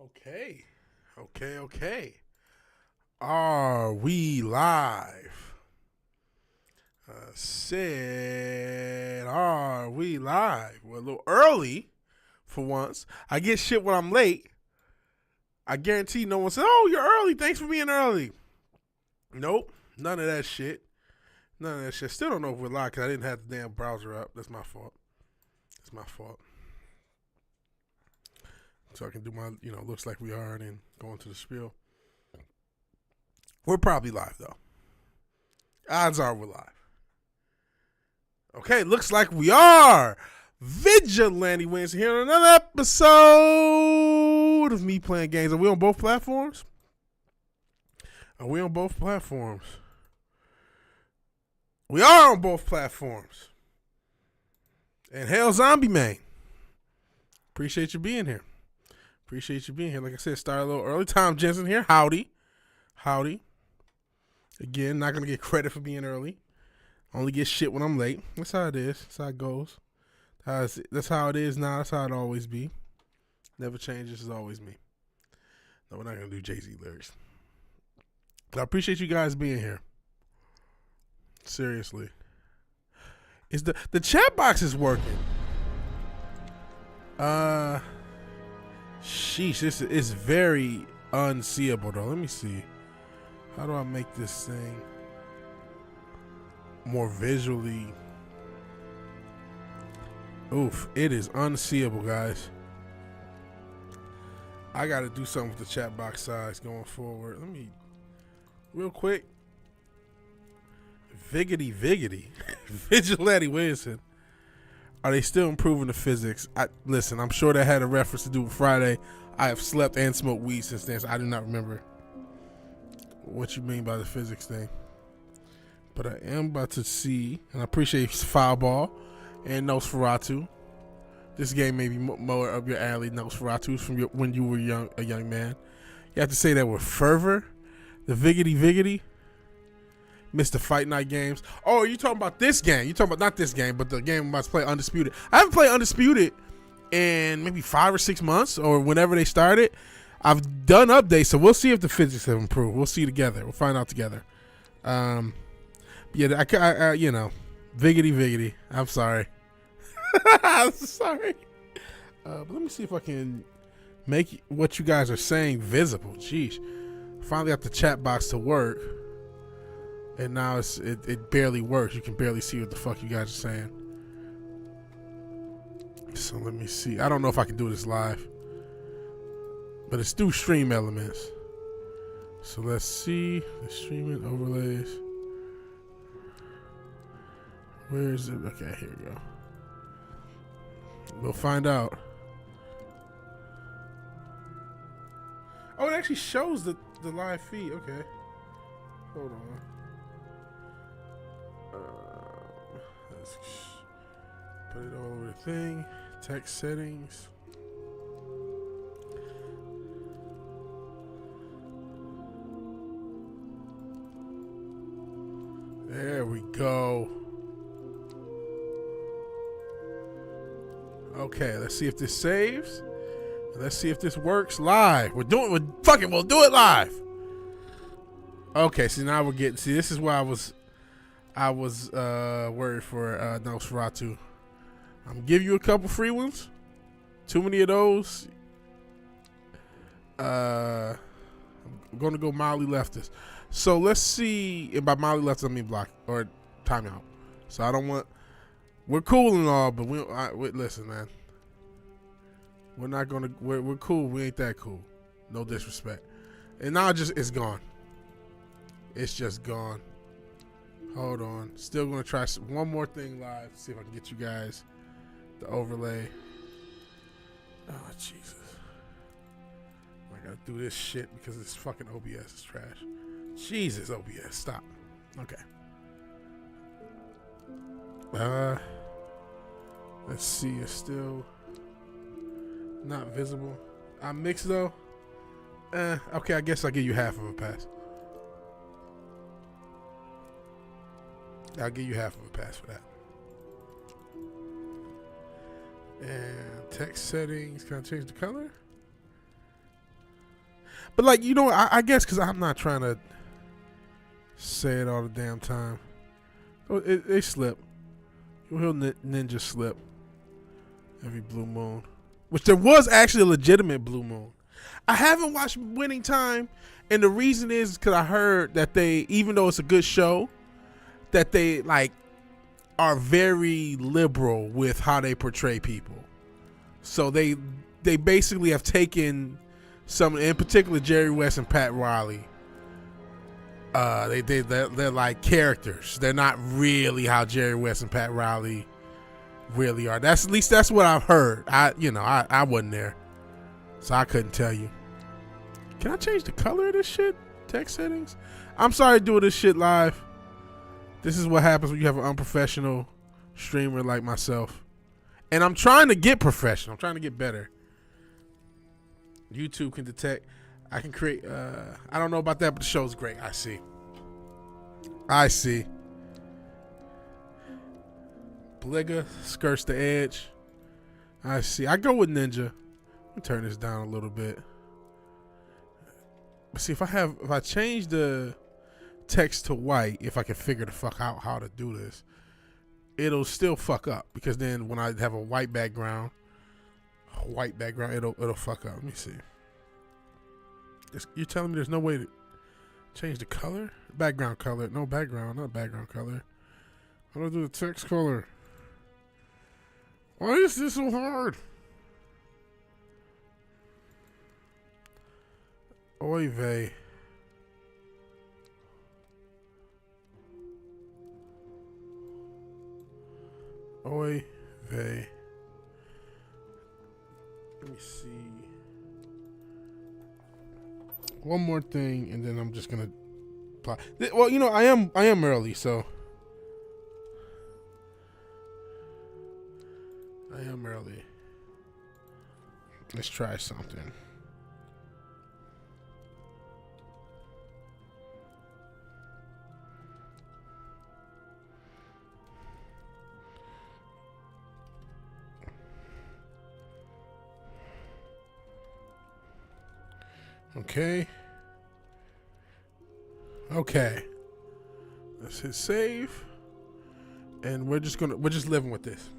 Okay. Okay. Are we live? Are we live? We're a little early for once. I get shit when I'm late. I guarantee no one said, "Oh, you're early. Thanks for being early." Nope. None of that shit. None of that shit. Still don't know if we're live because I didn't have the damn browser up. That's my fault. That's my fault. So I can do my, looks like we are and then go into the spiel. We're probably live, though. Odds are we're live. Okay, looks like we are. VigilanteWilliamson here on another episode of me playing games. Are we on both platforms? We are on both platforms. And hail Zombie Man. Appreciate you being here. Like I said, start a little early. Tom Jensen here. Howdy. Again, not going to get credit for being early. Only get shit when I'm late. That's how it is. That's how it goes. That's how it is now. That's how it always be. Never changes. It's always me. No, we're not going to do Jay-Z lyrics. But I appreciate you guys being here. Seriously. Is the chat box is working. Sheesh, this is very unseeable though. Let me see. How do I make this thing more visually? Oof, it is unseeable, guys. I got to do something with the chat box size going forward. Let me, real quick. Vigity. VigilanteWilliamson. Are they still improving the physics? Listen, I'm sure that had a reference to do with Friday. I have slept and smoked weed since then, so I do not remember what you mean by the physics thing. But I am about to see, and I appreciate Fireball and Nosferatu. This game may be more up your alley, Nosferatu, from when you were a young man. You have to say that with fervor. The Vigity. Mr. Fight Night games. Oh, you talking about this game? You talking about not this game, but the game I'm about to play, Undisputed. I haven't played Undisputed in maybe 5 or 6 months, or whenever they started. I've done updates, so we'll see if the physics have improved. We'll see together. We'll find out together. Yeah, Vigity. I'm sorry. I'm sorry. But let me see if I can make what you guys are saying visible. Jeez. Finally got the chat box to work. And now it barely works. You can barely see what the fuck you guys are saying. So let me see. I don't know if I can do this live. But it's through Stream Elements. So let's see. The streaming overlays. Where is it? Okay, here we go. We'll find out. Oh, it actually shows the live feed. Okay. Hold on. Let's put it all over the thing. Text settings. There we go. Okay, let's see if this saves. Let's see if this works live. We'll do it live. Okay, so now we're getting. See, this is where I was worried for Nosferatu. I'm gonna give you a couple free ones. Too many of those. I'm gonna go mildly leftist. So let's see. And by mildly leftist, I mean block or timeout. So I don't want. We're cool and all, but listen, man. We're not gonna. We're cool. We ain't that cool. No disrespect. And now it's gone. It's just gone. Hold on. Still going to try one more thing live. See if I can get you guys the overlay. Oh, Jesus. I got to do this shit because this fucking OBS is trash. Jesus, OBS. Stop. Okay. Let's see. It's still not visible. I'm mixed, though. Okay, I guess I'll give you half of a pass. I'll give you half of a pass for that. And text settings, can I change the color? But like, you know, I guess because I'm not trying to say it all the damn time. They slip. You'll hear ninja slip every blue moon. Which there was actually a legitimate blue moon. I haven't watched Winning Time, and the reason is because I heard that they, even though it's a good show, that they like are very liberal with how they portray people. So they basically have taken some, in particular Jerry West and Pat Riley. They're like characters. They're not really how Jerry West and Pat Riley really are. At least that's what I've heard. I wasn't there, so I couldn't tell you. Can I change the color of this shit? Text settings. I'm sorry doing this shit live. This is what happens when you have an unprofessional streamer like myself. And I'm trying to get professional. I'm trying to get better. YouTube can detect. I can create. I don't know about that, but the show's great. I see. Bligga skirts the edge. I see. I go with Ninja. Let me turn this down a little bit. Let's see if I change the text to white, if I can figure the fuck out how to do this, it'll still fuck up, because then when I have a white background, it'll fuck up. Let me see. You're telling me there's no way to change the color? Background color. No background, not background color. How do I do the text color? Why is this so hard? Oy vey. Oy vey. Let me see. One more thing, and then I'm just gonna apply. Well, you know, I am early, so I am early. Let's try something. Okay. Let's hit save. And we're just living with this.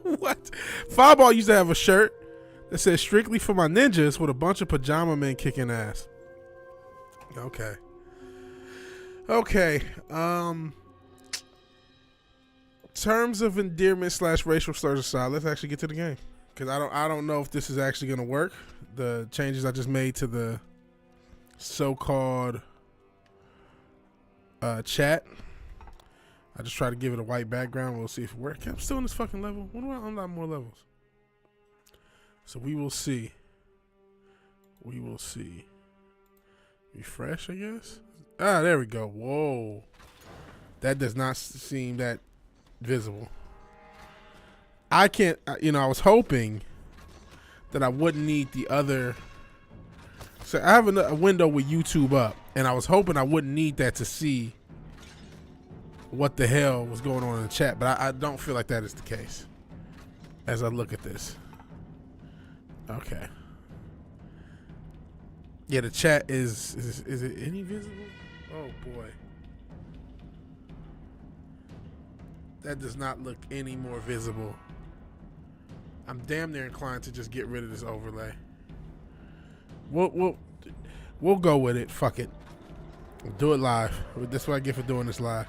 What? Fireball used to have a shirt that said "strictly for my ninjas" with a bunch of pajama men kicking ass. Okay. Terms of endearment / racial slurs aside, let's actually get to the game. Because I don't know if this is actually going to work. The changes I just made to the so-called chat. I just try to give it a white background. We'll see if it works. I'm still in this fucking level. When do I unlock more levels? So we will see. Refresh, I guess. Ah, there we go. Whoa. That does not seem that visible. I can't, I was hoping that I wouldn't need the other. So I have a window with YouTube up, and I was hoping I wouldn't need that to see what the hell was going on in the chat, but I don't feel like that is the case as I look at this. Okay. Yeah, the chat is it any visible? Oh boy. That does not look any more visible. I'm damn near inclined to just get rid of this overlay. We'll go with it. Fuck it. Do it live. That's what I get for doing this live.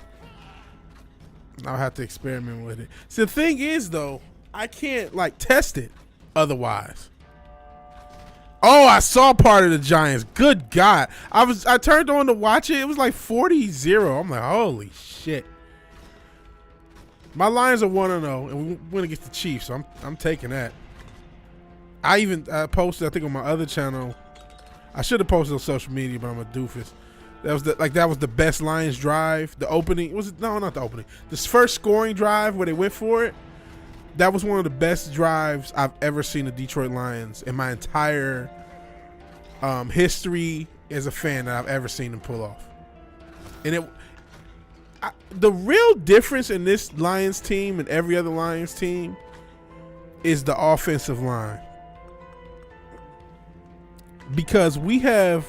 I'll have to experiment with it. See, the thing is, though, I can't like test it otherwise. Oh, I saw part of the Giants. Good God. I turned on to watch it. It was like 40-0. I'm like, holy shit. My Lions are 1-0, and we win against the Chiefs, so I'm taking that. I posted, I think, on my other channel. I should have posted on social media, but I'm a doofus. That was the best Lions drive. The opening no, not the opening. This first scoring drive where they went for it. That was one of the best drives I've ever seen the Detroit Lions in my entire history as a fan that I've ever seen them pull off. And the real difference in this Lions team and every other Lions team is the offensive line. because we have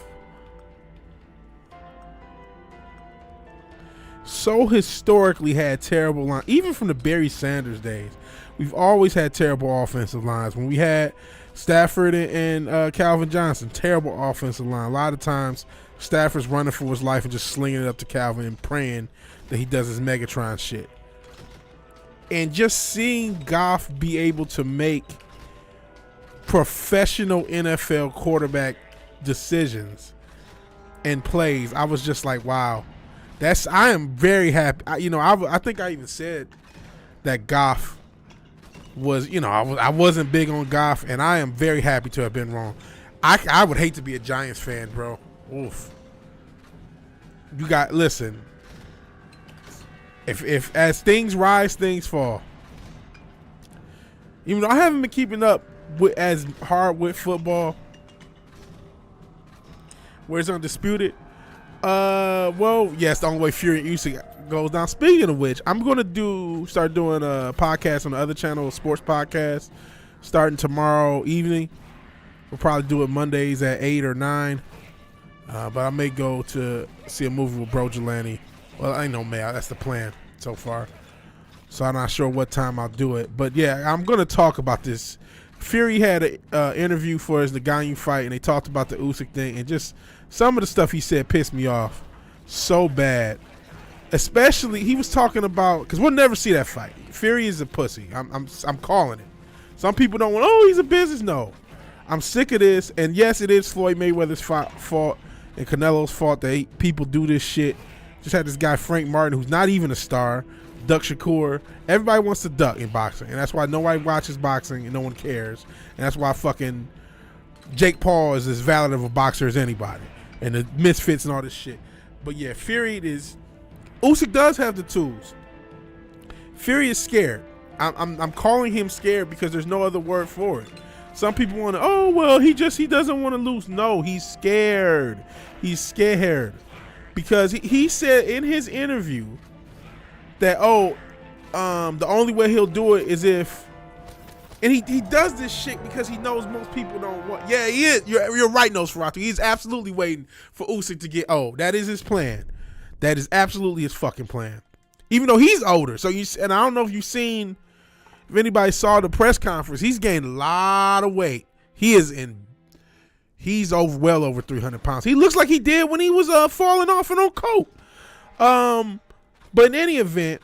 so historically had terrible line, even from the Barry Sanders days. We've always had terrible offensive lines. When we had Stafford and Calvin Johnson, terrible offensive line. A lot of times Stafford's running for his life and just slinging it up to Calvin and praying that he does his Megatron shit. And just seeing Goff be able to make professional NFL quarterback decisions and plays, I was just like, wow. I am very happy. I think I even said that Goff was, I wasn't big on Goff, and I am very happy to have been wrong. I would hate to be a Giants fan, bro. Oof. Listen. If as things rise, things fall. Even though I haven't been keeping up as hard with football, where it's undisputed. Well, yes, the only way Fury and Usyk goes down. Speaking of which, I'm going to start doing a podcast on the other channel, a sports podcast, starting tomorrow evening. We'll probably do it Mondays at 8 or 9. But I may go to see a movie with Bro Jelani. Well, I ain't no mail. That's the plan so far. So I'm not sure what time I'll do it. But yeah, I'm going to talk about this. Fury had an interview for his Ngannou fight, and they talked about the Usyk thing, and just some of the stuff he said pissed me off so bad. Especially, he was talking about, because we'll never see that fight. Fury is a pussy. I'm calling it. Some people don't want, he's a business. No. I'm sick of this, and yes, it is Floyd Mayweather's fault and Canelo's fault that people do this shit. Just had this guy Frank Martin, who's not even a star, Duck Shakur. Everybody wants to duck in boxing, and that's why nobody watches boxing and no one cares. And that's why fucking Jake Paul is as valid of a boxer as anybody, and the misfits and all this shit. But yeah, Fury is. Usyk does have the tools. Fury is scared. I'm calling him scared because there's no other word for it. Some people want to, he doesn't want to lose. No, he's scared. He's scared. Because he said in his interview that, the only way he'll do it is if, and he does this shit because he knows most people don't want. Yeah, he is. You're right, Nosferatu. He's absolutely waiting for Usyk to get old. That is his plan. That is absolutely his fucking plan. Even though he's older. And I don't know if anybody saw the press conference, he's gained a lot of weight. He's well over 300 pounds. He looks like he did when he was falling off and on coke. But in any event,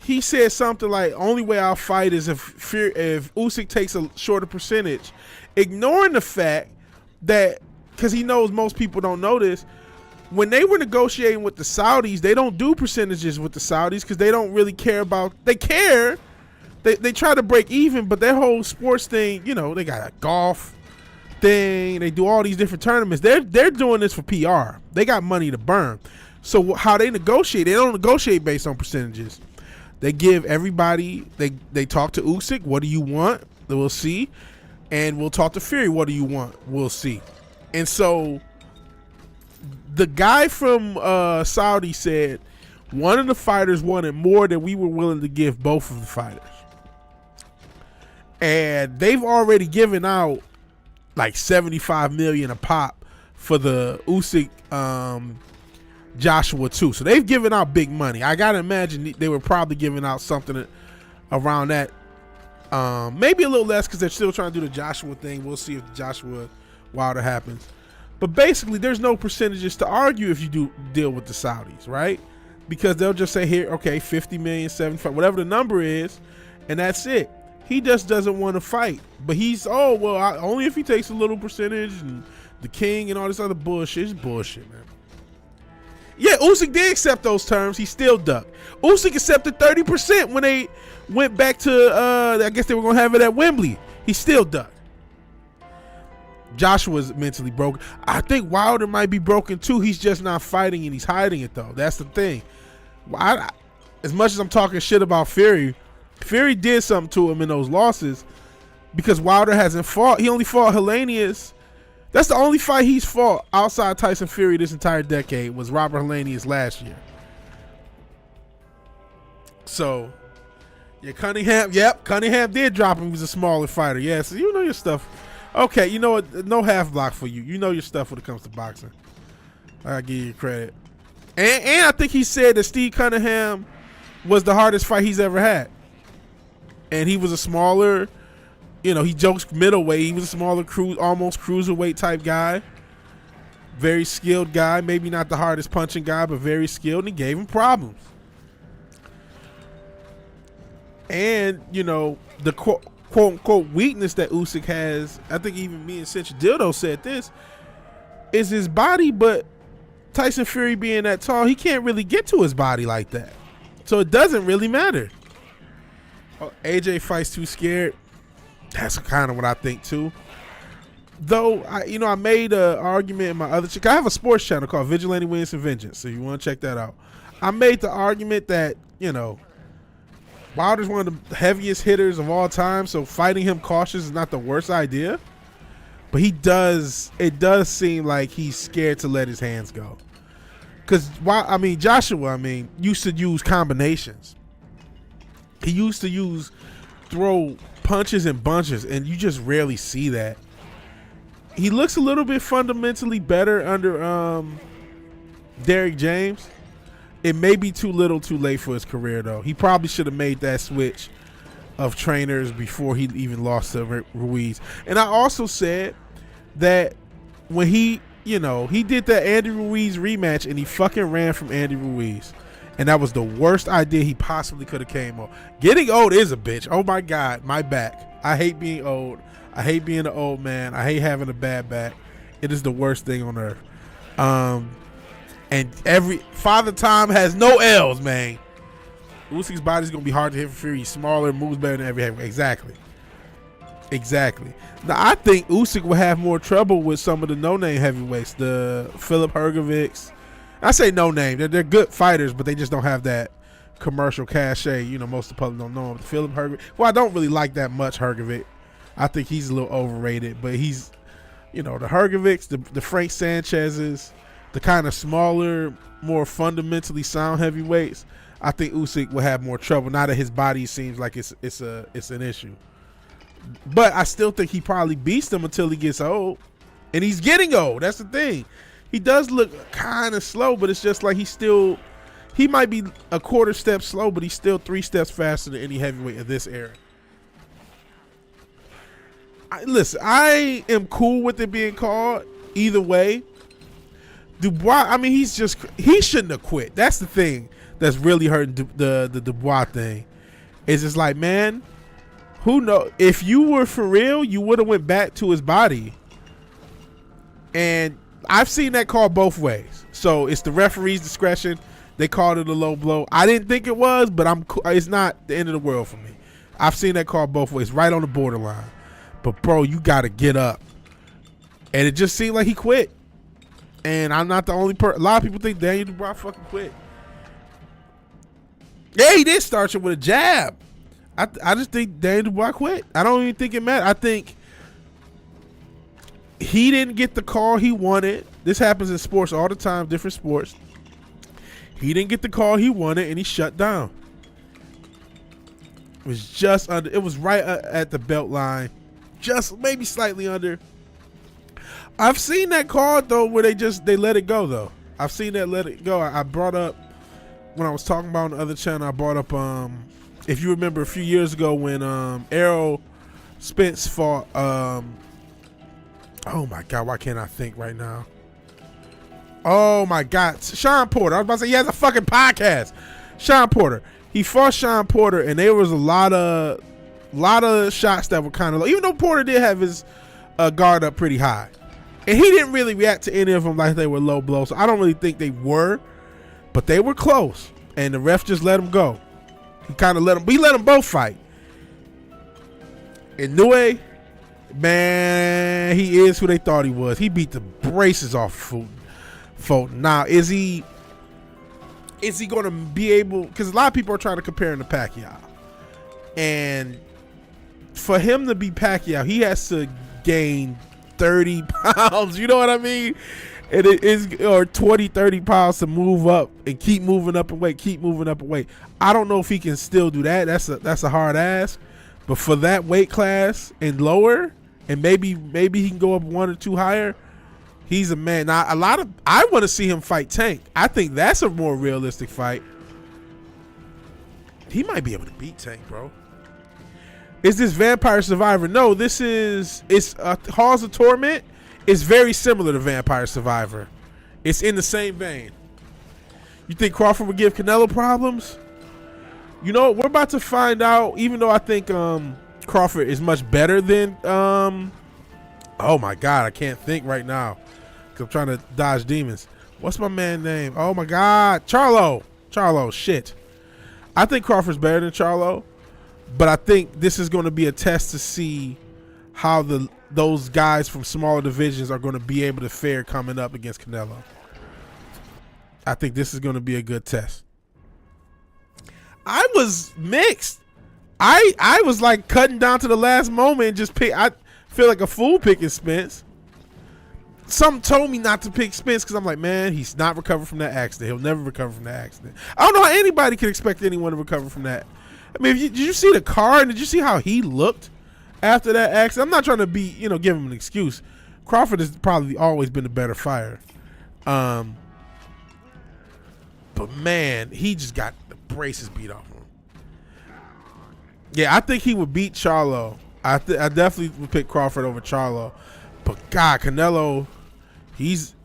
he said something like, only way I'll fight is if Usyk takes a shorter percentage, ignoring the fact that, because he knows most people don't know this, when they were negotiating with the Saudis, they don't do percentages with the Saudis because they don't really care about, they care. They try to break even, but their whole sports thing, they got a golf thing. They do all these different tournaments. They're doing this for PR. They got money to burn. So how they negotiate, they don't negotiate based on percentages. They give everybody, they talk to Usyk, what do you want? We'll see. And we'll talk to Fury, what do you want? We'll see. And so the guy from Saudi said one of the fighters wanted more than we were willing to give both of the fighters. And they've already given out like $75 million a pop for the Usyk Joshua too. So they've given out big money. I gotta imagine they were probably giving out something around that. Maybe a little less because they're still trying to do the Joshua thing. We'll see if the Joshua Wilder happens. But basically, there's no percentages to argue if you do deal with the Saudis, right? Because they'll just say, here, okay, 50 million, 75, whatever the number is, and that's it. He just doesn't want to fight. But he's, only if he takes a little percentage and the king and all this other bullshit. It's bullshit, man. Yeah, Usyk did accept those terms. He still ducked. Usyk accepted 30% when they went back to, I guess they were going to have it at Wembley. He still ducked. Joshua's mentally broken. I think Wilder might be broken too. He's just not fighting and he's hiding it though. That's the thing. As much as I'm talking shit about Fury, Fury did something to him in those losses because Wilder hasn't fought. He only fought Helenius. That's the only fight he's fought outside Tyson Fury this entire decade was Robert Helenius last year. So, yeah, Cunningham did drop him. He was a smaller fighter. Yeah, so you know your stuff. Okay, you know what? No half block for you. You know your stuff when it comes to boxing. I give you credit. And I think he said that Steve Cunningham was the hardest fight he's ever had. And he was a smaller, he jokes middleweight. He was a smaller, almost cruiserweight type guy. Very skilled guy. Maybe not the hardest punching guy, but very skilled. And he gave him problems. And, the quote-unquote weakness that Usyk has, I think even me and Cinch Dildo said this, is his body, but Tyson Fury being that tall, he can't really get to his body like that. So it doesn't really matter. AJ fights too scared. That's kind of what I think too. Though, I made an argument in my other I have a sports channel called VigilanteWilliamson Vengeance, so you want to check that out. I made the argument that, Wilder's one of the heaviest hitters of all time, so fighting him cautious is not the worst idea. But it does seem like he's scared to let his hands go. Because, Joshua, used to use combinations. He used to throw punches and bunches, and you just rarely see that. He looks a little bit fundamentally better under Derrick James. It may be too little too late for his career, though. He probably should have made that switch of trainers before he even lost to Ruiz. And I also said that when he did that Andy Ruiz rematch and he fucking ran from Andy Ruiz. And that was the worst idea he possibly could have came on. Getting old is a bitch. Oh my God, my back. I hate being old. I hate being an old man. I hate having a bad back. It is the worst thing on earth. And every Father Time has no L's, man. Usyk's body's gonna be hard to hit for Fury. He's smaller, moves better than every heavyweight. Exactly. Now I think Usyk will have more trouble with some of the no-name heavyweights, the Philip Hrgovics. I say no-name. They're good fighters, but they just don't have that commercial cachet. Most of the public don't know him. Philip Hrgovic. Well, I don't really like that much Hrgovic. I think he's a little overrated, but he's, the Hrgovics, the Frank Sanchez's, the kind of smaller, more fundamentally sound heavyweights. I think Usyk will have more trouble now that his body seems like it's an issue. But I still think he probably beats them until he gets old, and he's getting old. That's the thing. He does look kind of slow, but it's just like he might be a quarter step slow, but he's still 3 steps faster than any heavyweight of this era. Listen, I am cool with it being called either way. Dubois, he shouldn't have quit. That's the thing that's really hurting the Dubois thing. It's just like, man, who knows? If you were for real, you would have went back to his body. And I've seen that call both ways. So it's the referee's discretion. They called it a low blow. I didn't think it was, but it's not the end of the world for me. I've seen that call both ways, right on the borderline. But bro, you got to get up. And it just seemed like he quit. And I'm not the only person. A lot of people think Daniel Dubois fucking quit. Yeah, he did start you with a jab. I just think Daniel Dubois quit. I don't even think it mattered. I think he didn't get the call he wanted. This happens in sports all the time, different sports. He didn't get the call he wanted, and he shut down. It was just under. It was right at the belt line, just maybe slightly under. I've seen that call though where they let it go though. I've seen that let it go. I brought up when I was talking about on the other channel. I brought up if you remember a few years ago when Errol Spence fought oh my God, why can't I think right now? Oh my God, Sean Porter. I was about to say he has a fucking podcast. Sean Porter. He fought Sean Porter, and there was a lot of shots that were kind of low. Even though Porter did have his guard up pretty high. And he didn't really react to any of them like they were low blows. So I don't really think they were, but they were close. And the ref just let them go. He kind of let them both fight. And Nue, man, he is who they thought he was. He beat the braces off Fulton. Now, is he going to be able, because a lot of people are trying to compare him to Pacquiao. And for him to be Pacquiao, he has to gain 30 pounds, you know what I mean? And it is, or 20, 30 pounds to move up and keep moving up in weight, I don't know if he can still do that. That's a hard ask. But for that weight class and lower, and maybe he can go up 1 or 2 higher. He's a man. Now, I want to see him fight Tank. I think that's a more realistic fight. He might be able to beat Tank, bro. Is this Vampire Survivor? No, it's Halls of Torment. It's very similar to Vampire Survivor. It's in the same vein. You think Crawford would give Canelo problems? You know, we're about to find out, even though I think Crawford is much better than oh my God, I can't think right now because I'm trying to dodge demons. What's my man's name? Oh my God, Charlo, shit. I think Crawford's better than Charlo. But I think this is going to be a test to see how those guys from smaller divisions are going to be able to fare coming up against Canelo. I think this is going to be a good test. I was mixed. I was like cutting down to the last moment and just pick. I feel like a fool picking Spence. Something told me not to pick Spence because I'm like, man, he's not recovered from that accident. He'll never recover from that accident. I don't know how anybody can expect anyone to recover from that. I mean, did you see the car and did you see how he looked after that accident? I'm not trying to give him an excuse. Crawford has probably always been a better fighter. But man, he just got the braces beat off him. Yeah, I think he would beat Charlo. I definitely would pick Crawford over Charlo. But God, Canelo,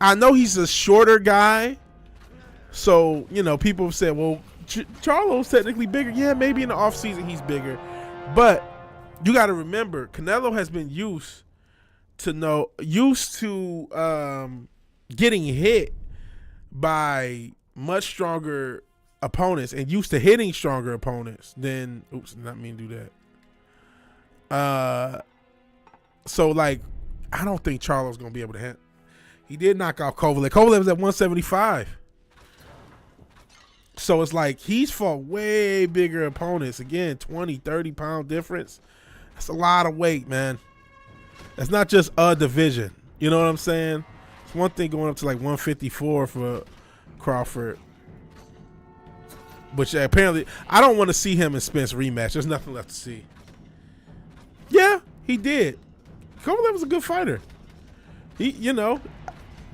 I know he's a shorter guy. So, people have said, well, Charlo's technically bigger. Yeah, maybe in the offseason he's bigger. But you got to remember, Canelo has been used to getting hit by much stronger opponents and used to hitting stronger opponents than, not mean to do that. So, like, I don't think Charlo's going to be able to hit. He did knock out Kovalev. Kovalev was at 175. So it's like he's fought way bigger opponents. Again, 20, 30-pound difference. That's a lot of weight, man. That's not just a division. You know what I'm saying? It's one thing going up to like 154 for Crawford. Which apparently, I don't want to see him and Spence rematch. There's nothing left to see. Yeah, he did. Kovalev was a good fighter. He,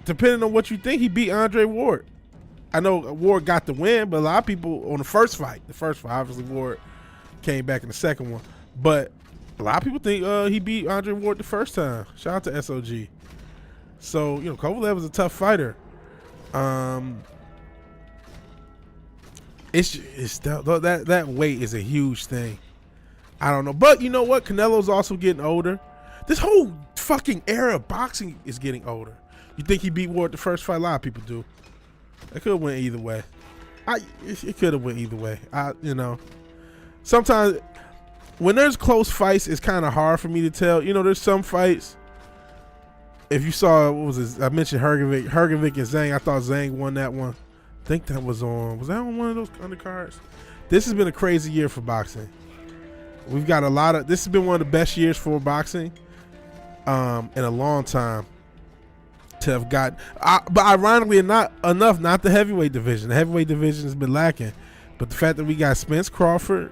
depending on what you think, he beat Andre Ward. I know Ward got the win, but a lot of people on the first fight, obviously Ward came back in the second one. But a lot of people think he beat Andre Ward the first time. Shout out to SOG. So, Kovalev was a tough fighter. That weight is a huge thing. I don't know. But you know what? Canelo's also getting older. This whole fucking era of boxing is getting older. You think he beat Ward the first fight? A lot of people do. It could have went either way. It could have went either way. Sometimes when there's close fights, it's kind of hard for me to tell. There's some fights. If you saw, what was this? I mentioned Hergovic and Zhang. I thought Zhang won that one. I think that was on one of those undercards? This has been a crazy year for boxing. We've got this has been one of the best years for boxing in a long time. To have got, but ironically not the heavyweight division. The heavyweight division has been lacking, but the fact that we got Spence Crawford,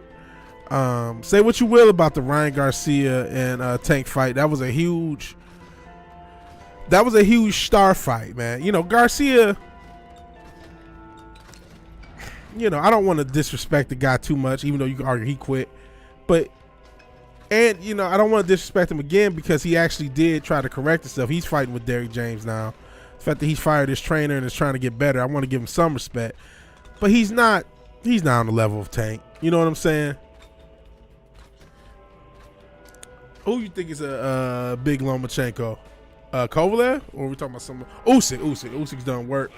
say what you will about the Ryan Garcia and Tank fight, that was a huge star fight, man. Garcia, I don't want to disrespect the guy too much, even though you can argue he quit, but. And, I don't want to disrespect him again because he actually did try to correct himself. He's fighting with Derrick James now. The fact that he's fired his trainer and is trying to get better, I want to give him some respect. But he's not on the level of Tank. You know what I'm saying? Who you think is a big Lomachenko? Kovalev? Or are we talking about someone? Usyk. Usyk's done work.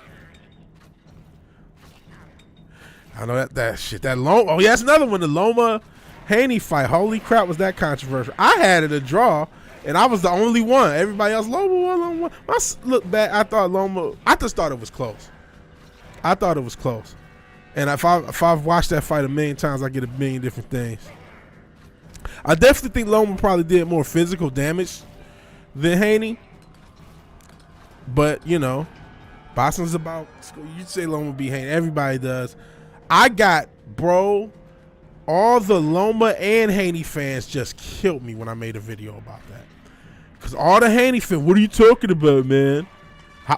I know that shit. That Loma. Oh, yeah, that's another one. The Loma Haney fight. Holy crap, was that controversial? I had it a draw, and I was the only one. Everybody else, Loma won. When I look back, I just thought it was close. And if I've watched that fight a million times, I get a million different things. I definitely think Loma probably did more physical damage than Haney. But, boxing's about, you say Loma beat Haney. Everybody does. All the Loma and Haney fans just killed me when I made a video about that. Because all the Haney fans, what are you talking about, man?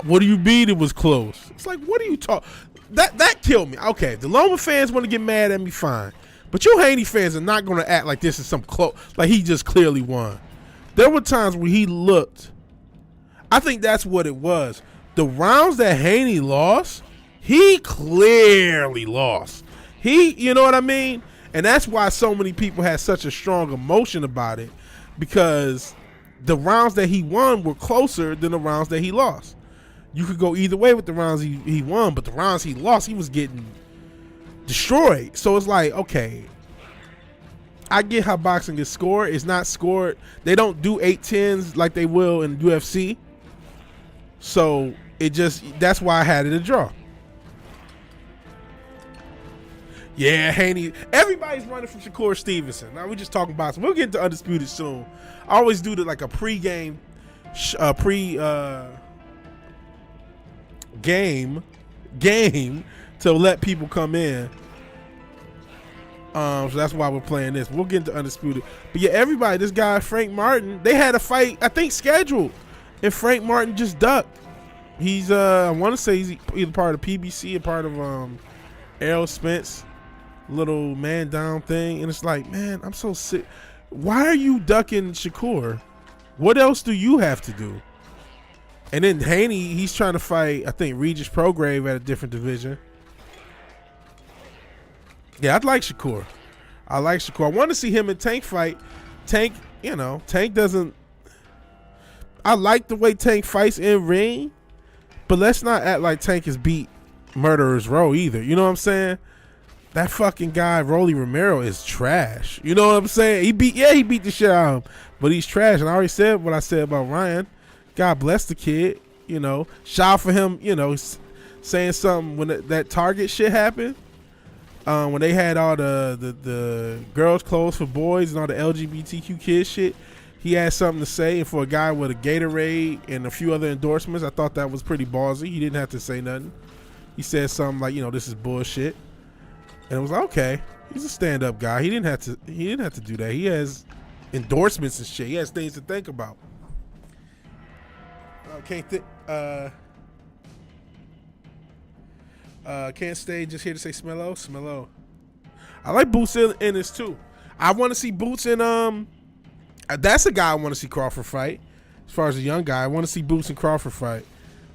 What do you mean it was close? It's like, what are you talking? That killed me. Okay, the Loma fans want to get mad at me, fine. But you Haney fans are not going to act like this is some close, like he just clearly won. There were times where he looked. I think that's what it was. The rounds that Haney lost, he clearly lost. You know what I mean? And that's why so many people had such a strong emotion about it, because the rounds that he won were closer than the rounds that he lost. You could go either way with the rounds he won, but the rounds he lost, he was getting destroyed. So it's like, okay, I get how boxing gets scored. It's not scored. They don't do 8-10s like they will in UFC. So that's why I had it a draw. Yeah, Haney. Everybody's running from Shakur Stevenson. Now we're just talking boxing. We'll get into Undisputed soon. I always do like a game to let people come in. So that's why we're playing this. We'll get into Undisputed. But yeah, everybody, this guy Frank Martin, they had a fight, I think, scheduled, and Frank Martin just ducked. He's I want to say he's either part of PBC or part of Errol Spence little man down thing, and it's like, man, I'm so sick. Why are you ducking Shakur? What else do you have to do? And then Haney, he's trying to fight, I think, Regis Prograve at a different division. Yeah, I'd like Shakur. I like Shakur. I want to see him in Tank fight. Tank, Tank doesn't. I like the way Tank fights in ring, but let's not act like Tank has beat Murderers Row either. You know what I'm saying? That fucking guy, Rolly Romero, is trash. You know what I'm saying? He beat the shit out of him, but he's trash. And I already said what I said about Ryan. God bless the kid. Shout out for him. Saying something when that Target shit happened. When they had all the girls' clothes for boys and all the LGBTQ kids shit, he had something to say. And for a guy with a Gatorade and a few other endorsements, I thought that was pretty ballsy. He didn't have to say nothing. He said something like, this is bullshit. And it was like, okay, he's a stand-up guy. He didn't have to do that. He has endorsements and shit. He has things to think about. Can't stay just here to say Smello. I like Boots in this too. I want to see Boots in that's a guy I want to see Crawford fight. As far as a young guy, I want to see Boots and Crawford fight.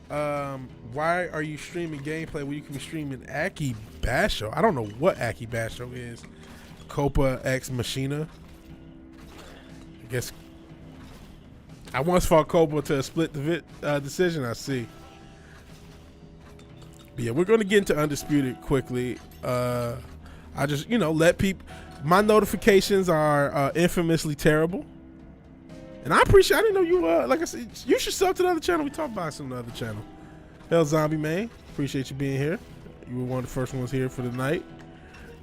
Why are you streaming gameplay when you can be streaming Aki Basho? I don't know what Aki Basho is. Copa X Machina. I guess I once fought Copa to a split decision. I see. But yeah, we're going to get into Undisputed quickly. I just, let people. My notifications are infamously terrible. And I appreciate, I didn't know you, like I said, you should sub to the other channel. We talk about some of the other channel. Hell Zombie Man, appreciate you being here. You were one of the first ones here for the night.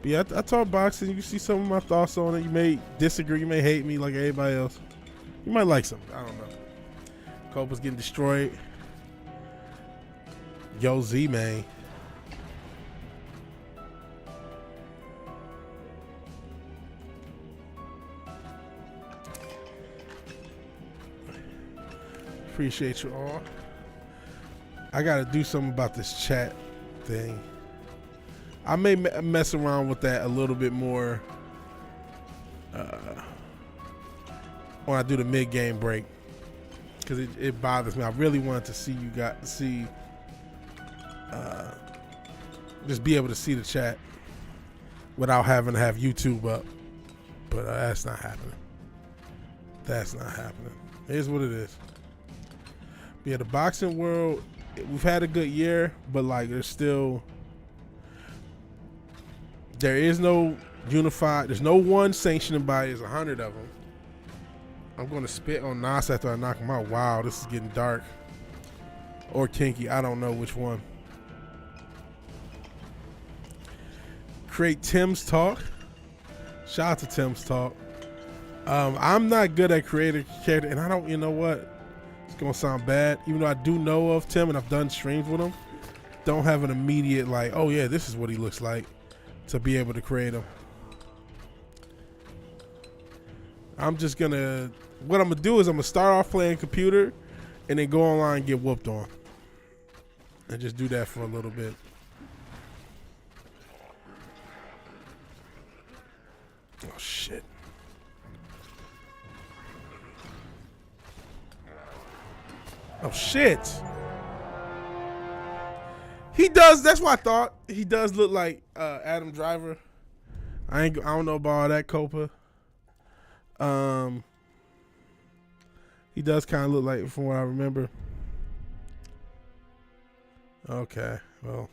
But yeah, I talk boxing. You see some of my thoughts on it. You may disagree. You may hate me like everybody else. You might like something. I don't know. Copa's getting destroyed. Yo, Z, man. Appreciate you all. I gotta do something about this chat thing. I may mess around with that a little bit more when I do the mid-game break, because it bothers me. I really wanted to see you guys just be able to see the chat without having to have YouTube up, but that's not happening. That's not happening. Here's what it is. Yeah, the boxing world, we've had a good year, but like there is no unified, there's no one sanctioning body, there's 100 of them. I'm going to spit on Nas after I knock him out. Wow, this is getting dark. Or kinky, I don't know which one. Create Tim's Talk. Shout out to Tim's Talk. I'm not good at creating character, and I don't, you know what? It's gonna sound bad, even though I do know of Tim and I've done streams with him. Don't have an immediate like, oh yeah, this is what he looks like, to be able to create him. I'm just gonna what I'm gonna do is I'm gonna start off playing computer, and then go online and get whooped on, and just do that for a little bit. Oh shit. Oh shit. He does. That's what I thought. He does look like Adam Driver. I don't know about all that, Copa. He does kind of look like, from what I remember. Okay, well.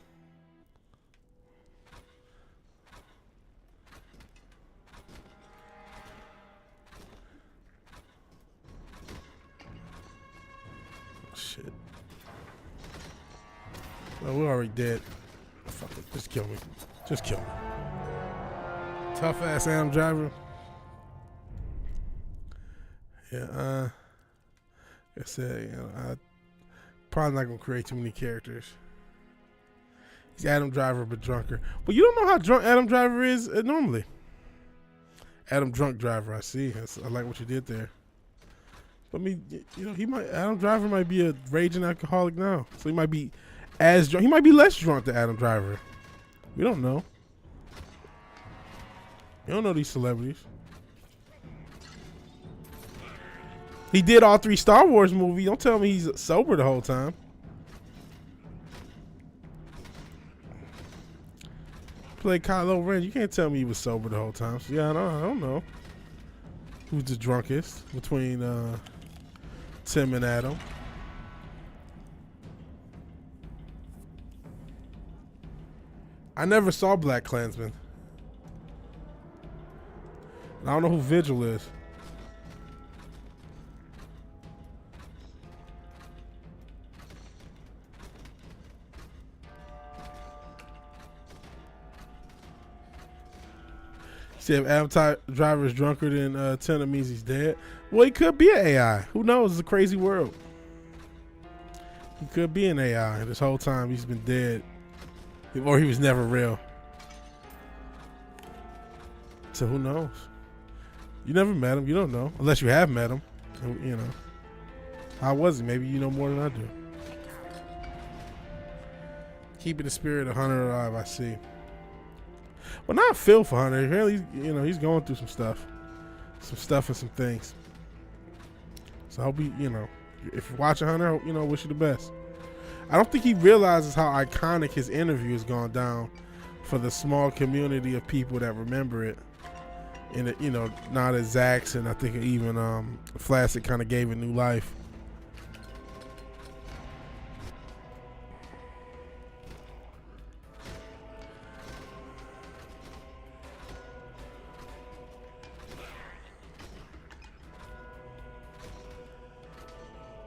Shit. Well, we're already dead. Fuck it. Just kill me. Just kill me. Tough ass Adam Driver. Yeah, like I said, you know, I probably not gonna create too many characters. He's Adam Driver, but drunker. But you don't know how drunk Adam Driver is normally. Adam Drunk Driver, I see. I like what you did there. But I mean, you know, Adam Driver might be a raging alcoholic now, so he might be as drunk. He might be less drunk than Adam Driver. We don't know. You don't know these celebrities. He did all 3 Star Wars movies. Don't tell me he's sober the whole time. Played Kylo Ren. You can't tell me he was sober the whole time. So yeah, I don't know who's the drunkest between Tim and Adam. I never saw Black Klansman. I don't know who Vigil is. See, if Adam Driver is drunker than Tanner, means he's dead. Well, he could be an AI. Who knows? It's a crazy world. He could be an AI. This whole time he's been dead. Or he was never real. So who knows? You never met him. You don't know. Unless you have met him. You know. How was he? Maybe you know more than I do. Keeping the spirit of Hunter alive, I see. Well, not feel for Hunter. Really, you know, he's going through some stuff and some things. So I hope he, you know, if you're watching Hunter, I hope, you know, wish you the best. I don't think he realizes how iconic his interview has gone down for the small community of people that remember it. And it, you know, not as Zax and I think even Flaccid kind of gave it new life.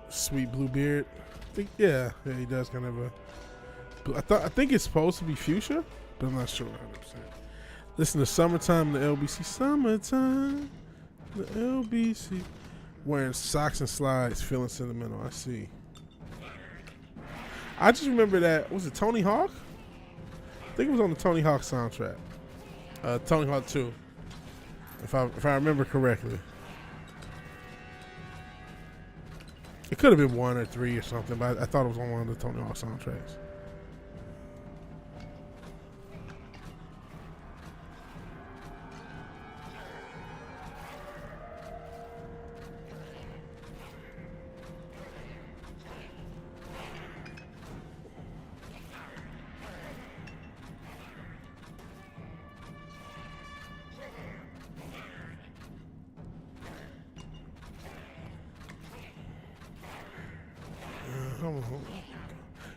Sweet Bluebeard. I think, yeah, he does kind of a. I think it's supposed to be fuchsia, but I'm not sure 100%. Listen to Summertime in the LBC. Summertime, the LBC. Wearing socks and slides, feeling sentimental. I see. I just remember that. Was it Tony Hawk? I think it was on the Tony Hawk soundtrack. Tony Hawk 2, if I remember correctly. It could have been 1 or 3 or something, but I thought it was on one of the Tony Hawk soundtracks.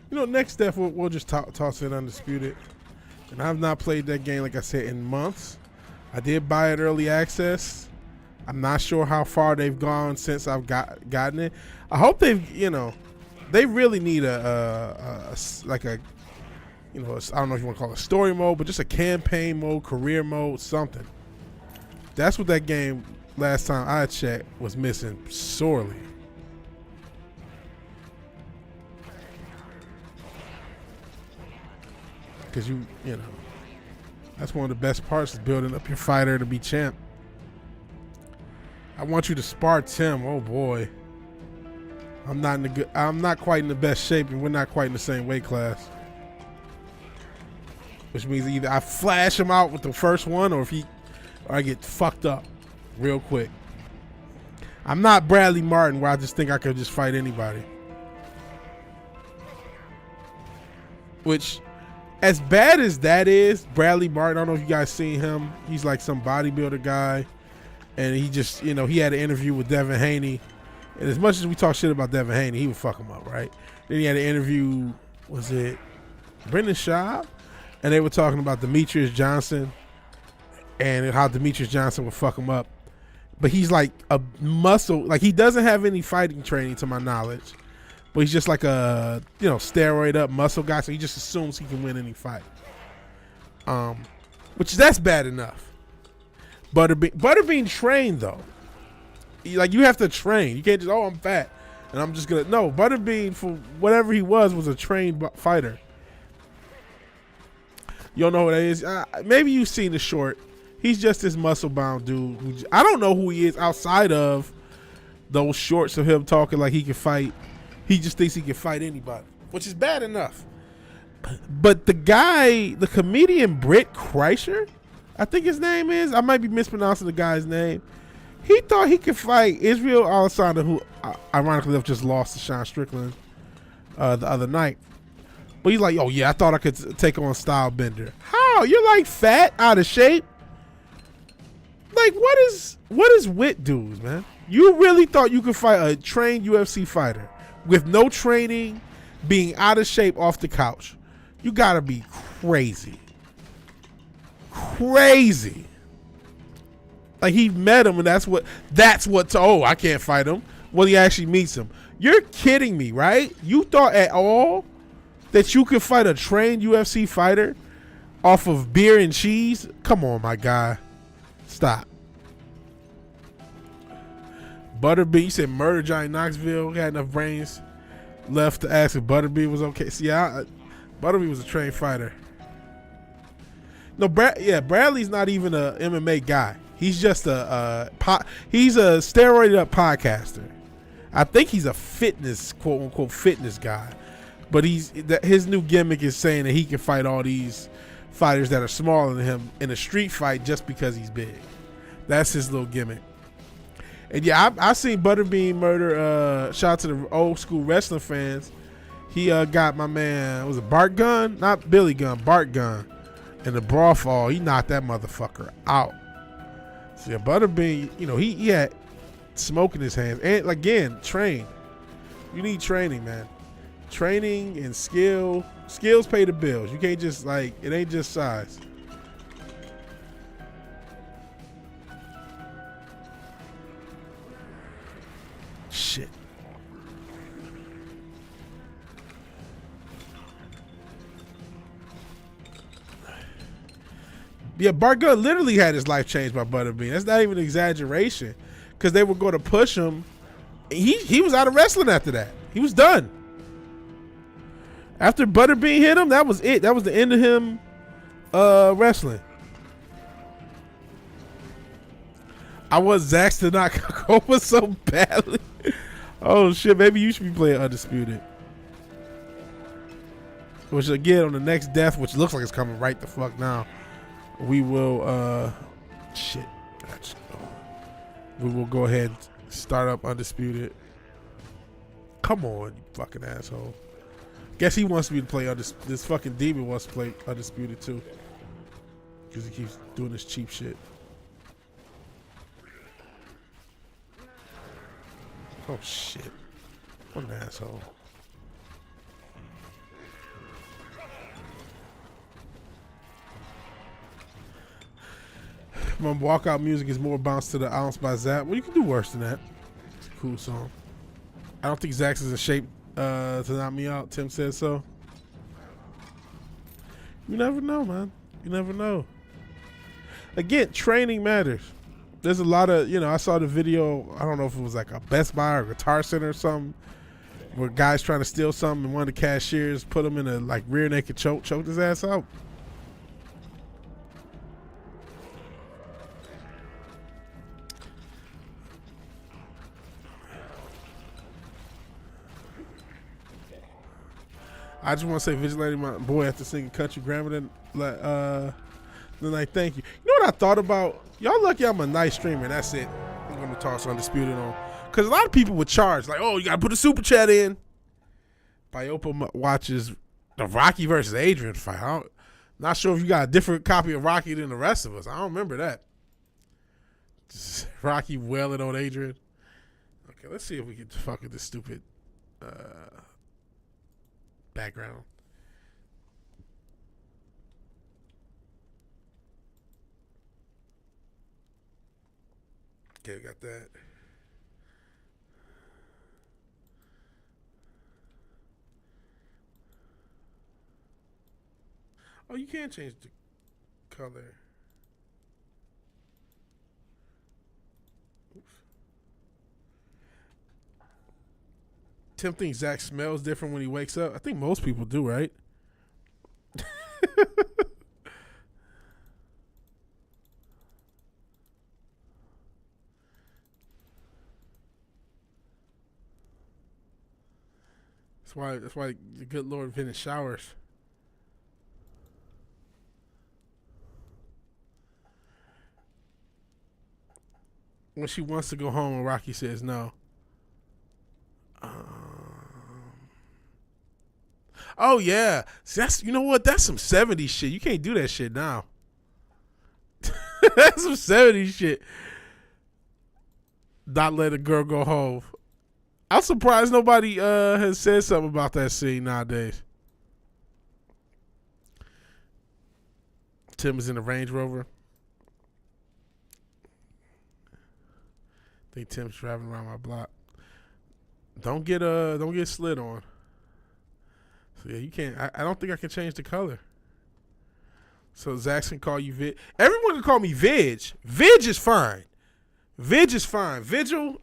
You know, next step we'll just toss in Undisputed, and I've not played that game, like I said, in months. I did buy it early access. I'm not sure how far they've gone since I've gotten it. I hope they've, you know, they really need a you know, I don't know if you want to call it story mode, but just a campaign mode, career mode, something. That's what that game last time I checked was missing sorely. Because you know, that's one of the best parts is building up your fighter to be champ. I want you to spar Tim. Oh boy. I'm not quite in the best shape, and we're not quite in the same weight class. Which means either I flash him out with the first one, or I get fucked up real quick. I'm not Bradley Martin, where I just think I could just fight anybody. Which, as bad as that is, Bradley Martin, I don't know if you guys seen him. He's like some bodybuilder guy. And he just, he had an interview with Devin Haney. And as much as we talk shit about Devin Haney, he would fuck him up, right? Then he had an interview, was it Brendan Schaub? And they were talking about Demetrius Johnson and how Demetrius Johnson would fuck him up. But he's like a muscle, like he doesn't have any fighting training to my knowledge. But he's just like a, steroid up muscle guy. So he just assumes he can win any fight. Which that's bad enough. Butterbean trained though. Like you have to train. You can't just, I'm fat and I'm just gonna. No, Butterbean, for whatever he was a trained fighter. You don't know who that is? Maybe you've seen the short. He's just this muscle bound dude. I don't know who he is outside of those shorts of him talking like he can fight. He just thinks he can fight anybody, which is bad enough. But the guy, the comedian Britt Kreischer, I think his name is. I might be mispronouncing the guy's name. He thought he could fight Israel Adesanya, who ironically just lost to Sean Strickland the other night. But he's like, oh yeah, I thought I could take on Stylebender. How? You're like fat, out of shape. Like what is with dudes, man? You really thought you could fight a trained UFC fighter with no training, being out of shape off the couch? You gotta be crazy. Crazy. Like he met him, and that's what I can't fight him. Well, he actually meets him. You're kidding me, right? You thought at all that you could fight a trained UFC fighter off of beer and cheese? Come on, my guy. Stop. Butterbean, you said Murder Johnny Knoxville. Had enough brains left to ask if Butterbean was okay. See, Butterbean was a trained fighter. No, Bradley's not even a MMA guy. He's just he's a steroided up podcaster. I think he's a fitness, quote unquote, fitness guy. But his new gimmick is saying that he can fight all these fighters that are smaller than him in a street fight just because he's big. That's his little gimmick. And yeah, I seen Butterbean murder. Shout out to the old school wrestling fans. He got my man, was it Bart Gunn? Not Billy Gunn, Bart Gunn. In the brawl fall, he knocked that motherfucker out. So yeah, Butterbean, he had smoke in his hands. And again, train. You need training, man. Training and skill. Skills pay the bills. You can't just it ain't just size. Shit. Yeah, Bart Gunn literally had his life changed by Butterbean. That's not even an exaggeration. Because they were going to push him. He was out of wrestling after that. He was done. After Butterbean hit him, that was it. That was the end of him wrestling. I want Zax to not over so badly. Oh shit, maybe you should be playing Undisputed. Which again, on the next death, which looks like it's coming right the fuck now, we will we will go ahead and start up Undisputed. Come on, you fucking asshole. Guess he wants me to play this fucking demon wants to play Undisputed too. Because he keeps doing this cheap shit. Oh shit. What an asshole. My walkout music is more bounce to the ounce by Zach. Well, you can do worse than that. It's a cool song. I don't think Zach's is in shape to knock me out. Tim said so. You never know, man. You never know. Again, training matters. There's a lot of, I saw the video, I don't know if it was like a Best Buy or Guitar Center or something, where guys trying to steal something and one of the cashiers put him in a rear naked choke, choked his ass out. I just want to say, Vigilante, my boy, after singing Country Grammar, then like, thank you. You know what I thought about? Y'all lucky I'm a nice streamer. That's it. I'm gonna toss Undisputed on, because a lot of people would charge like, oh, you gotta put a super chat in. Biopa watches the Rocky versus Adrian fight. Not sure if you got a different copy of Rocky than the rest of us. I don't remember that. Just Rocky wailing on Adrian. Okay, let's see if we can fuck with this stupid background. Okay, we got that. Oh, you can change the color. Oops. Tim thinks Zach smells different when he wakes up. I think most people do, right? That's why the good Lord invented showers. When she wants to go home and Rocky says no. Oh yeah, see, that's, you know what? That's some 70s shit. You can't do that shit now. That's some 70s shit. Not let a girl go home. I'm surprised nobody has said something about that scene nowadays. Tim is in a Range Rover. I think Tim's driving around my block. Don't get slid on. So yeah, you can't. I don't think I can change the color. So Zach can call you Vid. Everyone can call me Vig. Vig is fine. Vig is fine. Vigil,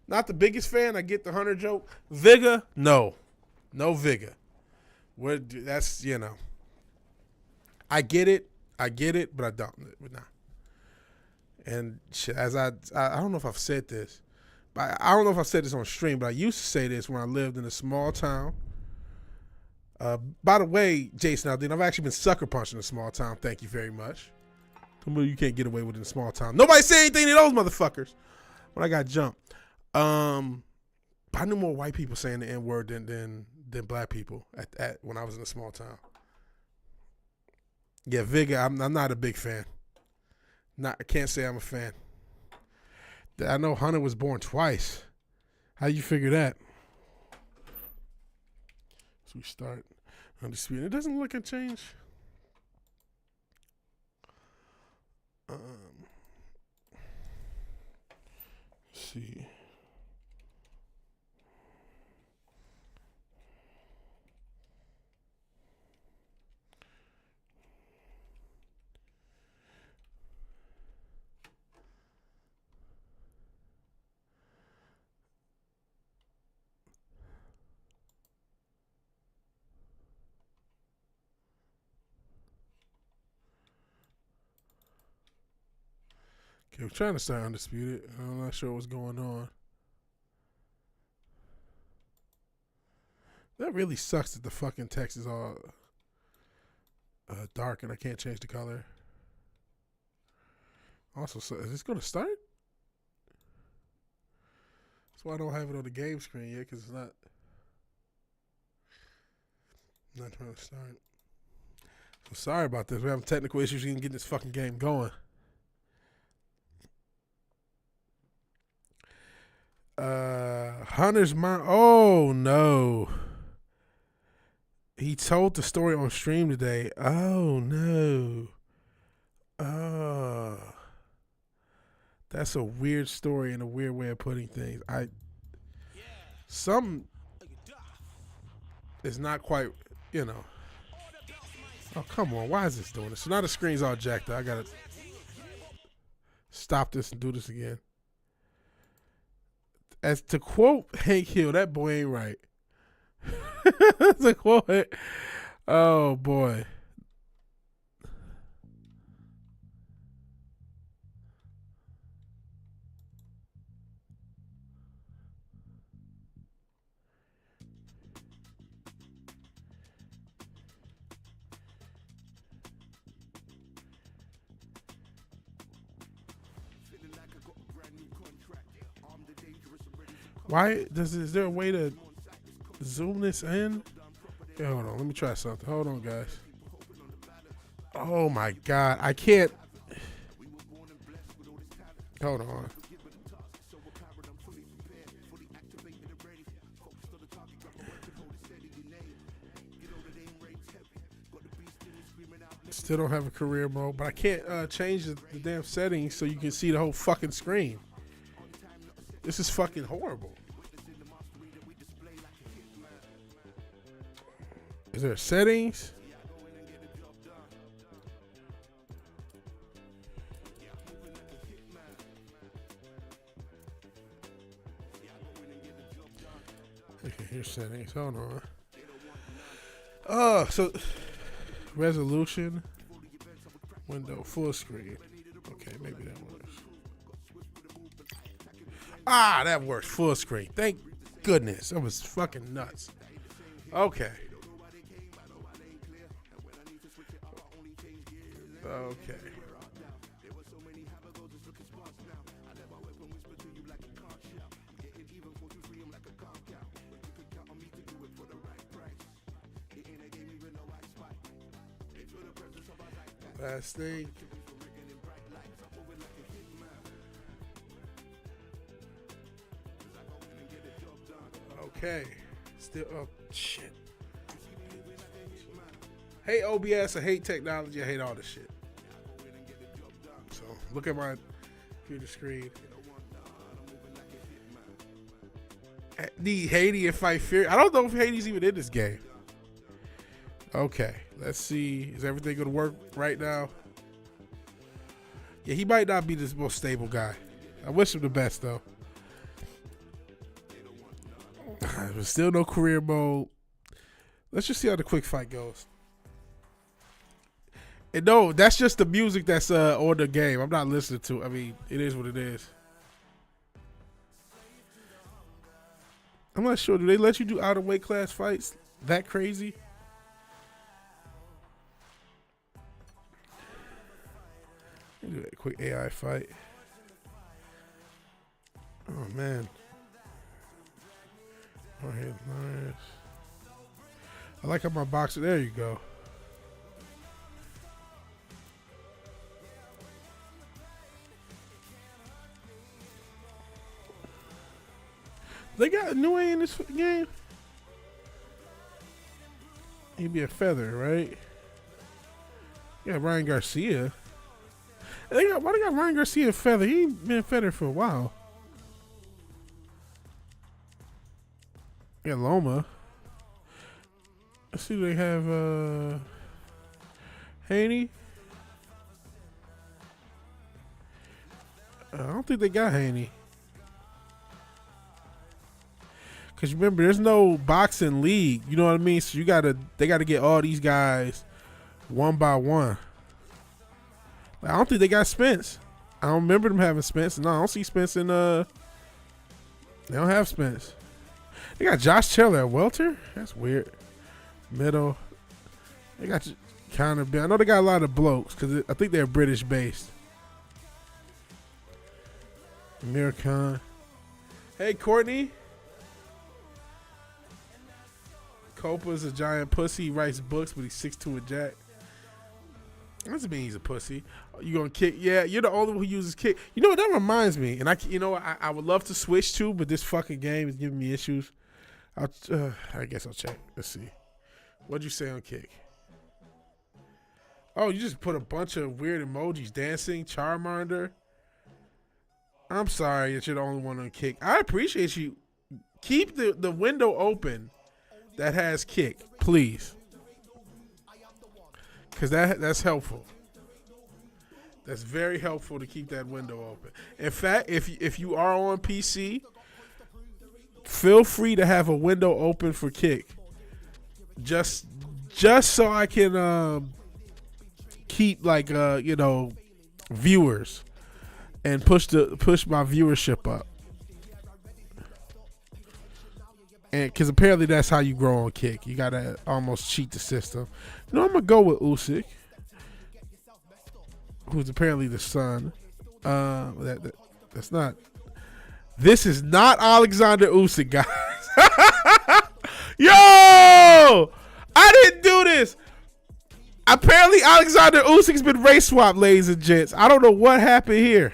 not the biggest fan. I get the Hunter joke. Vigor, no Vigor. That's, you know. I get it, but I don't. Nah. And shit, as I don't know if I've said this, but I don't know if I've said this on stream, but I used to say this when I lived in a small town. By the way, Jason Aldean, I've actually been sucker punched in a small town. Thank you very much. You can't get away with it in a small town. Nobody say anything to those motherfuckers when I got jumped. But I knew more white people saying the N-word than black people at when I was in a small town. Yeah, Vigor, I'm not a big fan. I can't say I'm a fan. I know Hunter was born twice. How you figure that? So we start Undisputed. It doesn't look like a change. Let's see. Okay, we're trying to start Undisputed. I'm not sure what's going on. That really sucks that the fucking text is all dark and I can't change the color. Also, so is this going to start? That's why I don't have it on the game screen yet, because it's not trying to start. So sorry about this. We're having technical issues in getting this fucking game going. Hunter's mom. Oh no. He told the story on stream today. Oh no. Oh. That's a weird story and a weird way of putting things. Some is not quite, you know. Oh, come on. Why is this doing this? So now the screen's all jacked up. I gotta stop this and do this again. As to quote Hank Hill, that boy ain't right. To quote, oh boy. Why is there a way to zoom this in? Yeah, hold on, let me try something. Hold on, guys. Oh my God, I can't. Hold on. Still don't have a career mode, but I can't change the damn settings so you can see the whole fucking screen. This is fucking horrible. Is there settings? Okay, here's settings. Hold on. Oh, so resolution, window, full screen. Okay, maybe that works. Ah, that works. Full screen. Thank goodness. That was fucking nuts. Okay. Okay. Last thing. Okay. Still, oh shit. Hate OBS, I hate technology, I hate all this shit. So look at my computer screen. Need Haiti and fight Fury. I don't know if Haiti's even in this game. Okay, let's see. Is everything gonna work right now? Yeah, he might not be the most stable guy. I wish him the best though. There's still no career mode. Let's just see how the quick fight goes. And no, that's just the music that's on the game. I'm not listening to it. I mean, it is what it is. I'm not sure. Do they let you do out of weight class fights that crazy? Do that quick AI fight. Oh man. Oh, here's nice. I like how my boxer. There you go. They got New in this game. He'd be a feather, right? Yeah, Ryan Garcia. Why they got Ryan Garcia a feather? He ain't been a feather for a while. Yeah, Loma. Let's see, they have Haney. I don't think they got Haney. Cause remember, there's no boxing league. You know what I mean? So they gotta get all these guys one by one. I don't think they got Spence. I don't remember them having Spence. No, I don't see Spence in They don't have Spence. They got Josh Taylor at welter. That's weird. Middle. They got Conor Benn. I know they got a lot of blokes because I think they're British based. Amir Khan. Hey, Courtney. Copa's a giant pussy. He writes books, but he's 6'2" a jack. That doesn't mean he's a pussy. You gonna kick? Yeah, you're the only one who uses kick. You know what? That reminds me, and I would love to switch to, but this fucking game is giving me issues. I guess I'll check. Let's see. What'd you say on kick? Oh, you just put a bunch of weird emojis. Dancing, Charmander. I'm sorry that you're the only one on kick. I appreciate you. Keep the window open that has kick, please. Because that's helpful. That's very helpful to keep that window open. In fact, if you are on PC, feel free to have a window open for kick. Just so I can keep viewers and push my viewership up. And because apparently that's how you grow on kick. You gotta almost cheat the system. You know, I'm gonna go with Usyk, who's apparently the son. That's not. This is not Alexander Usyk, guys. Yo! I didn't do this. Apparently, Alexander Usyk's been race swapped, ladies and gents. I don't know what happened here.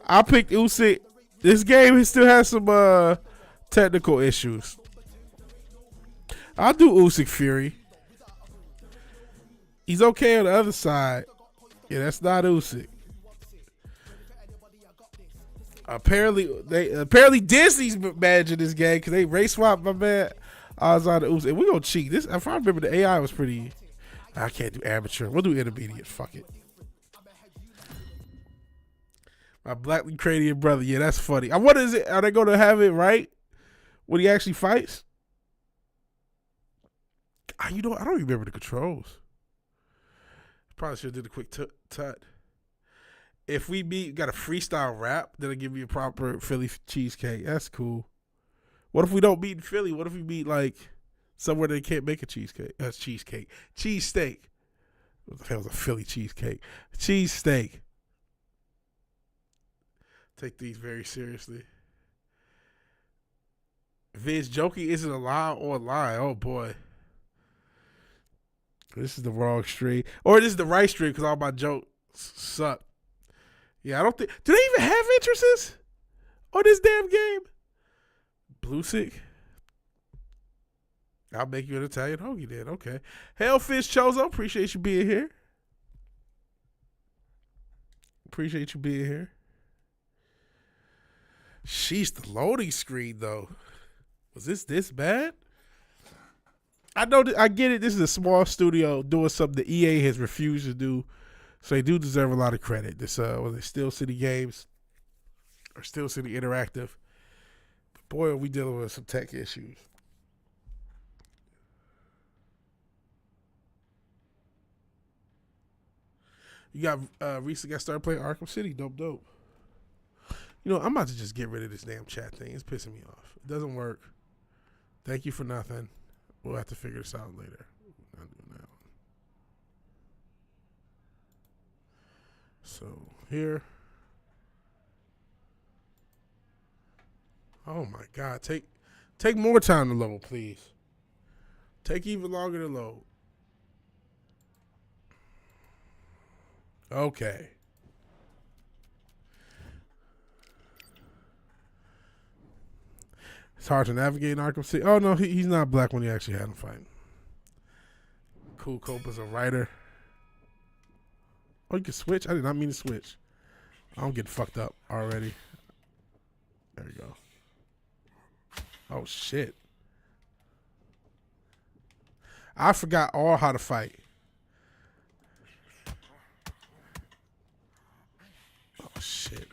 I picked Usyk. This game still has some technical issues. I'll do Usyk Fury. He's okay on the other side. Yeah, that's not Usyk. Apparently Disney's managing this game because they race swapped my man Alexander Usyk. We're gonna cheat. This, if I remember, the AI was pretty. I can't do amateur. We'll do intermediate. Fuck it. My Black Ukrainian brother. Yeah, that's funny. What is it? Are they gonna have it right when he actually fights? You know, I don't remember the controls. Probably should have did a quick tut. If we got a freestyle rap, that'll give you a proper Philly cheesecake. That's cool. What if we don't meet in Philly? What if we meet like somewhere they can't make a cheesecake? Cheesesteak. What the hell is a Philly cheesecake? Cheesesteak. Take these very seriously. Vince joking isn't a lie or a lie. Oh boy. This is the wrong stream. Or this is the right stream because all my jokes suck. Yeah, I don't think. Do they even have entrances on this damn game? Bluesick. I'll make you an Italian hoagie then. Okay. Hellfish Chozo, appreciate you being here. Appreciate you being here. Sheesh, the loading screen though. Was this bad? I know. I get it. This is a small studio doing something the EA has refused to do. So they do deserve a lot of credit. This was it Steel City Games or Steel City Interactive. But boy, are we dealing with some tech issues. You got recently got started playing Arkham City. Dope. You know, I'm about to just get rid of this damn chat thing. It's pissing me off. It doesn't work. Thank you for nothing. We'll have to figure this out later. Not doing that one. So here. Oh my God. Take more time to load, please. Take even longer to load. Okay. It's hard to navigate in Arkham City. Oh no, he's not black when he actually had him fighting. Cool Cope is a writer. Oh, you can switch? I did not mean to switch. I'm getting fucked up already. There we go. Oh, shit. I forgot all how to fight. Oh, shit.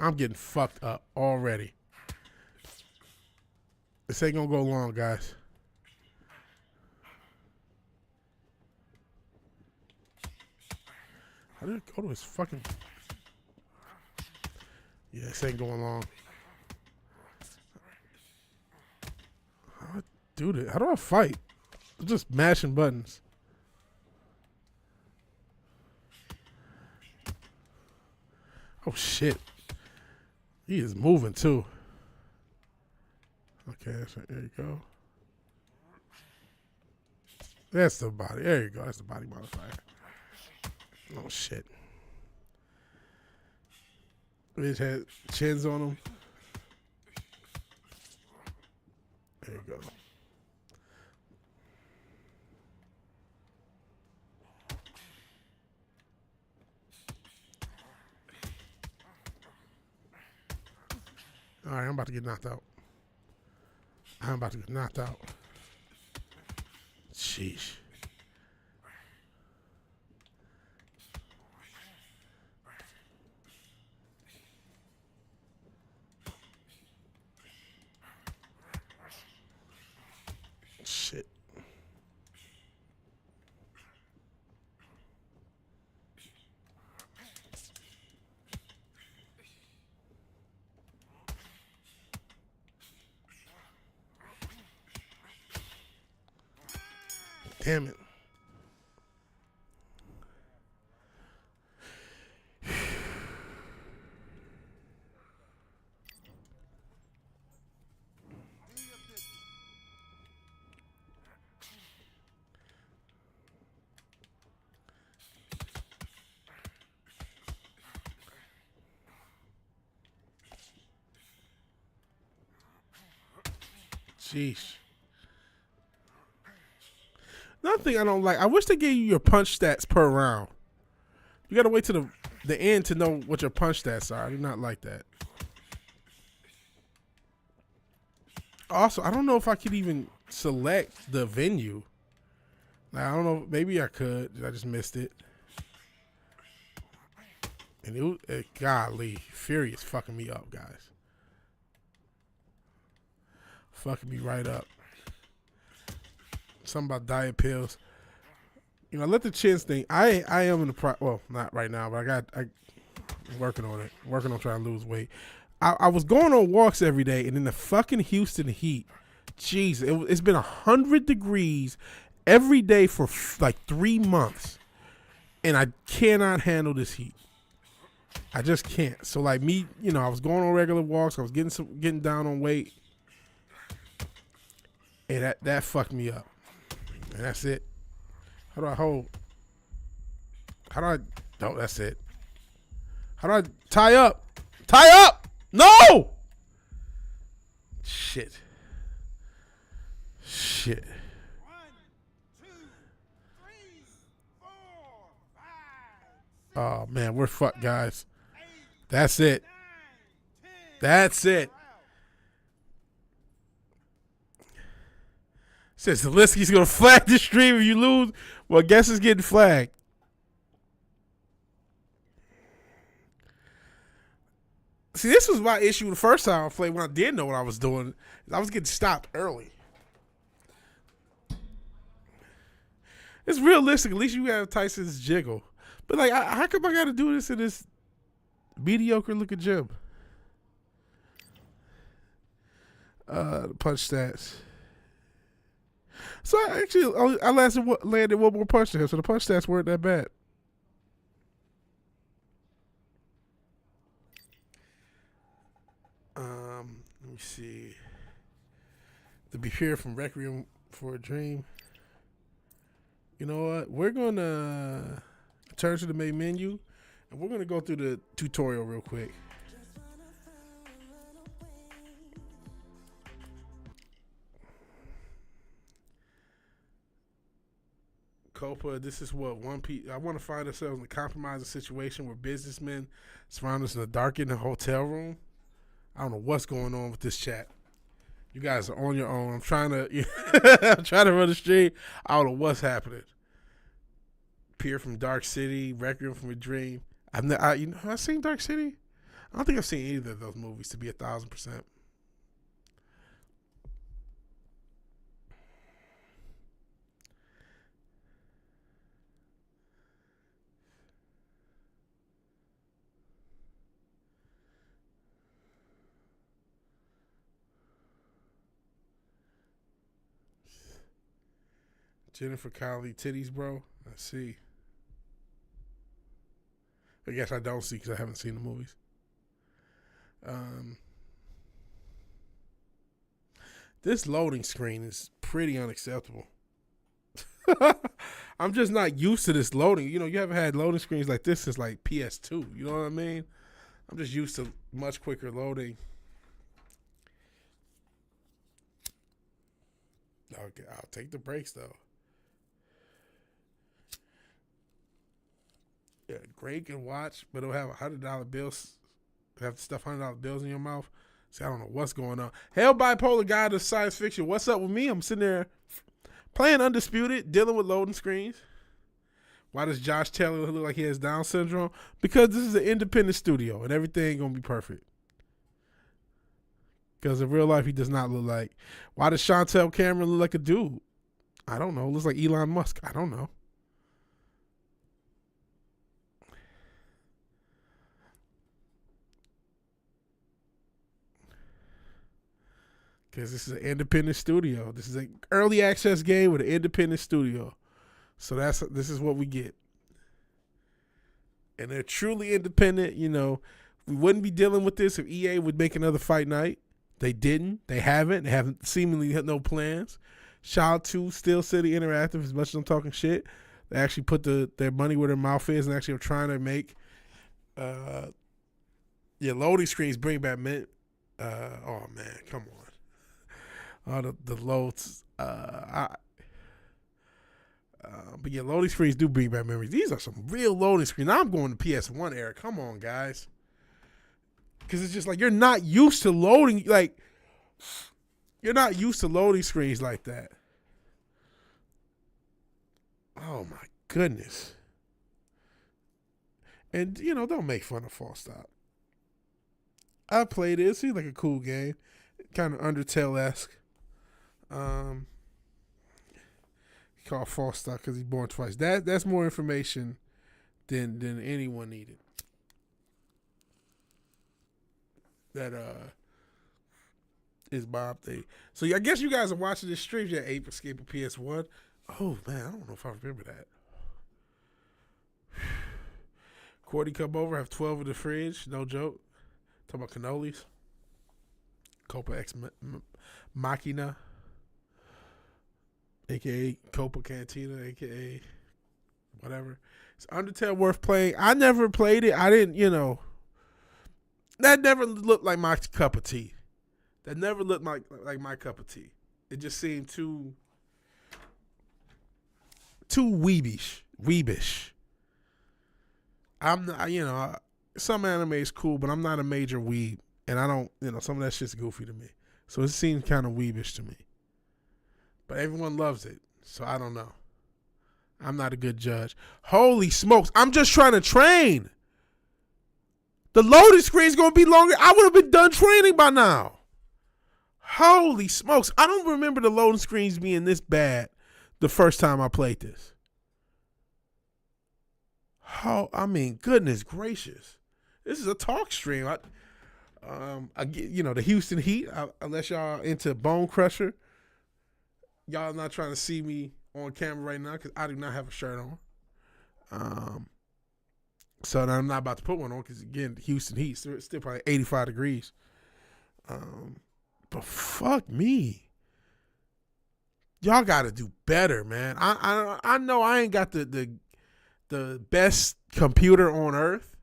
I'm getting fucked up already. This ain't gonna go long, guys. How did it go to his fucking... Yeah, this ain't going long. How do I do this? How do I fight? I'm just mashing buttons. Oh, shit. He is moving, too. Okay, so there you go. That's the body. There you go. That's the body modifier. Oh, shit. Bitch had chins on him. There you go. All right, I'm about to get knocked out. Sheesh. Shit. Damn it. Sheesh. Another thing I don't like, I wish they gave you your punch stats per round. You gotta wait to the end to know what your punch stats are. I do not like that. Also, I don't know if I could even select the venue. Like, I don't know. Maybe I could. I just missed it. And golly, Fury is fucking me up, guys. Fucking me right up. Something about diet pills. You know, let the chins thing. I am in the well, not right now, but I'm working on it. Working on trying to lose weight. I was going on walks every day, and in the fucking Houston heat, jeez, it's been 100 degrees every day for like 3 months, and I cannot handle this heat. I just can't. So like me, you know, I was going on regular walks. I was getting down on weight, and that fucked me up. And that's it. How do I hold? No, that's it. How do I tie up? Tie up! No! Shit. 1, 2, 3, 4, 5. Oh man, we're fucked, guys. That's it. That's it. Says Zelensky's gonna flag the stream if you lose. Well, guess it's getting flagged. See, this was my issue the first time I played when I did know what I was doing. I was getting stopped early. It's realistic. At least you have Tyson's jiggle. But, like, how come I got to do this in this mediocre-looking gym? Punch stats. So, I landed one more punch to him, so the punch stats weren't that bad. Let me see. To be here from Requiem for a Dream. You know what? We're going to turn to the main menu, and we're going to go through the tutorial real quick. Copa, this is what I want to find ourselves in a compromising situation where businessmen surround us in a darkened hotel room. I don't know what's going on with this chat. You guys are on your own. I'm trying to run the stream. I don't know what's happening. Peer from Dark City, Requiem from a Dream. Have I seen Dark City? I don't think I've seen either of those movies, to be 1,000%. Jennifer Connelly titties, bro. I see. I guess I don't see because I haven't seen the movies. This loading screen is pretty unacceptable. I'm just not used to this loading. You know, you haven't had loading screens like this since like PS2. You know what I mean? I'm just used to much quicker loading. Okay, I'll take the breaks though. Yeah, Greg can watch, but it'll have $100 bills. Have to stuff $100 bills in your mouth. See, I don't know what's going on. Hell, bipolar guy to science fiction. What's up with me? I'm sitting there playing Undisputed, dealing with loading screens. Why does Josh Taylor look like he has Down syndrome? Because this is an independent studio, and everything ain't gonna be perfect. Because in real life, he does not look like. Why does Chantel Cameron look like a dude? I don't know. Looks like Elon Musk. I don't know. Because this is an independent studio. This is an early access game with an independent studio. So this is what we get. And they're truly independent. You know, we wouldn't be dealing with this if EA would make another Fight Night. They didn't. They haven't. They haven't seemingly had no plans. Shout out to Steel City Interactive, as much as I'm talking shit. They actually put their money where their mouth is and actually are trying to make loading screens bring back oh man, come on. the loads. But yeah, loading screens do bring back memories. These are some real loading screens. Now I'm going to PS1 era. Come on, guys. Because it's just like you're not used to loading. Like, you're not used to loading screens like that. Oh, my goodness. And, don't make fun of False Stop. I played it. It seemed like a cool game. Kind of Undertale-esque. Called False Stop because he's born twice. That's more information than anyone needed. That is my update. So I guess you guys are watching this stream. Yeah, Ape Escape of PS1. Oh man, I don't know if I remember that. Cordy come over, have 12 in the fridge. No joke. Talking about cannolis. Copa Ex Machina. AKA Copa Cantina, AKA whatever. Is Undertale worth playing? I never played it. I didn't, that never looked like my cup of tea. That never looked like my cup of tea. It just seemed too weebish. I'm not, some anime is cool, but I'm not a major weeb. And I don't, some of that shit's goofy to me. So it seems kind of weebish to me. But everyone loves it, so I don't know. I'm not a good judge. Holy smokes, I'm just trying to train. The loading screen's going to be longer. I would have been done training by now. Holy smokes, I don't remember the loading screens being this bad the first time I played this. Goodness gracious. This is a talk stream. I get, the Houston Heat, unless y'all into Bone Crusher. Y'all not trying to see me on camera right now because I do not have a shirt on. So I'm not about to put one on because, again, Houston Heat, still probably 85 degrees. But fuck me. Y'all got to do better, man. I know I ain't got the best computer on earth.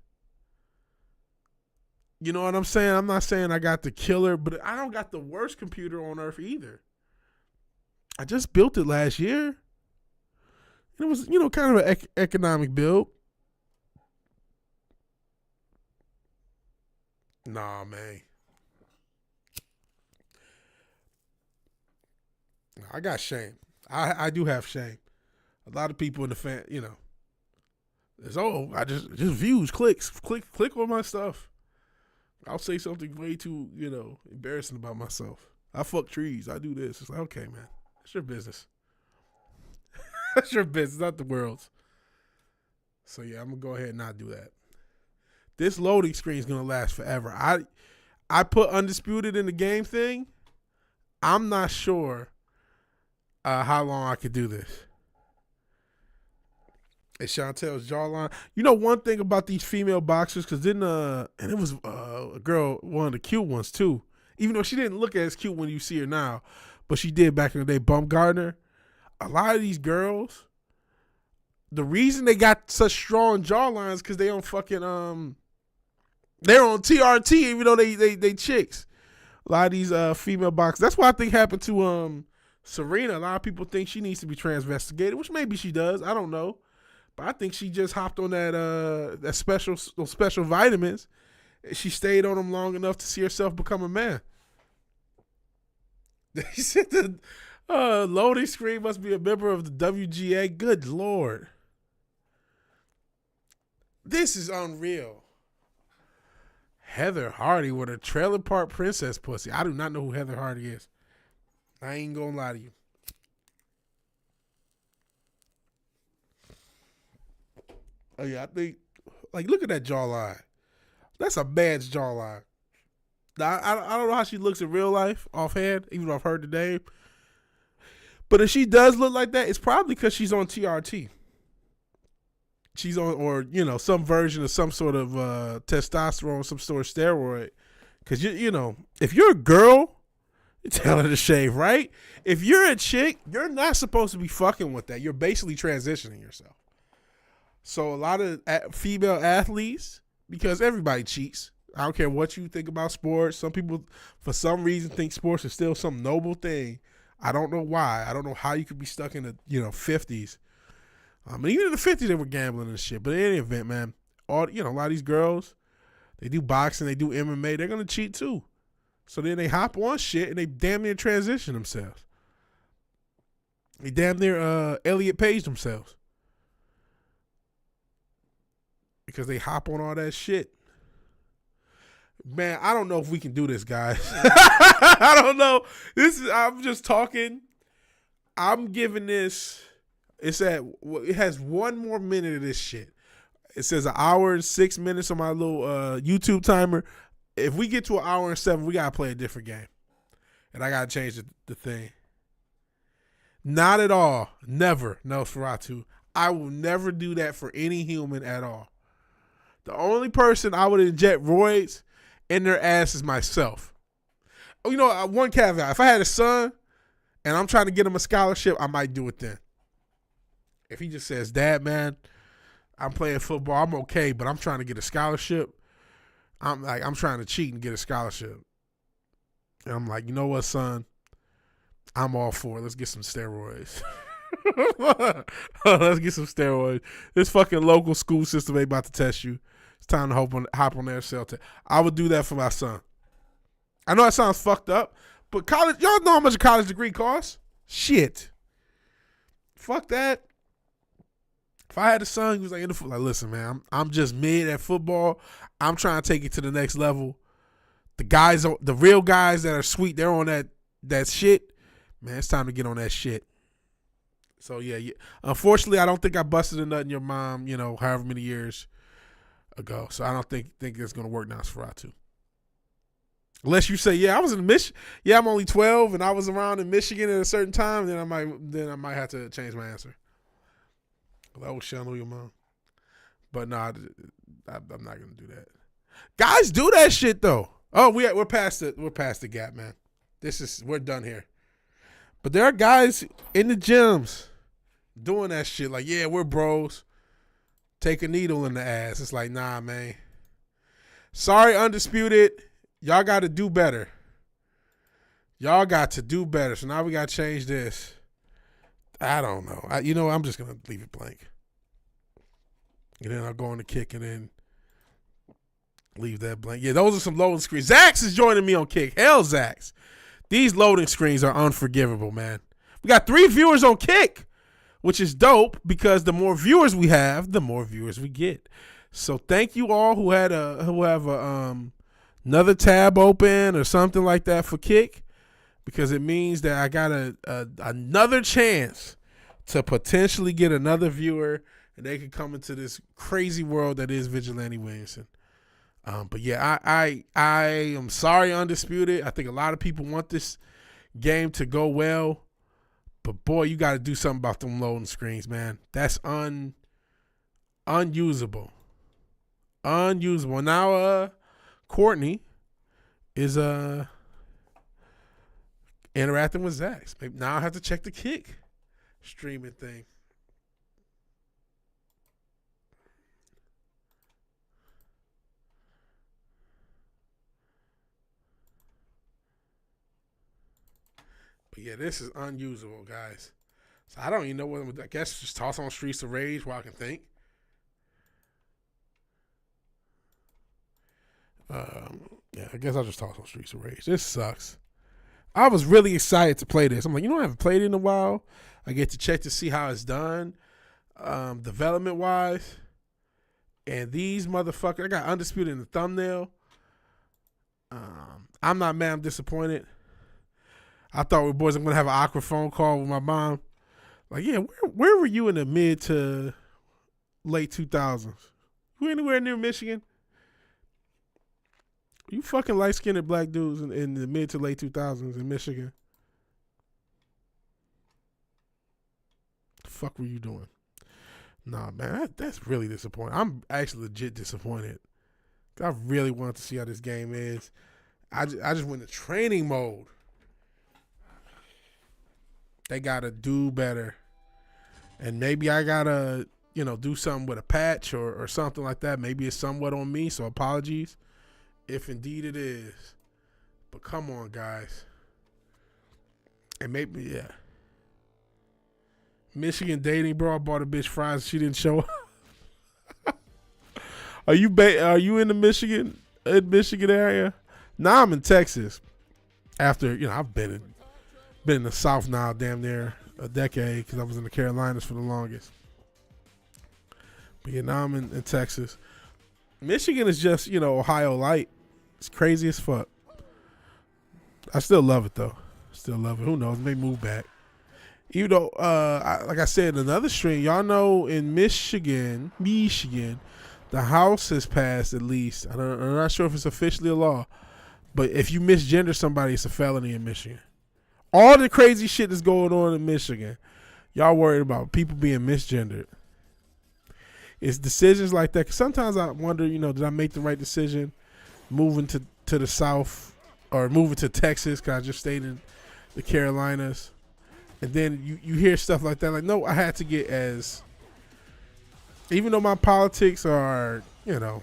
You know what I'm saying? I'm not saying I got the killer, but I don't got the worst computer on earth either. I just built it last year. It was, kind of an economic build. Nah, man. I got shame. I do have shame. A lot of people in the fan, it's I just views, clicks, click on my stuff. I'll say something way too, embarrassing about myself. I fuck trees. I do this. It's like, okay, man. It's your business. That's your business, not the world's. So yeah, I'm gonna go ahead and not do that. This loading screen is gonna last forever. I put Undisputed in the game thing. I'm not sure how long I could do this. It's Chantel's jawline. One thing about these female boxers, because then and it was a girl, one of the cute ones too. Even though she didn't look as cute when you see her now. But she did back in the day, Bumgardner. A lot of these girls, the reason they got such strong jawlines because they on fucking they're on TRT even though they chicks. A lot of these female boxers. That's what I think happened to Serena. A lot of people think she needs to be transvestigated, which maybe she does. I don't know, but I think she just hopped on that special vitamins. She stayed on them long enough to see herself become a man. He said the loading screen must be a member of the WGA. Good Lord. This is unreal. Heather Hardy with a trailer park princess pussy. I do not know who Heather Hardy is. I ain't gonna lie to you. Oh yeah, I think, look at that jawline. That's a man's jawline. Now, I don't know how she looks in real life offhand, even though I've heard the name. But if she does look like that, it's probably because she's on TRT. She's on, or, some version of some sort of testosterone, some sort of steroid. Because, if you're a girl, you tell her to shave, right? If you're a chick, you're not supposed to be fucking with that. You're basically transitioning yourself. So a lot of female athletes, because everybody cheats. I don't care what you think about sports. Some people, for some reason, think sports is still some noble thing. I don't know why. I don't know how you could be stuck in the 50s. Even in the 50s, they were gambling and shit. But in any event, man, a lot of these girls, they do boxing, they do MMA, they're gonna cheat too. So then they hop on shit and they damn near transition themselves. They damn near Elliot Page themselves because they hop on all that shit. Man, I don't know if we can do this, guys. I don't know. I'm just talking. I'm giving this. It has 1 more minute of this shit. It says 1 hour and 6 minutes on my little YouTube timer. If we get to 1 hour and 7, we gotta play a different game, and I gotta change the thing. Not at all. Never, Nosferatu. I will never do that for any human at all. The only person I would inject roids in their ass is myself. One caveat. If I had a son and I'm trying to get him a scholarship, I might do it then. If he just says, Dad, man, I'm playing football, I'm okay, but I'm trying to get a scholarship. I'm trying to cheat and get a scholarship. And I'm like, you know what, son? I'm all for it. Let's get some steroids. Let's get some steroids. This fucking local school system ain't about to test you. It's time to hop on their cell test. I would do that for my son. I know that sounds fucked up, but college, y'all know how much a college degree costs? Shit. Fuck that. If I had a son, he was like, listen, man, I'm just mid at football. I'm trying to take it to the next level. The real guys that are sweet, they're on that shit. Man, it's time to get on that shit. So, yeah. Unfortunately, I don't think I busted a nut in your mom, however many years ago. So I don't think it's going to work now, Nosferatu. Unless you say, I was in Michigan. Yeah, I'm only 12 and I was around in Michigan at a certain time, then I might have to change my answer. I was showing your mom. But no, I'm not going to do that. Guys do that shit though. Oh, we're past the gap, man. We're done here. But there are guys in the gyms doing that shit. Like, yeah, we're bros. Take a needle in the ass. It's like, nah, man. Sorry, Undisputed. Y'all got to do better. Y'all got to do better. So now we got to change this. I don't know. I'm just going to leave it blank. And then I'll go on the kick and then leave that blank. Yeah, those are some loading screens. Zax is joining me on kick. Hell, Zax. These loading screens are unforgivable, man. We got 3 viewers on Kick, which is dope because the more viewers we have, the more viewers we get. So thank you all who have another tab open or something like that for Kick, because it means that I got another chance to potentially get another viewer and they can come into this crazy world that is Vigilante Williamson. But yeah, I am sorry, Undisputed. I think a lot of people want this game to go well, but boy, you got to do something about them loading screens, man. That's unusable. Now, Courtney is interacting with Zax. Maybe now I have to check the Kick streaming thing. But yeah, this is unusable, guys. So I don't even know what. I guess just toss on Streets of Rage while I can think. Yeah, I guess I'll just toss on Streets of Rage. This sucks. I was really excited to play this. I'm like, I haven't played it in a while. I get to check to see how it's done, development wise. And these motherfuckers, I got Undisputed in the thumbnail. I'm not mad. I'm disappointed. I thought I'm going to have an awkward phone call with my mom. Like, yeah, where were you in the mid to late 2000s? You anywhere near Michigan? You fucking light-skinned black dudes in the mid to late 2000s in Michigan. The fuck were you doing? Nah, man, that's really disappointing. I'm actually legit disappointed. I really wanted to see how this game is. I just went into training mode. They got to do better. And maybe I got to, do something with a patch or something like that. Maybe it's somewhat on me, so apologies If indeed it is. But come on, guys. And maybe, yeah. Michigan dating, bro. I bought a bitch fries. She didn't show up. Are you in the Michigan area? Nah, I'm in Texas. After, I've been in the South now damn near a decade because I was in the Carolinas for the longest. But yeah, now I'm in Texas. Michigan is just, Ohio light. It's crazy as fuck. I still love it though. Still love it. Who knows? They move back. Even though, like I said in another stream, y'all know in Michigan, the House has passed at least. I'm not sure if it's officially a law, but if you misgender somebody, it's a felony in Michigan. All the crazy shit that's going on in Michigan, y'all worried about people being misgendered. It's decisions like that. 'Cause sometimes I wonder, did I make the right decision moving to the South or moving to Texas? Because I just stayed in the Carolinas. And then you hear stuff like that. Like, no, I had to get even though my politics are,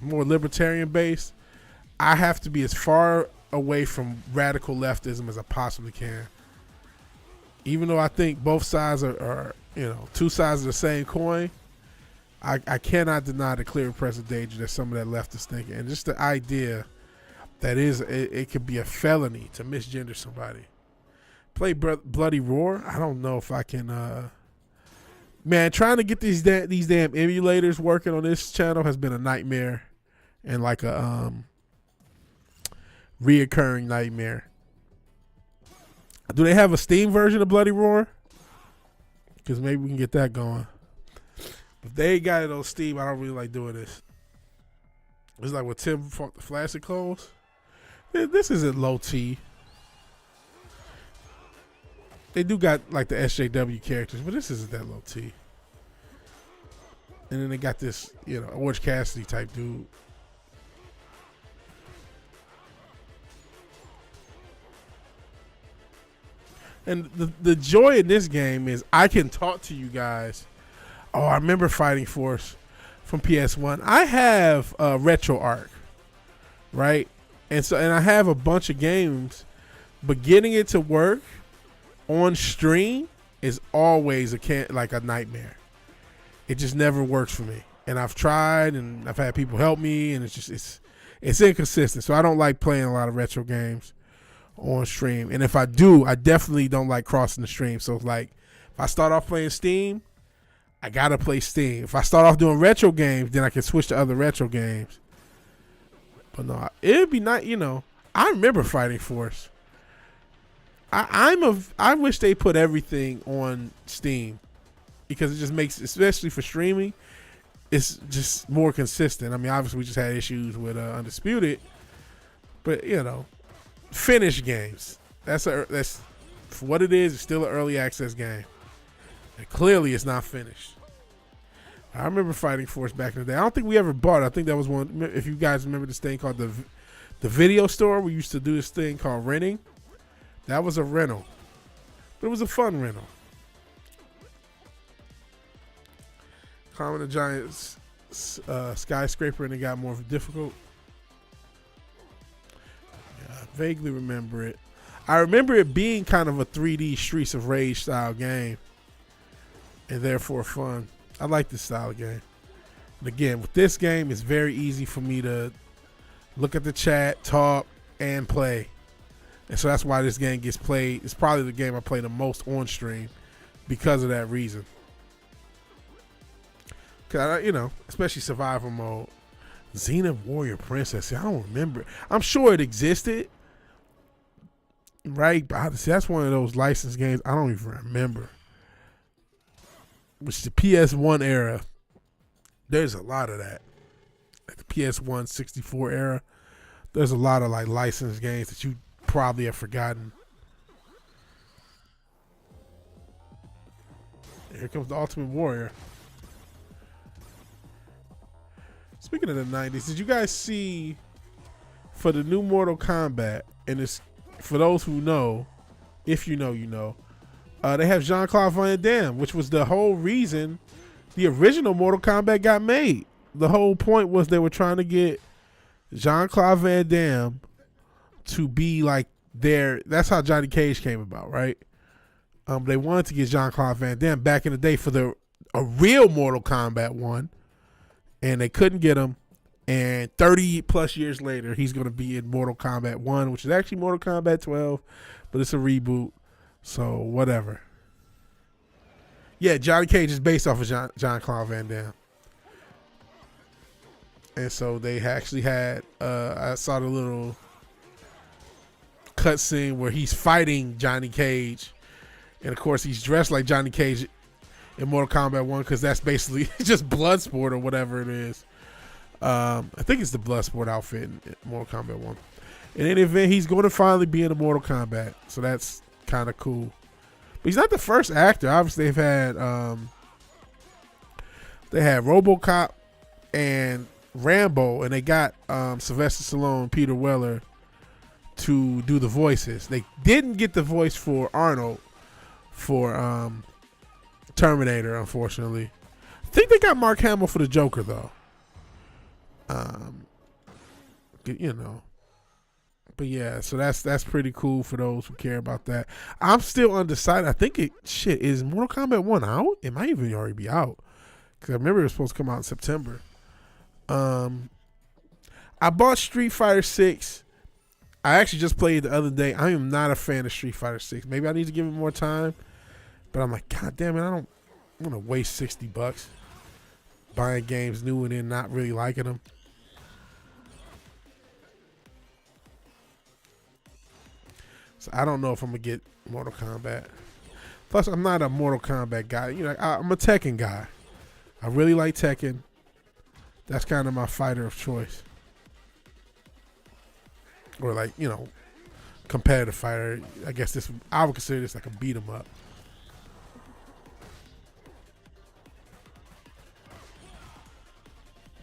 more libertarian based, I have to be as far away from radical leftism as I possibly can. Even though I think both sides are two sides of the same coin, I cannot deny the clear present danger that some of that left is thinking. And just the idea that it could be a felony to misgender somebody. Play Bloody Roar. I don't know if I can. Man, trying to get these damn emulators working on this channel has been a nightmare, and like a reoccurring nightmare. Do they have a Steam version of Bloody Roar? Because maybe we can get that going. If they ain't got it on Steam, I don't really like doing this. It's like when Tim fought the Flaccid Clothes. This isn't low T. They do got like the SJW characters, but this isn't that low T. And then they got this, Orange Cassidy type dude. And the joy in this game is I can talk to you guys. Oh, I remember Fighting Force from PS1. I have a Retro Arc, right? And I have a bunch of games, but getting it to work on stream is always like a nightmare. It just never works for me. And I've tried and I've had people help me, and it's inconsistent. So I don't like playing a lot of retro games on stream. And if I do, I definitely don't like crossing the stream. So like if I start off playing Steam, I gotta play Steam. If I start off doing retro games, then I can switch to other retro games. But no, it'd be not, I remember Fighting Force. I wish they put everything on Steam because it just makes, especially for streaming, it's just more consistent. I mean, obviously we just had issues with Undisputed, but finished games. That's for what it is. It's still an early access game, and clearly it's not finished. I remember Fighting Force back in the day. I don't think we ever bought it. I think that was one. If you guys remember this thing called the video store, we used to do this thing called renting. That was a rental, but it was a fun rental. Common the Giants skyscraper, and it got more difficult. Yeah, I vaguely remember it. I remember it being kind of a 3D Streets of Rage style game, and therefore fun. I like this style of game. But again, with this game, it's very easy for me to look at the chat, talk, and play. And so that's why this game gets played. It's probably the game I play the most on stream because of that reason. Cause especially survival mode. Xena Warrior Princess. I don't remember. I'm sure it existed, right? But see, that's one of those licensed games I don't even remember. Which the PS1 era, there's a lot of that. Like the PS1 64 era, there's a lot of like licensed games that you probably have forgotten. Here comes the Ultimate Warrior. Speaking of the 90s, did you guys see for the new Mortal Kombat, and it's for those who know, if you know, you know, they have Jean-Claude Van Damme, which was the whole reason the original Mortal Kombat got made. The whole point was they were trying to get Jean-Claude Van Damme to be like their. That's how Johnny Cage came about, right? They wanted to get Jean-Claude Van Damme back in the day for a real Mortal Kombat 1, and they couldn't get him. And 30 plus years later, he's going to be in Mortal Kombat 1, which is actually Mortal Kombat 12, but it's a reboot. So, whatever. Yeah, Johnny Cage is based off of Jean-Claude Van Damme. And so they actually had, I saw the little cutscene where he's fighting Johnny Cage. And of course, he's dressed like Johnny Cage in Mortal Kombat 1 because that's basically just Bloodsport or whatever it is. I think it's the Bloodsport outfit in Mortal Kombat 1. In any event, he's going to finally be in a Mortal Kombat. So that's kind of cool. But he's not the first actor. Obviously, they had RoboCop and Rambo, and they got Sylvester Stallone and Peter Weller to do the voices. They didn't get the voice for Arnold for Terminator, unfortunately. I think they got Mark Hamill for the Joker, though. You know. But yeah, so that's pretty cool for those who care about that. I'm still undecided. I think is Mortal Kombat 1 out? It might even already be out. Because I remember it was supposed to come out in September. I bought Street Fighter 6. I actually just played the other day. I am not a fan of Street Fighter 6. Maybe I need to give it more time. But I'm like, God damn it, I don't want to waste $60 buying games new and then not really liking them. So I don't know if I'm going to get Mortal Kombat. Plus, I'm not a Mortal Kombat guy. You know, I'm a Tekken guy. I really like Tekken. That's kind of my fighter of choice. Or like, you know, competitive fighter. I guess I would consider this like a beat 'em up.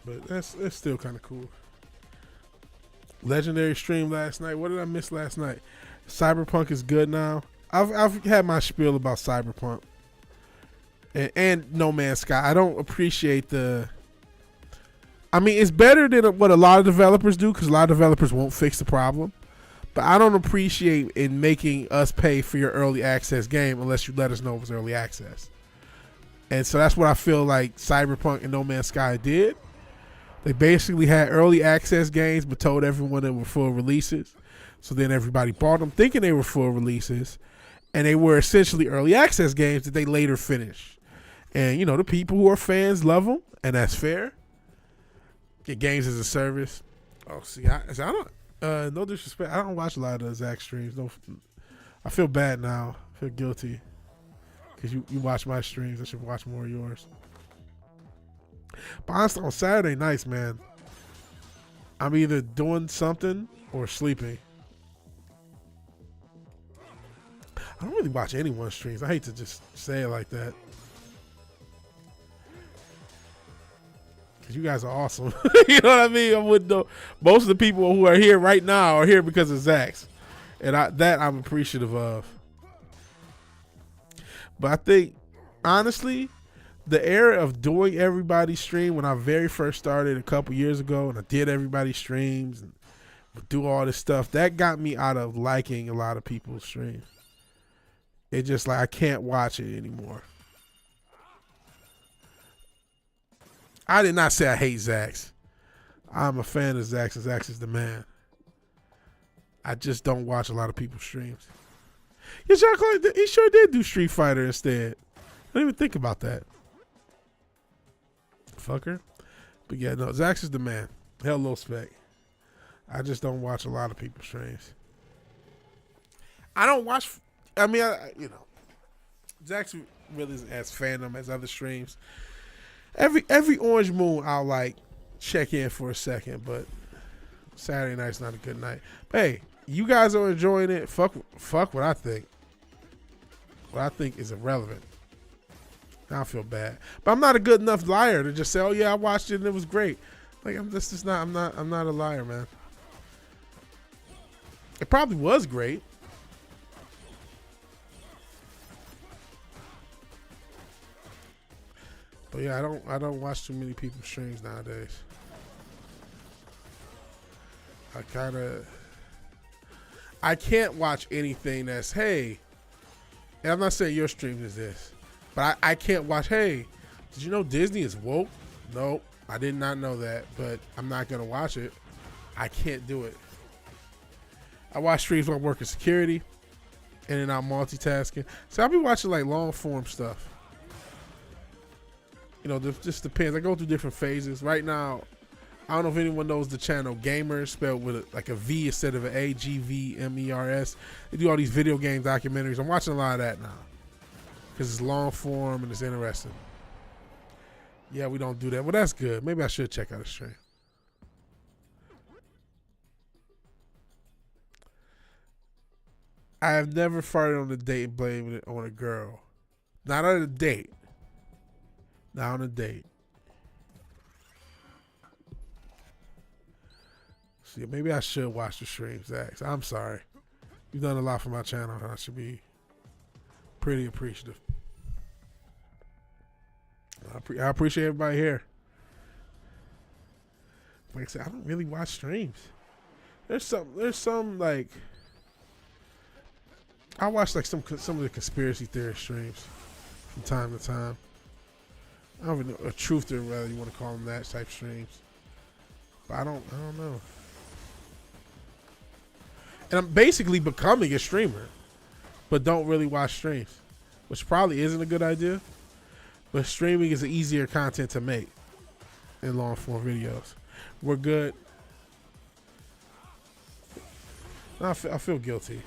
But it's still kind of cool. Legendary stream last night. What did I miss last night? Cyberpunk is good now. I've had my spiel about Cyberpunk and No Man's Sky. I don't appreciate I mean, it's better than what a lot of developers do because a lot of developers won't fix the problem. But I don't appreciate in making us pay for your early access game unless you let us know it was early access. And so that's what I feel like Cyberpunk and No Man's Sky did. They basically had early access games but told everyone they were full releases. So then everybody bought them thinking they were full releases. And they were essentially early access games that they later finished. And, you know, the people who are fans love them, and that's fair. Get games as a service. Oh, see, I don't, no disrespect, I don't watch a lot of the Zach streams. No, I feel bad now. I feel guilty. Because you watch my streams. I should watch more of yours. But honestly, on Saturday nights, man, I'm either doing something or sleeping. I don't really watch anyone's streams. I hate to just say it like that. Because you guys are awesome. You know what I mean? I wouldn't know. Most of the people who are here right now are here because of Zach's. And that I'm appreciative of. But I think, honestly, the era of doing everybody's stream when I very first started a couple years ago and I did everybody's streams and would do all this stuff, that got me out of liking a lot of people's streams. It's just like I can't watch it anymore. I did not say I hate Zax. I'm a fan of Zax, and Zax is the man. I just don't watch a lot of people's streams. Yeah, Jean-Claude, he sure did do Street Fighter instead. I didn't even think about that. Fucker. But yeah, no, Zax is the man. Hell, low spec. I just don't watch a lot of people's streams. I don't watch. I mean, you know, Zax really isn't as fandom as other streams. Every Orange Moon, I'll like check in for a second, but Saturday night's not a good night. But hey, you guys are enjoying it. Fuck what I think. What I think is irrelevant. I feel bad, but I'm not a good enough liar to just say, "Oh yeah, I watched it and it was great." Like I'm not a liar, man. It probably was great. But yeah, I don't watch too many people's streams nowadays. I can't watch anything that's, hey, and I'm not saying your stream is this, but I can't watch, hey, did you know Disney is woke? Nope, I did not know that, but I'm not going to watch it. I can't do it. I watch streams while working security, in and out multitasking. So I'll be watching like long form stuff. You know, just depends. I go through different phases. Right now, I don't know if anyone knows the channel Gamers, spelled with like a V instead of an A, GVMERS. They do all these video game documentaries. I'm watching a lot of that now because it's long form and it's interesting. Yeah, we don't do that. Well, that's good. Maybe I should check out a stream. I have never farted on a date and blamed it on a girl. Not on a date. Not on a date. See, maybe I should watch the stream, Zach. I'm sorry. You've done a lot for my channel, and I should be pretty appreciative. I appreciate everybody here. Like I said, I don't really watch streams. There's some like I watch like some of the conspiracy theory streams from time to time. I don't even know, a truther, whether you want to call them that type streams. But I don't know. And I'm basically becoming a streamer, but don't really watch streams, which probably isn't a good idea. But streaming is easier content to make in long form videos. We're good. I feel guilty.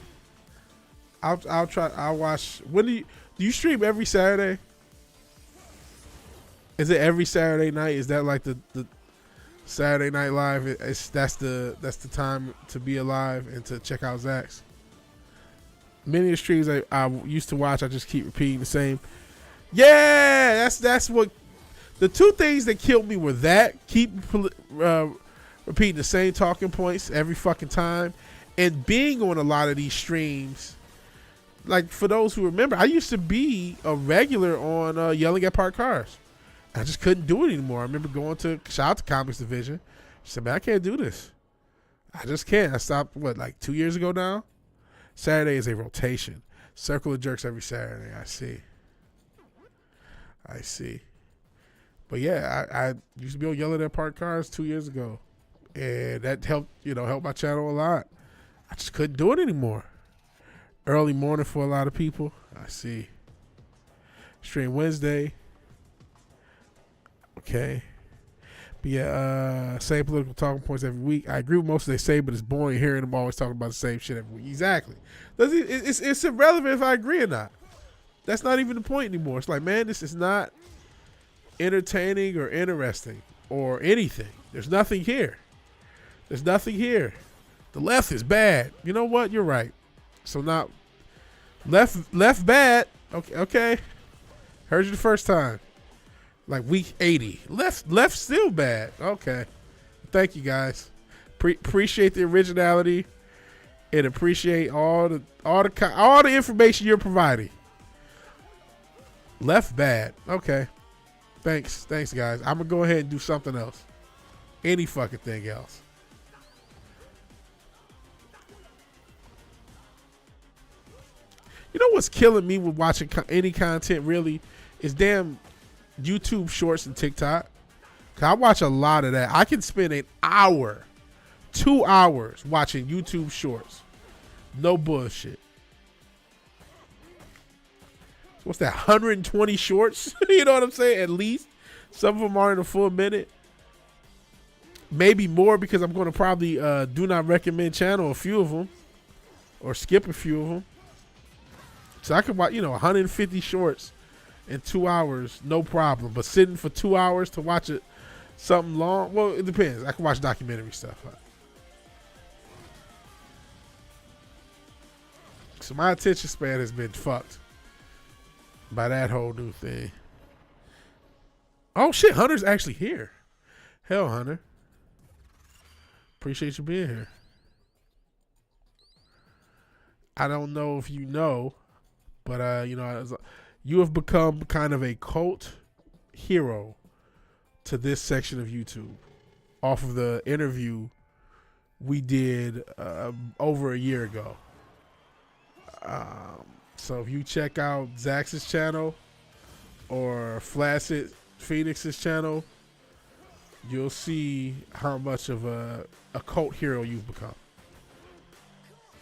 I'll try. I'll watch. When do you stream every Saturday? Is it every Saturday night? Is that like the Saturday Night Live? That's the time to be alive and to check out Zach's. Many of the streams I used to watch, I just keep repeating the same. Yeah, that's what the two things that killed me were that keep repeating the same talking points every fucking time, and being on a lot of these streams. Like, for those who remember, I used to be a regular on Yelling at Parked Cars. I just couldn't do it anymore. I remember going to shout out to Comics Division. I said, man, I can't do this. I just can't. I stopped, like 2 years ago now? Saturday is a rotation. Circle of Jerks every Saturday. I see. But yeah, I used to be on Yelling at Parked Cars 2 years ago. And that helped my channel a lot. I just couldn't do it anymore. Early morning for a lot of people. I see. Stream Wednesday. Okay. But yeah, same political talking points every week. I agree with most of they say, but it's boring hearing them always talking about the same shit every week. Exactly. It's irrelevant if I agree or not. That's not even the point anymore. It's like, man, this is not entertaining or interesting or anything. There's nothing here. The left is bad. You know what? You're right. So now, left bad. Okay. Heard you the first time. Like week 80. Left still bad. Okay. Thank you guys. Appreciate the originality and appreciate all the information you're providing. Left bad. Okay. Thanks guys. I'm gonna go ahead and do something else. Any fucking thing else. You know what's killing me with watching any content really is damn YouTube Shorts and TikTok. 'Cause I watch a lot of that. I can spend an hour, 2 hours watching YouTube Shorts. No bullshit. So what's that? 120 shorts? You know what I'm saying? At least. Some of them are in a full minute. Maybe more because I'm going to probably do not recommend channel a few of them or skip a few of them. So I could watch, 150 shorts in 2 hours, no problem. But sitting for 2 hours to watch something long, well, it depends. I can watch documentary stuff. So my attention span has been fucked by that whole new thing. Oh shit, Hunter's actually here. Hell, Hunter. Appreciate you being here. I don't know if you know, but you have become kind of a cult hero to this section of YouTube off of the interview we did over a year ago. So if you check out Zax's channel or Flaccid Phoenix's channel, you'll see how much of a cult hero you've become.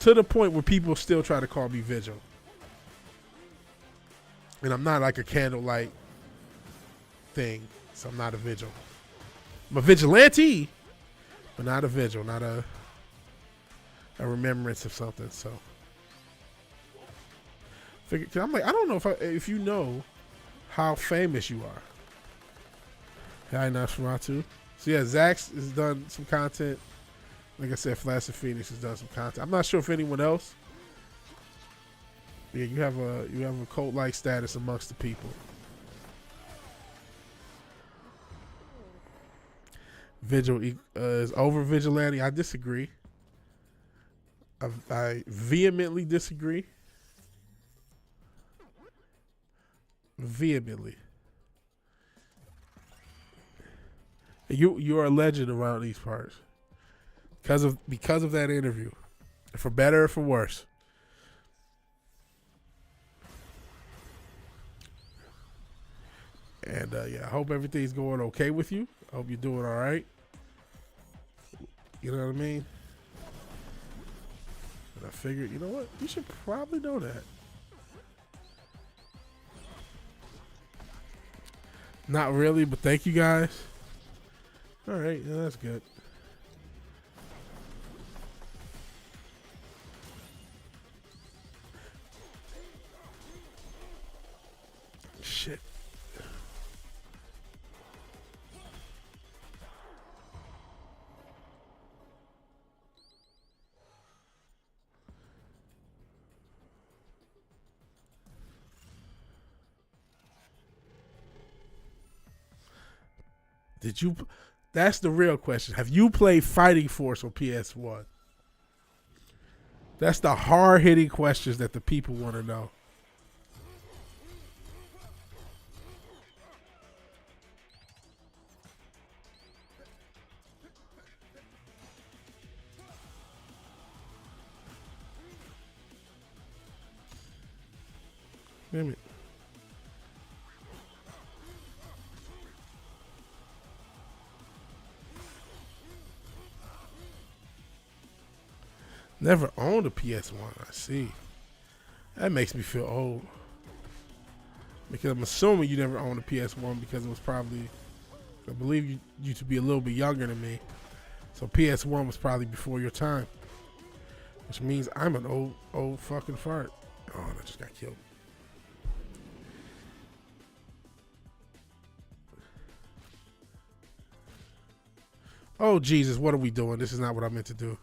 To the point where people still try to call me Vigil. And I'm not like a candlelight thing, so I'm not a Vigil. I'm a vigilante, but not a Vigil, not a remembrance of something. So, I'm like, I don't know if you know how famous you are. Hi, Nosferatu. So yeah, Zax has done some content. Like I said, Flaccid Phoenix has done some content. I'm not sure if anyone else. Yeah, you have a cult-like status amongst the people. Vigil is over vigilante. I disagree. I vehemently disagree. Vehemently. You are a legend around these parts because of that interview, for better or for worse. And yeah, I hope everything's going okay with you. I hope you're doing all right. You know what I mean? And I figured, you know what? You should probably know that. Not really, but thank you guys. All right, yeah, that's good. Shit. Did you? That's the real question. Have you played Fighting Force on PS1? That's the hard-hitting questions that the people want to know. Damn it. Never owned a PS1. I see. That makes me feel old. Because I'm assuming you never owned a PS1 because it was probably, I believe you to be a little bit younger than me. So PS1 was probably before your time. Which means I'm an old fucking fart. Oh, I just got killed. Oh, Jesus, what are we doing? This is not what I meant to do.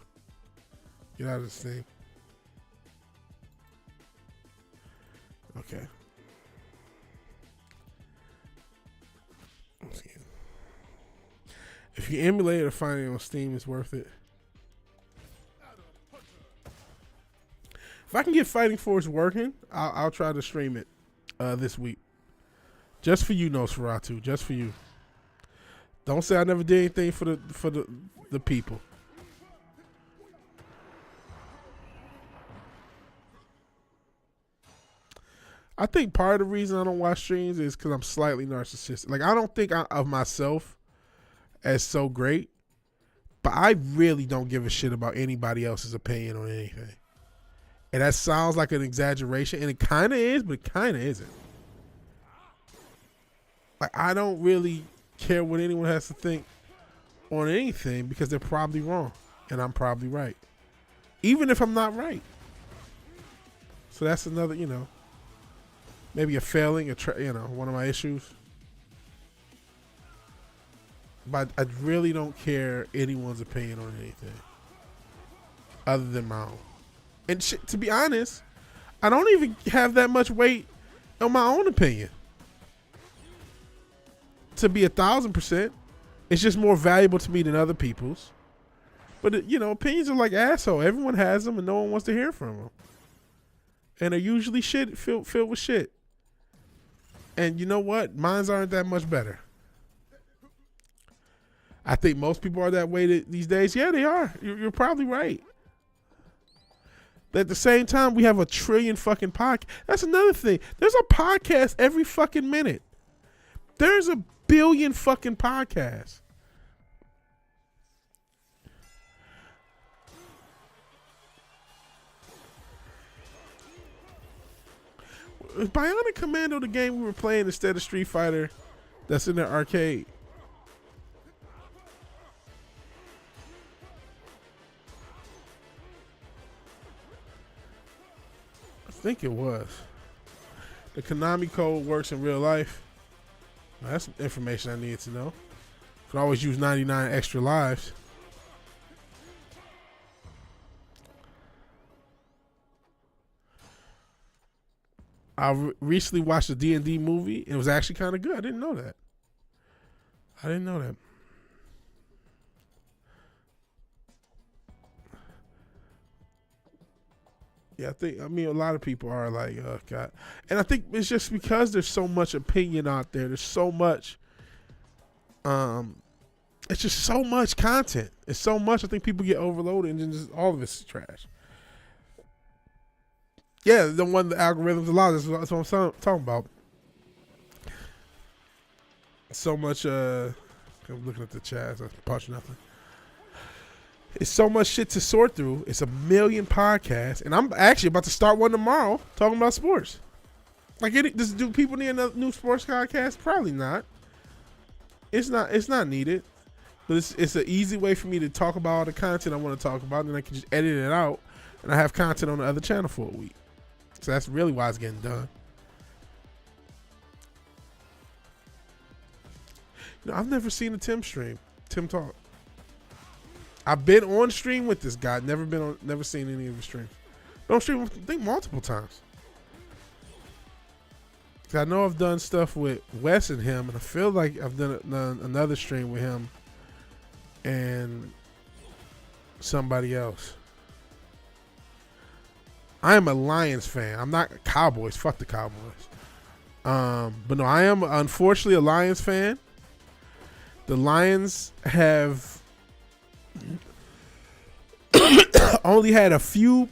Get out of this thing. Okay. If you emulate it or find it on Steam, it's worth it. If I can get Fighting Force working, I'll try to stream it this week. Just for you, Nosferatu. Just for you. Don't say I never did anything for the people. I think part of the reason I don't watch streams is because I'm slightly narcissistic. Like, I don't think of myself as so great, but I really don't give a shit about anybody else's opinion on anything. And that sounds like an exaggeration, and it kind of is, but it kind of isn't. Like, I don't really care what anyone has to think on anything because they're probably wrong, and I'm probably right, even if I'm not right. So that's another, maybe a failing, one of my issues. But I really don't care anyone's opinion on anything other than my own. And to be honest, I don't even have that much weight on my own opinion. To be 1,000%, it's just more valuable to me than other people's. But opinions are like asshole. Everyone has them, and no one wants to hear from them. And they're usually filled with shit. And you know what? Mines aren't that much better. I think most people are that way these days. Yeah, they are. You're probably right. But at the same time, we have a trillion fucking podcasts. That's another thing. There's a podcast every fucking minute. There's a billion fucking podcasts. Is Bionic Commando the game we were playing instead of Street Fighter that's in the arcade? I think it was. The Konami code works in real life. Now, that's some information I needed to know. Can always use 99 extra lives. I recently watched a D&D movie, and it was actually kind of good. I didn't know that. Yeah, I mean, a lot of people are like, oh, God. And I think it's just because there's so much opinion out there. There's so much, it's just so much content. It's so much. I think people get overloaded, and then just all of it's trash. Yeah, the algorithms allow. That's what I'm talking about. So much. I'm looking at the chat. I punch nothing. It's so much shit to sort through. It's a million podcasts, and I'm actually about to start one tomorrow talking about sports. Like, do people need a new sports podcast? Probably not. It's not needed. But it's an easy way for me to talk about all the content I want to talk about, and then I can just edit it out, and I have content on the other channel for a week. So that's really why it's getting done. You know, I've never seen a Tim stream. Tim talk. I've been on stream with this guy. Never seen any of his streams. Don't stream, I think, multiple times. Cause I know I've done stuff with Wes and him, and I feel like I've done another stream with him and somebody else. I am a Lions fan. I'm not Cowboys. Fuck the Cowboys. But no, I am unfortunately a Lions fan. The Lions have only had a few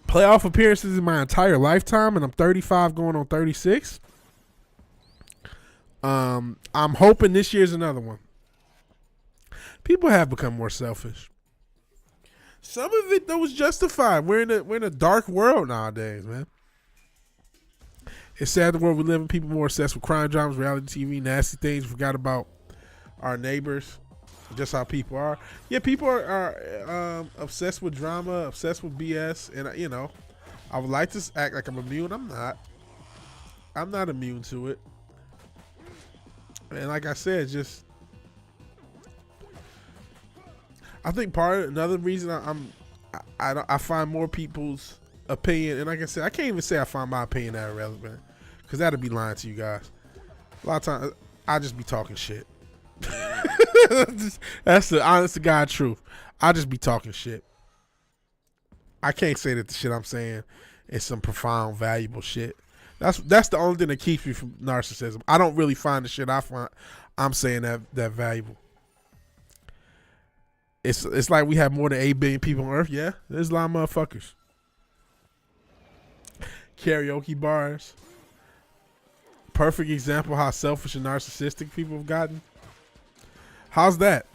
playoff appearances in my entire lifetime, and I'm 35 going on 36. I'm hoping this year's another one. People have become more selfish. Some of it, though, was justified. We're in a dark world nowadays, man. It's sad the world we live in. People more obsessed with crime dramas, reality TV, nasty things. Forgot about our neighbors. Just how people are. Yeah, people are obsessed with drama, obsessed with BS, and you know, I would like to act like I'm immune. I'm not. I'm not immune to it. And like I said, just I think another reason I find more people's opinion, and like I said, I can't even say I find my opinion that irrelevant, because that'd be lying to you guys. A lot of times I just be talking shit. That's the honest to God truth. I just be talking shit. I can't say that the shit I'm saying is some profound, valuable shit. That's the only thing that keeps me from narcissism. I don't really find the shit I'm saying that valuable. It's like we have more than 8 billion people on Earth. Yeah, there's a lot of motherfuckers. Karaoke bars. Perfect example how selfish and narcissistic people have gotten. How's that?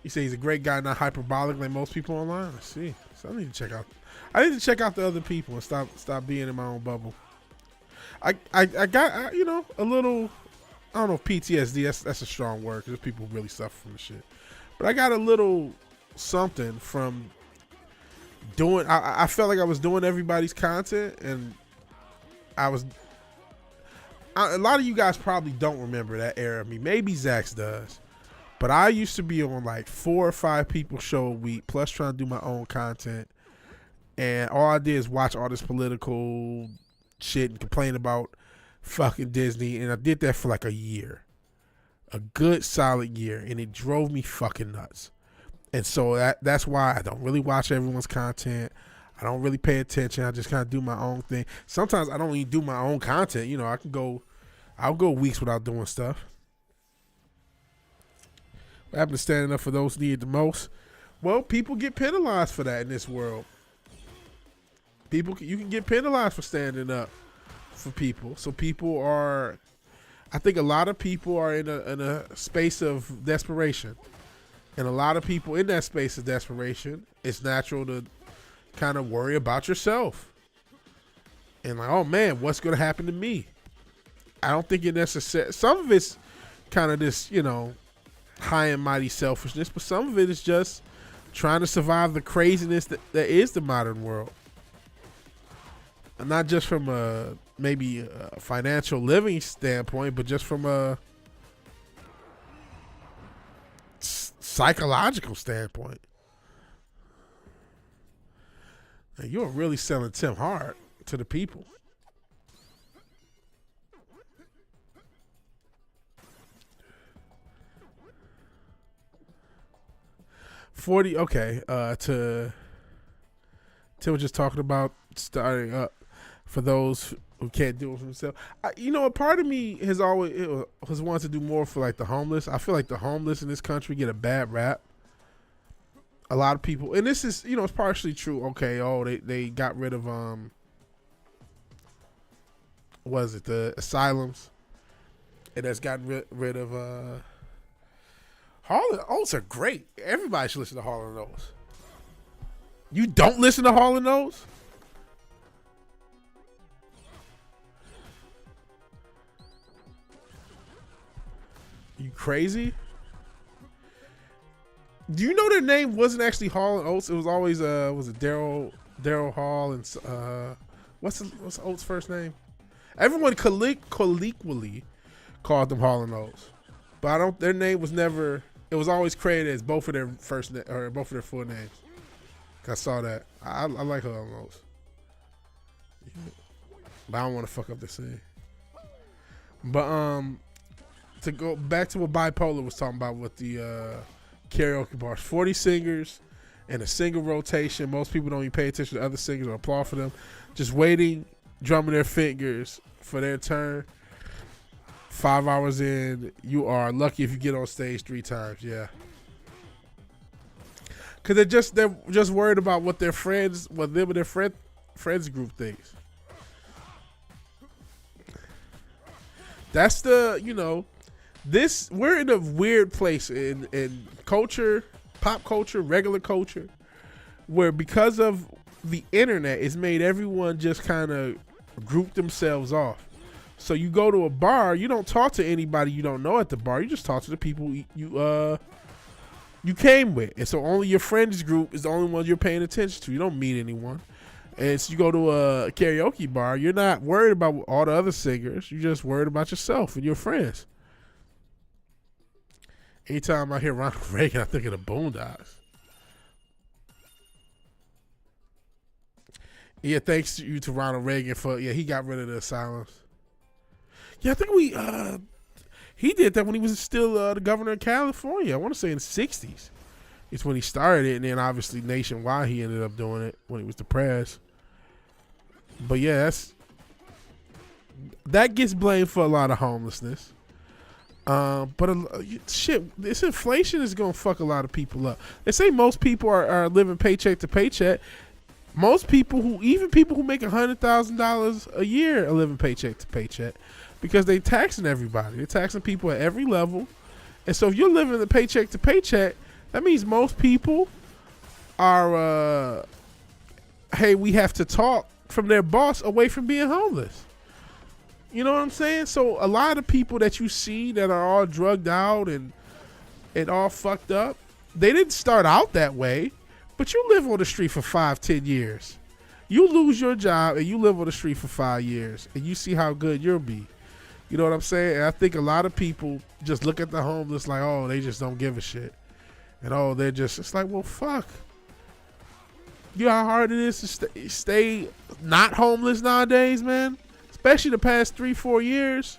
You say he's a great guy, not hyperbolic like most people online. I see. So I need to check out the other people and stop being in my own bubble. I got a little, I don't know if PTSD, that's a strong word, because people really suffer from the shit. But I got a little something from doing, I felt like I was doing everybody's content, and a lot of you guys probably don't remember that era of me. Maybe Zax does. But I used to be on like 4 or 5 people show a week, plus trying to do my own content. And all I did is watch all this political shit and complain about fucking Disney. And I did that for like a year. A good solid year. And it drove me fucking nuts. And so that's why I don't really watch everyone's content. I don't really pay attention. I just kind of do my own thing. Sometimes I don't even do my own content. You know, I'll go weeks without doing stuff. What happened to standing up for those who need it the most? Well, people get penalized for that in this world. You can get penalized for standing up for people. So people are, I think a lot of people are in a space of desperation. And a lot of people in that space of desperation, it's natural to kind of worry about yourself. And like, oh man, what's going to happen to me? I don't think it necessarily, some of it's kind of this, high and mighty selfishness, but some of it is just trying to survive the craziness that is the modern world. And not just from maybe a financial living standpoint, but just from a psychological standpoint. And you're really selling Tim hard to the people. Okay. Tim was just talking about starting up for those who can't do it for themselves. A part of me has always wanted to do more for like the homeless. I feel like the homeless in this country get a bad rap. A lot of people, and this is, it's partially true. Okay, they got rid of the asylums, and that's gotten rid of Hall & Oates are great. Everybody should listen to Hall & Oates. You don't listen to Hall & Oates? You crazy? Do you know their name wasn't actually Hall & Oates? It was always was it Daryl Hall and what's Oates' first name? Everyone colloquially called them Hall & Oates, but their name was never. It was always credited as both of their both of their full names. I saw that. I like Hall & Oates, but I don't want to fuck up the scene. But to go back to what Bipolar was talking about with the karaoke bars, 40 singers in a single rotation. Most people don't even pay attention to other singers or applaud for them. Just waiting, drumming their fingers for their turn. 5 hours in, you are lucky if you get on stage 3 times. Yeah, because they're just worried about what their friends, what them and their friends group thinks. That's we're in a weird place in culture, pop culture, regular culture, where because of the internet, it's made everyone just kind of group themselves off. So you go to a bar, you don't talk to anybody you don't know at the bar. You just talk to the people you came with. And so only your friends group is the only ones you're paying attention to. You don't meet anyone. And so you go to a karaoke bar, you're not worried about all the other singers. You're just worried about yourself and your friends. Anytime I hear Ronald Reagan, I think of the Boondocks. Yeah, thanks to Ronald Reagan he got rid of the asylums. Yeah, I think he did that when he was still the governor of California. I want to say in the 60s. It's when he started it, and then obviously nationwide he ended up doing it when he was depressed. But yeah, that gets blamed for a lot of homelessness. But this inflation is gonna fuck a lot of people up. They say most people are living paycheck to paycheck. Most people even people who make $100,000 a year are living paycheck to paycheck because they taxing everybody. They're taxing people at every level. And so if you're living the paycheck to paycheck, that means most people are, hey, we have to talk from their boss away from being homeless. You know what I'm saying? So a lot of people that you see that are all drugged out and all fucked up, they didn't start out that way, but you live on the street for 5-10 years. You lose your job and you live on the street for 5 years and you see how good you'll be. You know what I'm saying? And I think a lot of people just look at the homeless like, oh, they just don't give a shit. And oh, it's like, well, fuck. You know how hard it is to stay not homeless nowadays, man? Especially the past 3-4 years.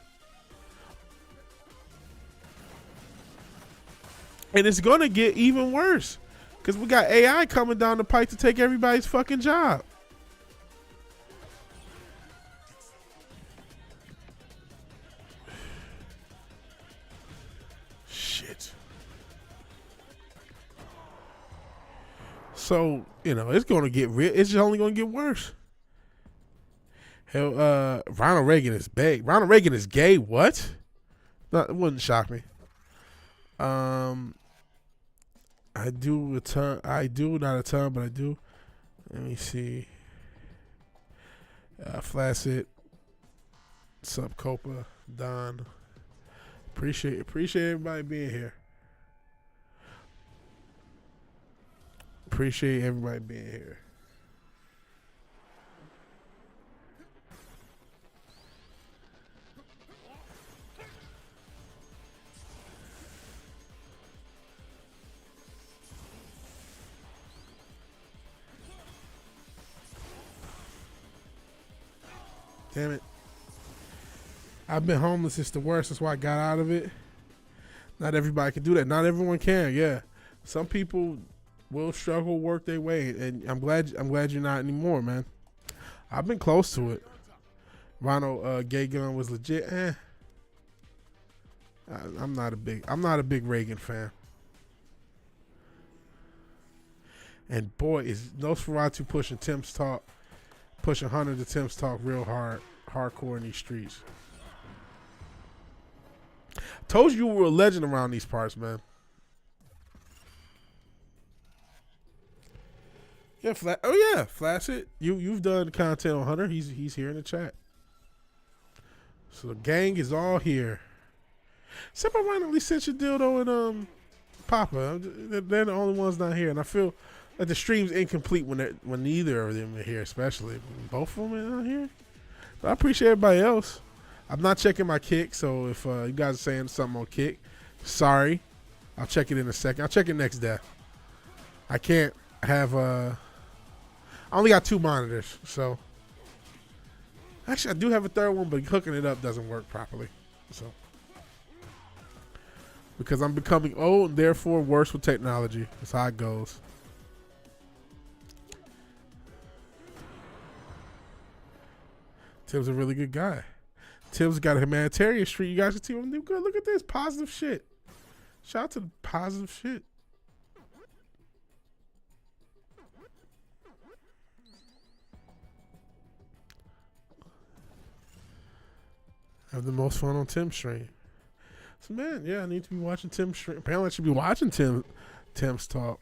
And it's going to get even worse. Because we got AI coming down the pike to take everybody's fucking job. Shit. So, you know, it's going to get real. It's just only going to get worse. Hell, Ronald Reagan is gay. Ronald Reagan is gay. What? No, it wouldn't shock me. I do a ton. I do not a ton, but I do. Let me see. Flaccid, Sub Copa, Don. Appreciate everybody being here. Appreciate everybody being here. Damn it. I've been homeless. It's the worst. That's why I got out of it. Not everybody can do that. Not everyone can. Yeah. Some people will struggle, work their way. And I'm glad you're not anymore, man. I've been close to it. Ronald Gay Gun was legit. I'm not a big Reagan fan. And boy, is Nosferatu pushing Hunter to Tim's talk real hardcore in these streets. Told you were a legend around these parts, man. Yeah, Flaccid. You've done content on Hunter. He's here in the chat. So the gang is all here. Except I randomly sent you Dildo and Papa. They're the only ones not here, and I feel like the stream's incomplete when neither of them are here, especially when both of them are not here. But I appreciate everybody else. I'm not checking my kick, so if you guys are saying something on kick, sorry. I'll check it in a second. I'll check it next day. I can't have I only got 2 monitors, so actually I do have a third one, but hooking it up doesn't work properly. So because I'm becoming old and therefore worse with technology. That's how it goes. Tim's a really good guy. Tim's got a humanitarian street. You guys can see him do good. Look at this positive shit. Shout out to the positive shit. Have the most fun on Tim's stream. So man, yeah, I need to be watching Tim's stream. Apparently I should be watching Tim's talk.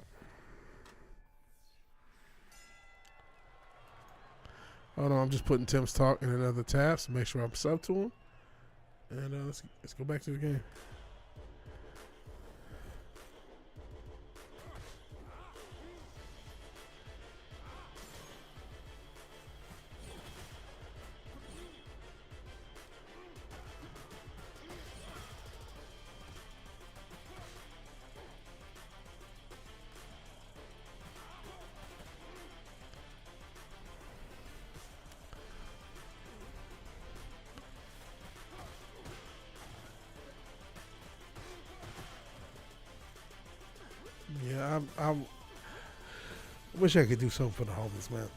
Hold on, I'm just putting Tim's talk in another tab to make sure I'm sub to him. And let's go back to the game. Yeah, I wish I could do something for the homeless, man.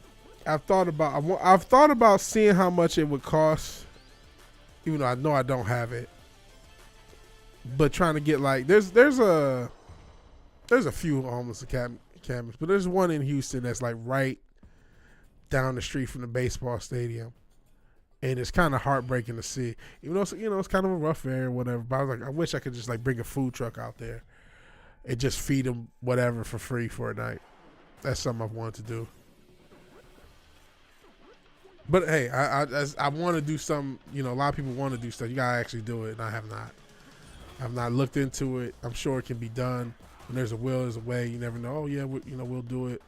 I've thought about seeing how much it would cost, even though I know I don't have it. But trying to get like there's a few homeless cabins, but there's one in Houston that's like right down the street from the baseball stadium, and it's kind of heartbreaking to see. Even though it's kind of a rough area, or whatever. But I was like, I wish I could just like bring a food truck out there and just feed them whatever for free for a night. That's something I've wanted to do. But hey, I want to do something. You know, a lot of people want to do stuff. You gotta actually do it, and I have not. I've not looked into it. I'm sure it can be done. When there's a will, there's a way. You never know. Oh yeah, we'll do it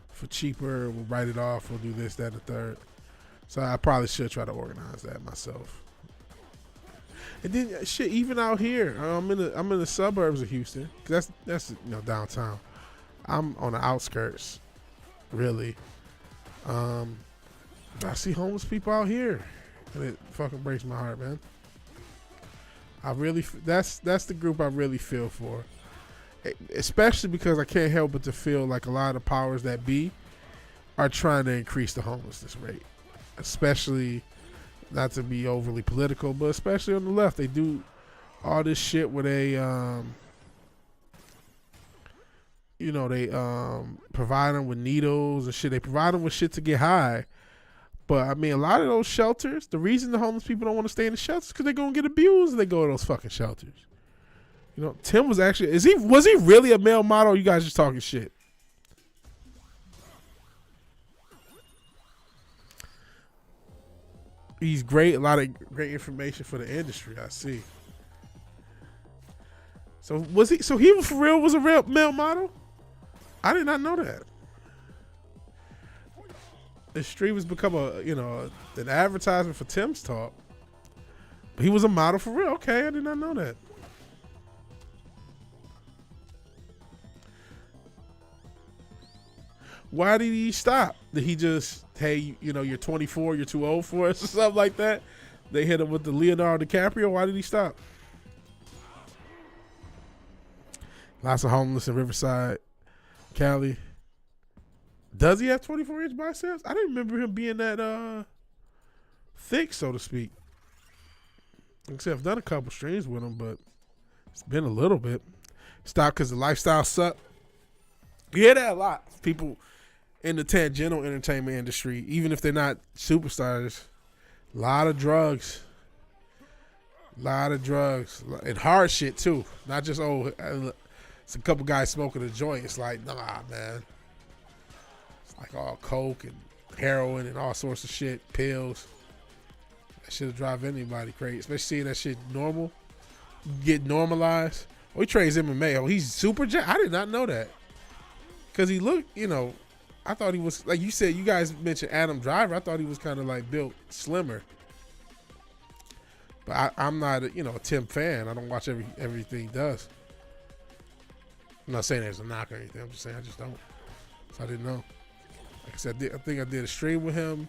for cheaper. We'll write it off. We'll do this, that, and the third. So I probably should try to organize that myself. And then shit, even out here, I'm in the suburbs of Houston. 'Cause that's downtown. I'm on the outskirts, really. I see homeless people out here, and it fucking breaks my heart, man. That's the group I really feel for, especially because I can't help but to feel like a lot of powers that be are trying to increase the homelessness rate, especially. Not to be overly political, but especially on the left, they do all this shit where they, they provide them with needles and shit. They provide them with shit to get high. But I mean, a lot of those shelters, the reason the homeless people don't want to stay in the shelters is because they're gonna get abused if they go to those fucking shelters. Tim was actually was he really a male model? Or you guys just talking shit? He's great. A lot of great information for the industry. I see. So was he? So he for real was a real male model? I did not know that. The stream has become an advertisement for Tim's Talk. But he was a model for real. Okay, I did not know that. Why did he stop? Did he just, hey, you're 24, you're too old for us or something like that? They hit him with the Leonardo DiCaprio. Why did he stop? Lots of homeless in Riverside, Cali. Does he have 24-inch biceps? I didn't remember him being that thick, so to speak. Except I've done a couple streams with him, but it's been a little bit. Stopped because the lifestyle sucked. You hear that a lot. People in the tangential entertainment industry, even if they're not superstars, a lot of drugs. And hard shit, too. Not just, it's a couple guys smoking a joint. It's like, nah, man. It's like all coke and heroin and all sorts of shit, pills. That shit'll drive anybody crazy, especially seeing that shit normal, get normalized. He trains MMA. He's super jacked. I did not know that. Because he looked, I thought he was, like you said, you guys mentioned Adam Driver. I thought he was kind of like built slimmer. But I'm not, a Tim fan. I don't watch everything he does. I'm not saying there's a knock or anything. I'm just saying I just don't. So I didn't know. Like I said, I think I did a stream with him.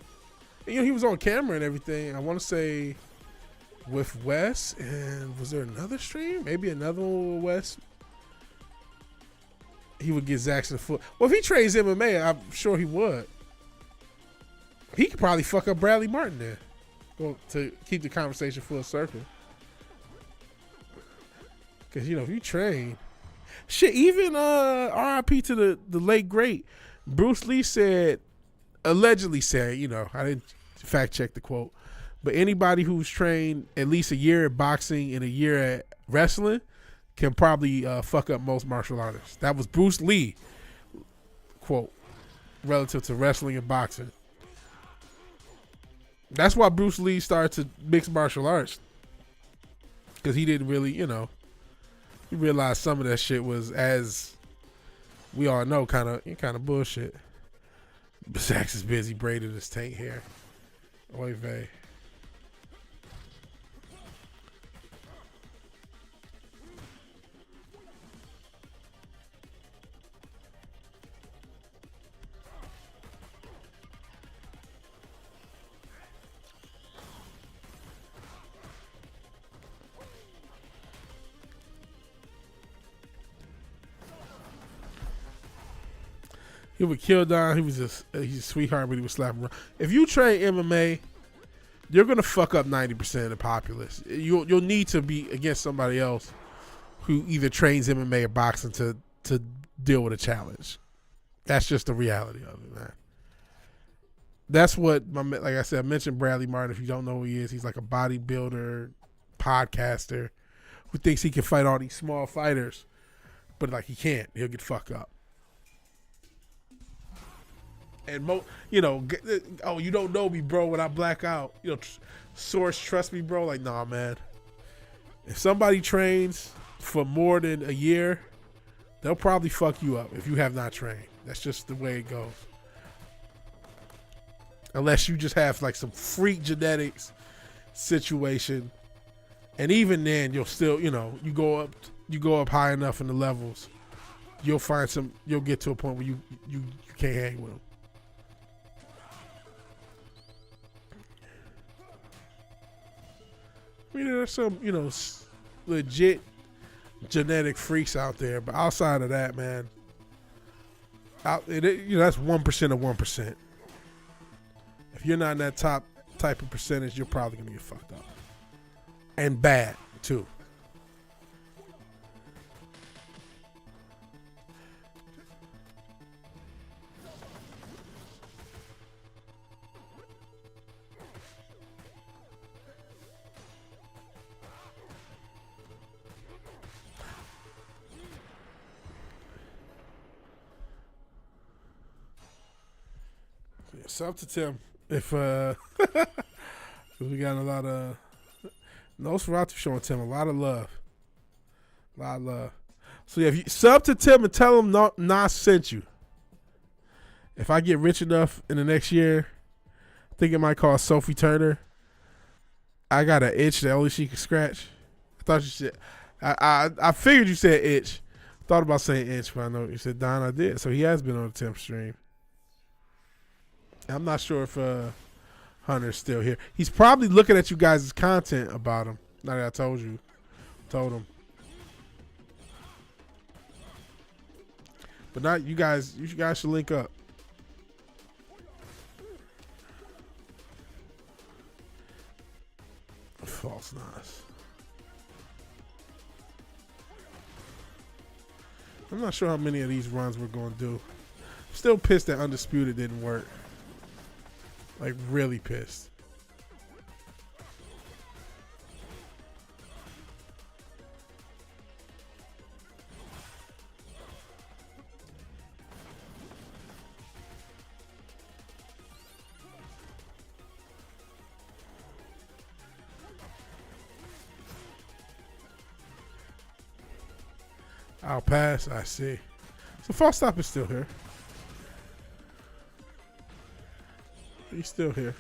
And, he was on camera and everything. I want to say with Wes. And was there another stream? Maybe another one with Wes. He would get Zaxxon foot. Well, if he trains MMA, I'm sure he would. He could probably fuck up Bradley Martin there. Well, to keep the conversation full circle. Because, if you train. Shit, even RIP to the late great. Bruce Lee allegedly said, I didn't fact check the quote, but anybody who's trained at least a year at boxing and a year at wrestling can probably fuck up most martial artists. That was Bruce Lee quote relative to wrestling and boxing. That's why Bruce Lee started to mix martial arts, because he didn't really, he realized some of that shit was, as we all know, kind of bullshit. Sax is busy braiding his tank hair. Oy vey. He would kill Don. He's a sweetheart, but he would slap him around. If you train MMA, you're gonna fuck up 90% of the populace. You'll need to be against somebody else who either trains MMA or boxing to deal with a challenge. That's just the reality of it, man. That's what, like I said, I mentioned Bradley Martin. If you don't know who he is, he's like a bodybuilder, podcaster, who thinks he can fight all these small fighters, but like he can't. He'll get fucked up. And you don't know me, bro, when I black out. Source, trust me, bro. Like, nah, man. If somebody trains for more than a year, they'll probably fuck you up if you have not trained. That's just the way it goes. Unless you just have like some freak genetics situation, and even then, you'll still, you go up high enough in the levels, you'll get to a point where you can't hang with them. I mean, there's some, legit genetic freaks out there, but outside of that, man, that's 1% of 1%. If you're not in that top type of percentage, you're probably gonna get fucked up, and bad too. Sub to Tim. If 'cause we got a lot of Nosferatu showing Tim a lot of love. A lot of love. So yeah, if you sub to Tim and tell him Nas sent you. If I get rich enough in the next year, I think it might call Sophie Turner. I got an itch that only she can scratch. I thought you said I figured you said itch. Thought about saying itch, but I know you said Don. I did. So he has been on the Tim stream. I'm not sure if Hunter's still here. He's probably looking at you guys' content about him. Now that I told him. But not you guys should link up. False Nas. I'm not sure how many of these runs we're going to do. Still pissed that Undisputed didn't work. Like, really pissed. I'll pass. I see. So False Stop is still here. He's still here.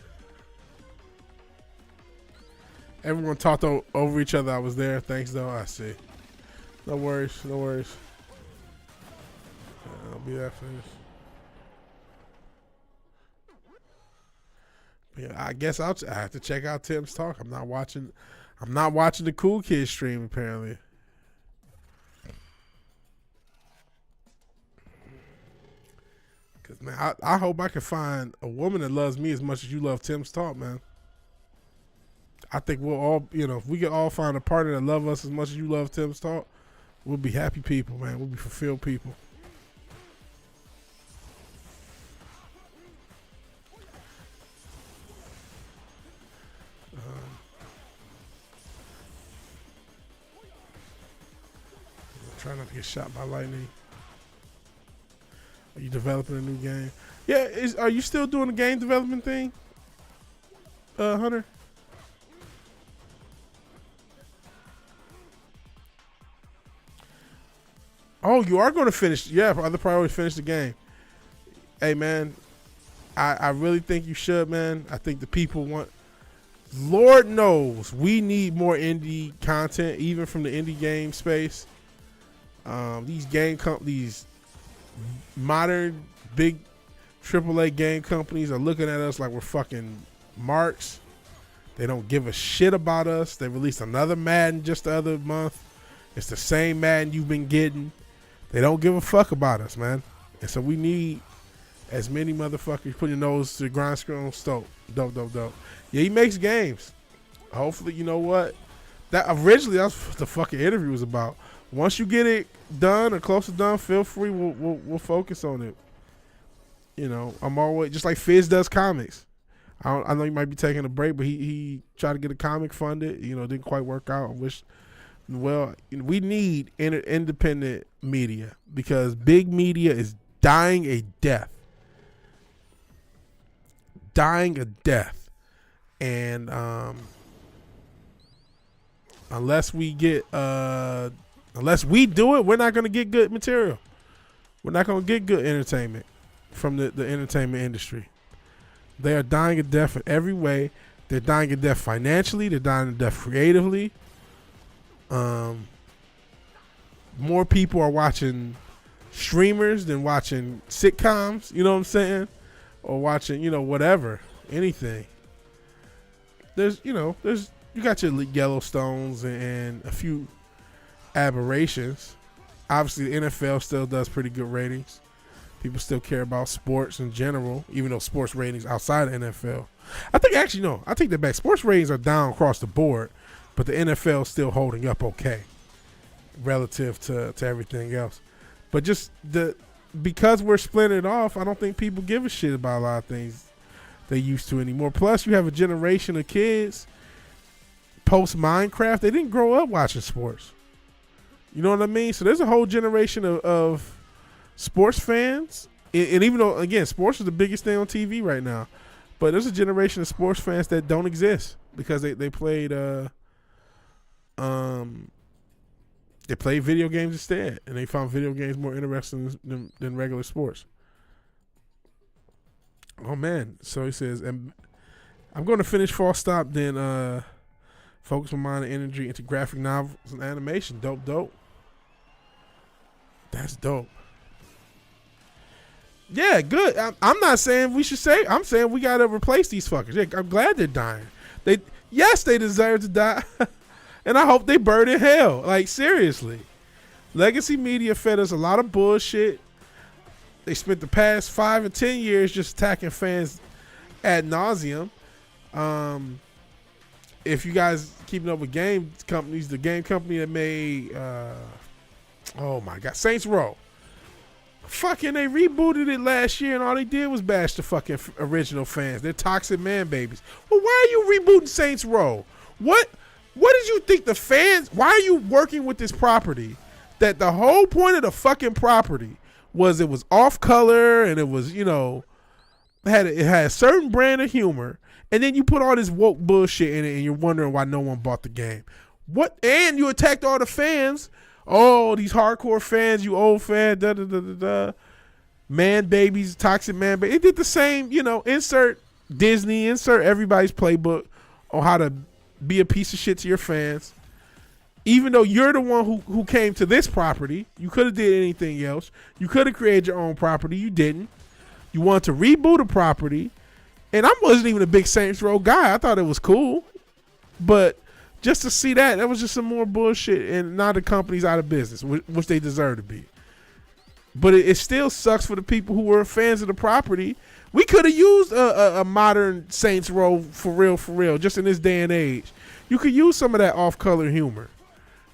Everyone talked over each other. I was there. Thanks, though. I see. No worries. No worries. I'll be that finished. Yeah, I guess I have to check out Tim's talk. I'm not watching the Cool Kids stream apparently. Cause man, I hope I can find a woman that loves me as much as you love Tim's talk, man. I think we'll all, if we can all find a partner that loves us as much as you love Tim's talk, we'll be happy people, man. We'll be fulfilled people. Try not to get shot by lightning. Are you developing a new game? Yeah, are you still doing the game development thing, Hunter? Oh, you are going to finish. Yeah, other priority, finish the game. Hey, man, I really think you should, man. I think the people want. Lord knows we need more indie content, even from the indie game space. These modern big AAA game companies are looking at us like we're fucking marks. They don't give a shit about us. They released another Madden just the other month. It's the same Madden you've been getting. They don't give a fuck about us, man. And so we need as many motherfuckers put your nose to the grindstone stove. Dope. Yeah, he makes games. Hopefully, you know what? That originally that's what the fucking interview was about. Once you get it done or close to done, feel free. We'll focus on it. I'm always just like Fizz does comics. I know you might be taking a break, but he tried to get a comic funded. Didn't quite work out. I wish. Well, we need independent media because big media is dying a death. And unless we do it, we're not going to get good material. We're not going to get good entertainment from the entertainment industry. They are dying a death in every way. They're dying a death financially. They're dying a death creatively. More people are watching streamers than watching sitcoms. You know what I'm saying? Or watching, whatever, anything. You got your Yellowstones and a few aberrations. Obviously, the NFL still does pretty good ratings. People still care about sports in general, even though sports ratings outside of NFL. I take that back. Sports ratings are down across the board, but the NFL is still holding up okay relative to everything else. But because we're splitting off, I don't think people give a shit about a lot of things they used to anymore. Plus, you have a generation of kids post Minecraft. They didn't grow up watching sports. You know what I mean? So there's a whole generation of sports fans And even though, again, sports is the biggest thing on TV right now, but there's a generation of sports fans that don't exist because they played video games instead, and they found video games more interesting than regular sports. Oh man! So he says, and I'm going to finish False Stop, then focus my mind and energy into graphic novels and animation. Dope. That's dope. Yeah, good. I'm not saying we should say. I'm saying we got to replace these fuckers. Yeah, I'm glad they're dying. They deserve to die, and I hope they burn in hell. Like, seriously, legacy media fed us a lot of bullshit. They spent the past 5 or 10 years just attacking fans ad nauseum. If you guys keeping up with game companies, the game company that made, oh my God, Saints Row. Fucking, they rebooted it last year and all they did was bash the fucking original fans. They're toxic man babies. Well, why are you rebooting Saints Row? What did you think the fans, why are you working with this property that the whole point of the fucking property was it was off color and it was, it had a certain brand of humor, and then you put all this woke bullshit in it and you're wondering why no one bought the game. And you attacked all the fans. Oh, these hardcore fans, you old fan, man babies, toxic man babies. It did the same, insert Disney, insert everybody's playbook on how to be a piece of shit to your fans. Even though you're the one who came to this property, you could have did anything else. You could have created your own property. You didn't. You wanted to reboot a property. And I wasn't even a big Saints Row guy. I thought it was cool. But just to see that was just some more bullshit, and now the company's out of business, which they deserve to be. But it still sucks for the people who were fans of the property. We could have used a modern Saints Row for real, just in this day and age. You could use some of that off-color humor.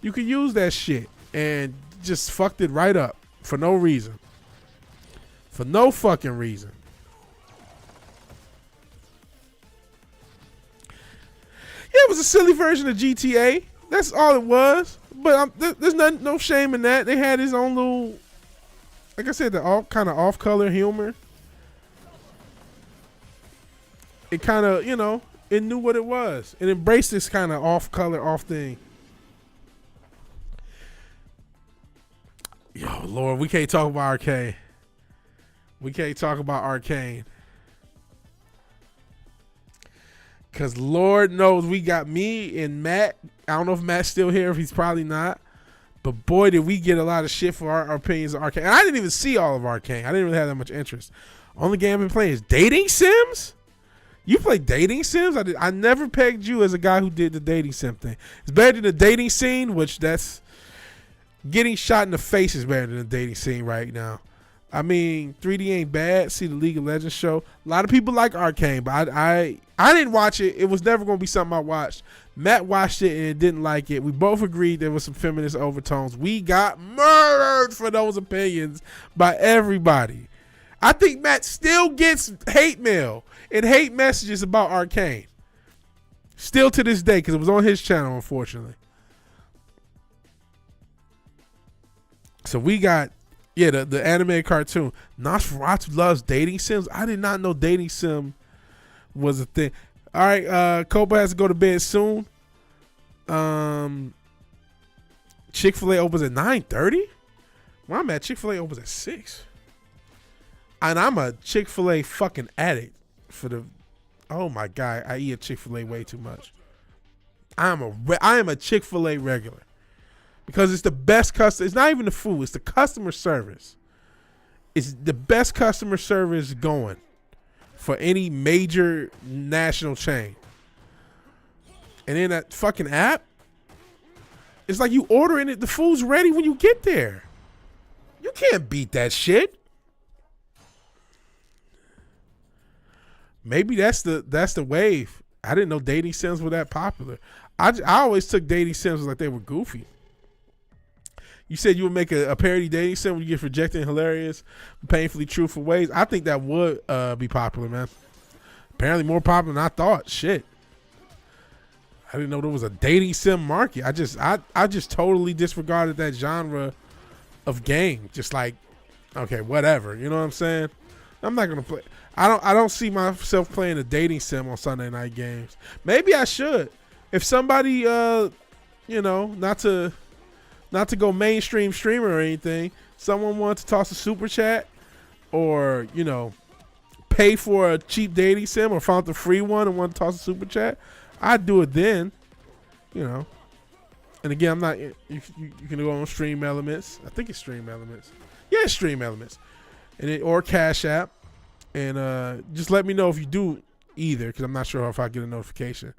You could use that shit and just fucked it right up for no reason. For no fucking reason. Yeah, it was a silly version of GTA. That's all it was. But there's no shame in that. They had his own little, like I said, the kind of off-color humor. It kind of, it knew what it was. It embraced this kind of off-color, off thing. Yo, Lord, we can't talk about Arcane. We can't talk about Arcane. Because Lord knows we got me and Matt. I don't know if Matt's still here. If he's probably not. But boy, did we get a lot of shit for our opinions of Arcane. And I didn't even see all of Arcane. I didn't really have that much interest. Only game I've been playing is dating sims? You play dating sims? I never pegged you as a guy who did the dating sim thing. It's better than the dating scene, which that's getting shot in the face is better than the dating scene right now. I mean, 3D ain't bad. See the League of Legends show. A lot of people like Arcane, but I didn't watch it. It was never going to be something I watched. Matt watched it and didn't like it. We both agreed there was some feminist overtones. We got murdered for those opinions by everybody. I think Matt still gets hate mail and hate messages about Arcane. Still to this day, because it was on his channel, unfortunately. So we got, the anime cartoon. Nosferatu loves dating sims. I did not know dating sim was a thing. All right, Copa has to go to bed soon. Chick-fil-A opens at 9:30. Where I'm at, Chick-fil-A opens at 6. And I'm a Chick-fil-A fucking addict oh my God, I eat at Chick-fil-A way too much. I am a Chick-fil-A regular. Because it's the best customer. It's not even the food. It's the customer service. It's the best customer service going for any major national chain. And then that fucking app, it's like you ordering it. The food's ready when you get there. You can't beat that shit. Maybe that's the wave. I didn't know dating sims were that popular. I always took dating sims like they were goofy. You said you would make a parody dating sim when you get rejected in hilarious, painfully truthful ways. I think that would be popular, man. Apparently more popular than I thought. Shit. I didn't know there was a dating sim market. I just totally disregarded that genre of game. Just like Okay, whatever. You know what I'm saying? I'm not gonna play. I don't see myself playing a dating sim on Sunday night games. Maybe I should. If somebody not to go mainstream streamer or anything, someone wants to toss a super chat or, pay for a cheap dating sim or found the free one and want to toss a super chat, I'd do it then. And again, I'm not. You can go on Stream Elements. I think it's Stream Elements. Yeah, it's Stream Elements, or Cash App, and just let me know if you do either, because I'm not sure if I get a notification.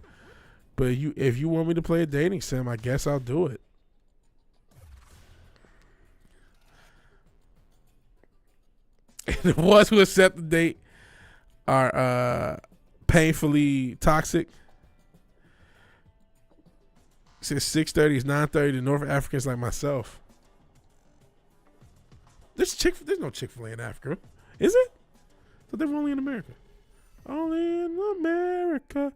But if you want me to play a dating sim, I guess I'll do it. And the ones who accept the date are painfully toxic. Since 6:30 is 9:30 to North Africans like myself. There's no Chick-fil-A in Africa, is it? I thought they were only in America. Only in America.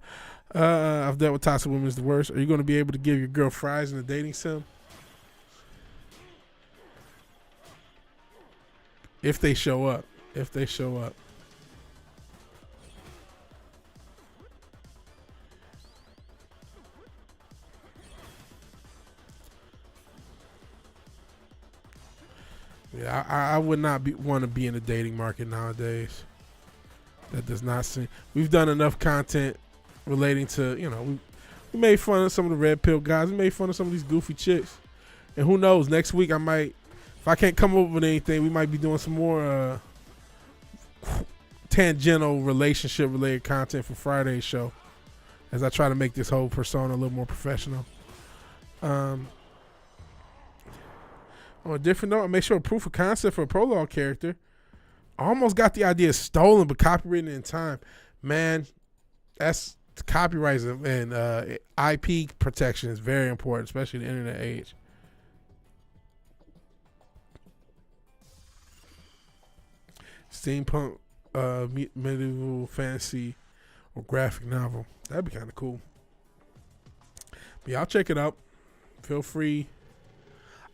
I've dealt with toxic women is the worst. Are you going to be able to give your girl fries in a dating sim? If they show up. Yeah, I would not want to be in the dating market nowadays. That does not seem. We've done enough content relating to, we made fun of some of the red pill guys. We made fun of some of these goofy chicks. And who knows, next week if I can't come up with anything, we might be doing some more tangential relationship related content for Friday's show, as I try to make this whole persona a little more professional. On a different note, I make sure a proof of concept for a prologue character. I almost got the idea stolen, but copywritten in time. Man, that's copyrights and IP protection is very important, especially in the internet age. Steampunk, medieval fantasy, or graphic novel. That'd be kind of cool. But yeah, I'll check it out. Feel free.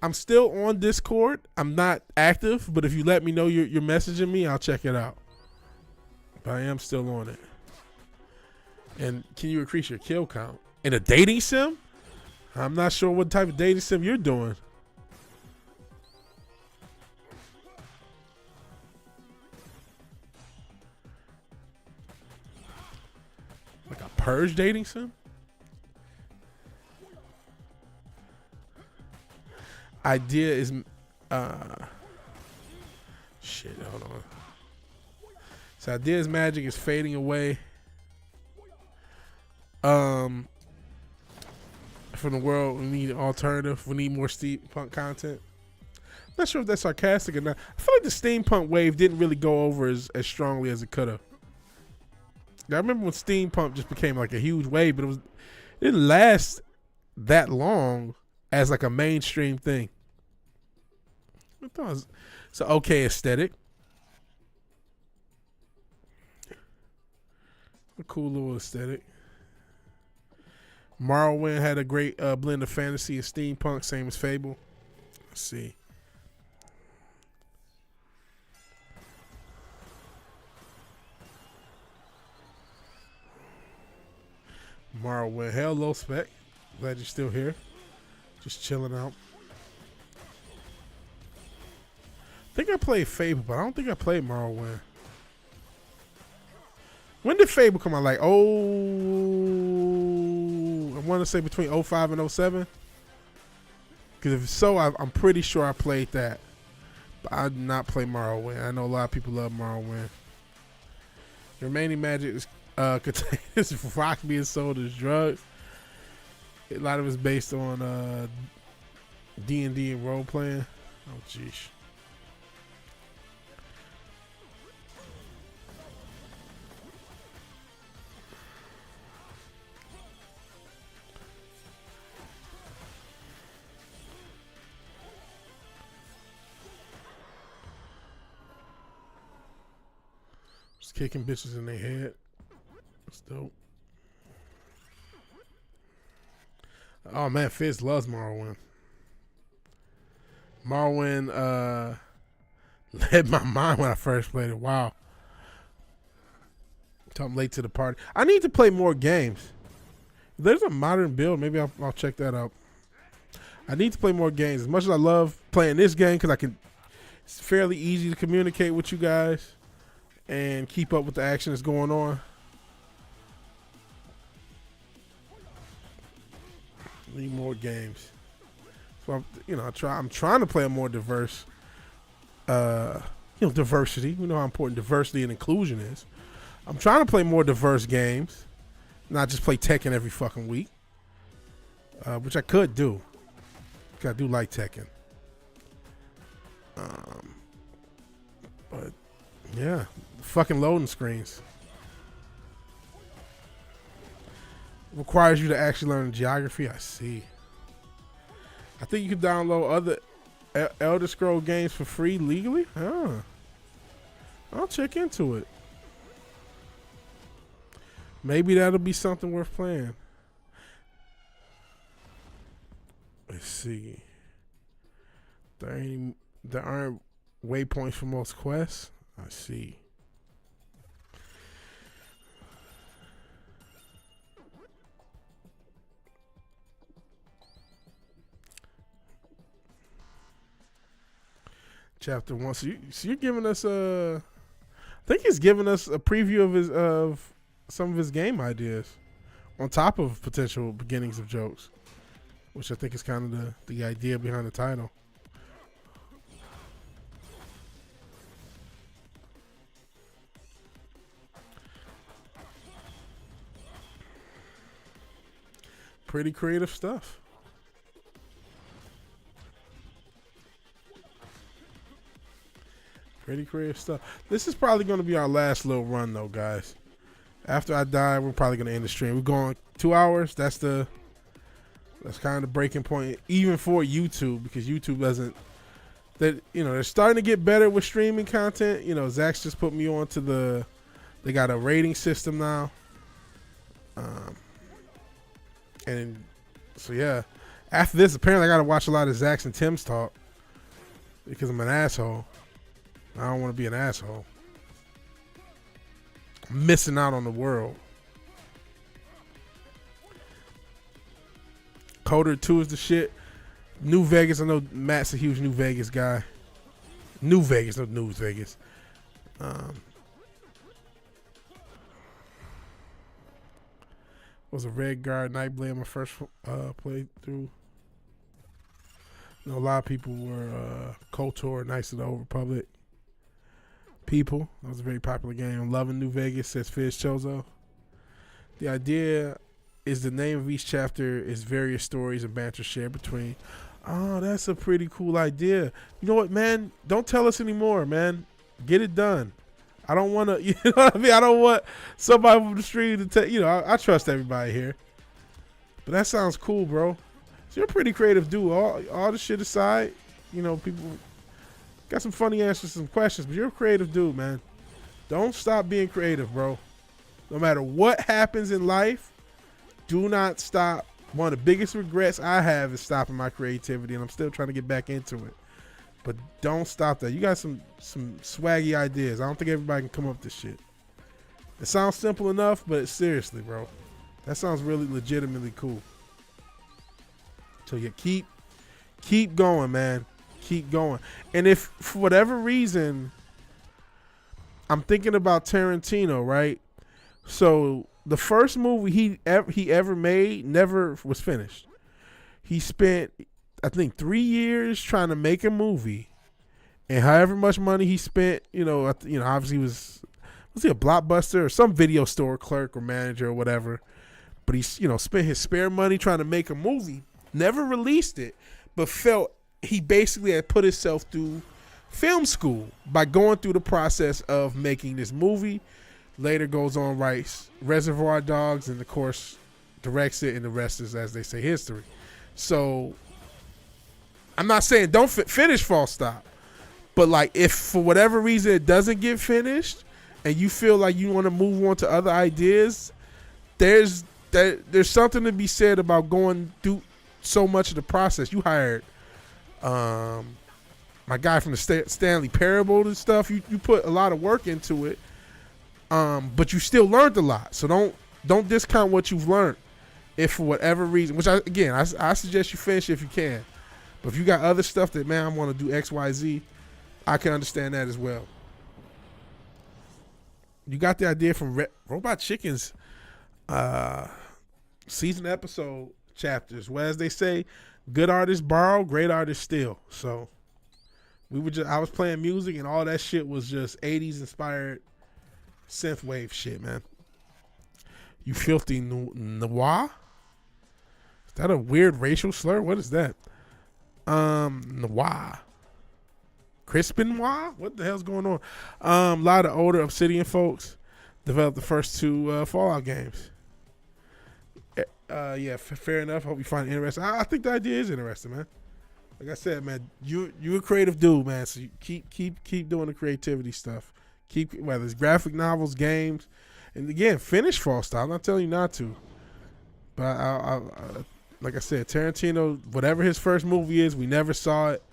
I'm still on Discord. I'm not active, but if you let me know you're messaging me, I'll check it out. But I am still on it. And can you increase your kill count? In a dating sim? I'm not sure what type of dating sim you're doing. Like a purge dating sim? Idea is shit, hold on. So ideas magic is fading away from the world. We need an alternative. We need more steampunk content. I'm not sure if that's sarcastic or not. I feel like the steampunk wave didn't really go over as strongly as it could have. I remember when steampunk just became like a huge wave, but it didn't last that long as like a mainstream thing. I thought it's an okay aesthetic. A cool little aesthetic. Morrowind had a great blend of fantasy and steampunk, same as Fable. Let's see. Morrowind. Hello, Spec. Glad you're still here. Just chilling out. I think I played Fable, but I don't think I played Morrowind. When did Fable come out? Like, I want to say between 05 and 07. Because if so, I'm pretty sure I played that. But I did not play Morrowind. I know a lot of people love Morrowind. The remaining magic is contains rock being sold as drugs. A lot of it's based on D&D and role playing. Oh, jeez. Just kicking bitches in their head. That's dope. Oh man, Fizz loves Morrowind. Morrowind, Led my mind when I first played it. Wow. I'm late to the party. I need to play more games. There's a modern build. Maybe I'll check that out. I need to play more games. As much as I love playing this game because it's fairly easy to communicate with you guys and keep up with the action that's going on. Need more games. So I'm trying to play a more diverse, diversity. We know how important diversity and inclusion is. I'm trying to play more diverse games, not just play Tekken every fucking week, which I could do. I do like Tekken. But yeah, fucking loading screens requires you to actually learn geography. I see. I think you can download other Elder Scroll games for free legally. I'll check into it. Maybe that'll be something worth playing. Let's see. There aren't waypoints for most quests. I see. Chapter 1. So you're giving us I think he's giving us a preview of some of his game ideas on top of potential beginnings of jokes, which I think is kind of the idea behind the title. Pretty creative stuff. Pretty creative stuff. This is probably going to be our last little run, though, guys. After I die, we're probably going to end the stream. We're going 2 hours. That's kind of the breaking point, even for YouTube, because YouTube doesn't. They're starting to get better with streaming content. Zach's just put me on to they got a rating system now. And so yeah, after this, apparently I got to watch a lot of Zach's and Tim's talk because I'm an asshole. I don't want to be an asshole. I'm missing out on the world. Coder 2 is the shit. New Vegas, I know Matt's a huge New Vegas guy. New Vegas, not News Vegas. Was a Red Guard Nightblade my first playthrough. A lot of people were KOTOR, Knights of the Old Republic people. That was a very popular game. I'm loving New Vegas, says Fizz Chozo. The idea is the name of each chapter is various stories and banter shared between. Oh, that's a pretty cool idea. You know what, man? Don't tell us anymore, man. Get it done. I don't want to, you know what I mean? I don't want somebody from the street to tell, I trust everybody here. But that sounds cool, bro. So you're a pretty creative dude. All the shit aside, people got some funny answers to some questions, but you're a creative dude, man. Don't stop being creative, bro. No matter what happens in life, do not stop. One of the biggest regrets I have is stopping my creativity, and I'm still trying to get back into it. But don't stop that. You got some swaggy ideas. I don't think everybody can come up with this shit. It sounds simple enough, but seriously, bro, that sounds really legitimately cool. So you keep going, man. Keep going. And if for whatever reason, I'm thinking about Tarantino, right? So the first movie he ever made never was finished. He spent, I think, 3 years trying to make a movie, and however much money he spent, obviously was he a Blockbuster or some video store clerk or manager or whatever, but he, spent his spare money trying to make a movie, never released it, but felt he basically had put himself through film school by going through the process of making this movie. Later goes on, writes Reservoir Dogs, and of course directs it, and the rest is, as they say, history. So I'm not saying don't finish False Stop, but like if for whatever reason it doesn't get finished and you feel like you want to move on to other ideas, there's something to be said about going through so much of the process. You hired my guy from the Stanley Parable and stuff. You put a lot of work into it, but you still learned a lot. So don't discount what you've learned. If for whatever reason, which I suggest you finish if you can. But if you got other stuff that, man, I want to do X, Y, Z, I can understand that as well. You got the idea from Robot Chicken's season episode chapters, where, as they say, good artists borrow, great artists steal. So I was playing music and all that shit was just 80s inspired synthwave shit, man. You filthy noir? Is that a weird racial slur? What is that? Noir. Crispin Noir? What the hell's going on? A lot of older Obsidian folks developed the first two Fallout games. Yeah, fair enough. Hope you find it interesting. I think the idea is interesting, man. Like I said, man, you a creative dude, man. So you keep doing the creativity stuff. Keep, whether it's graphic novels, games, and again, finish Fall Style. I'm not telling you not to, but I like I said, Tarantino, whatever his first movie is, we never saw it,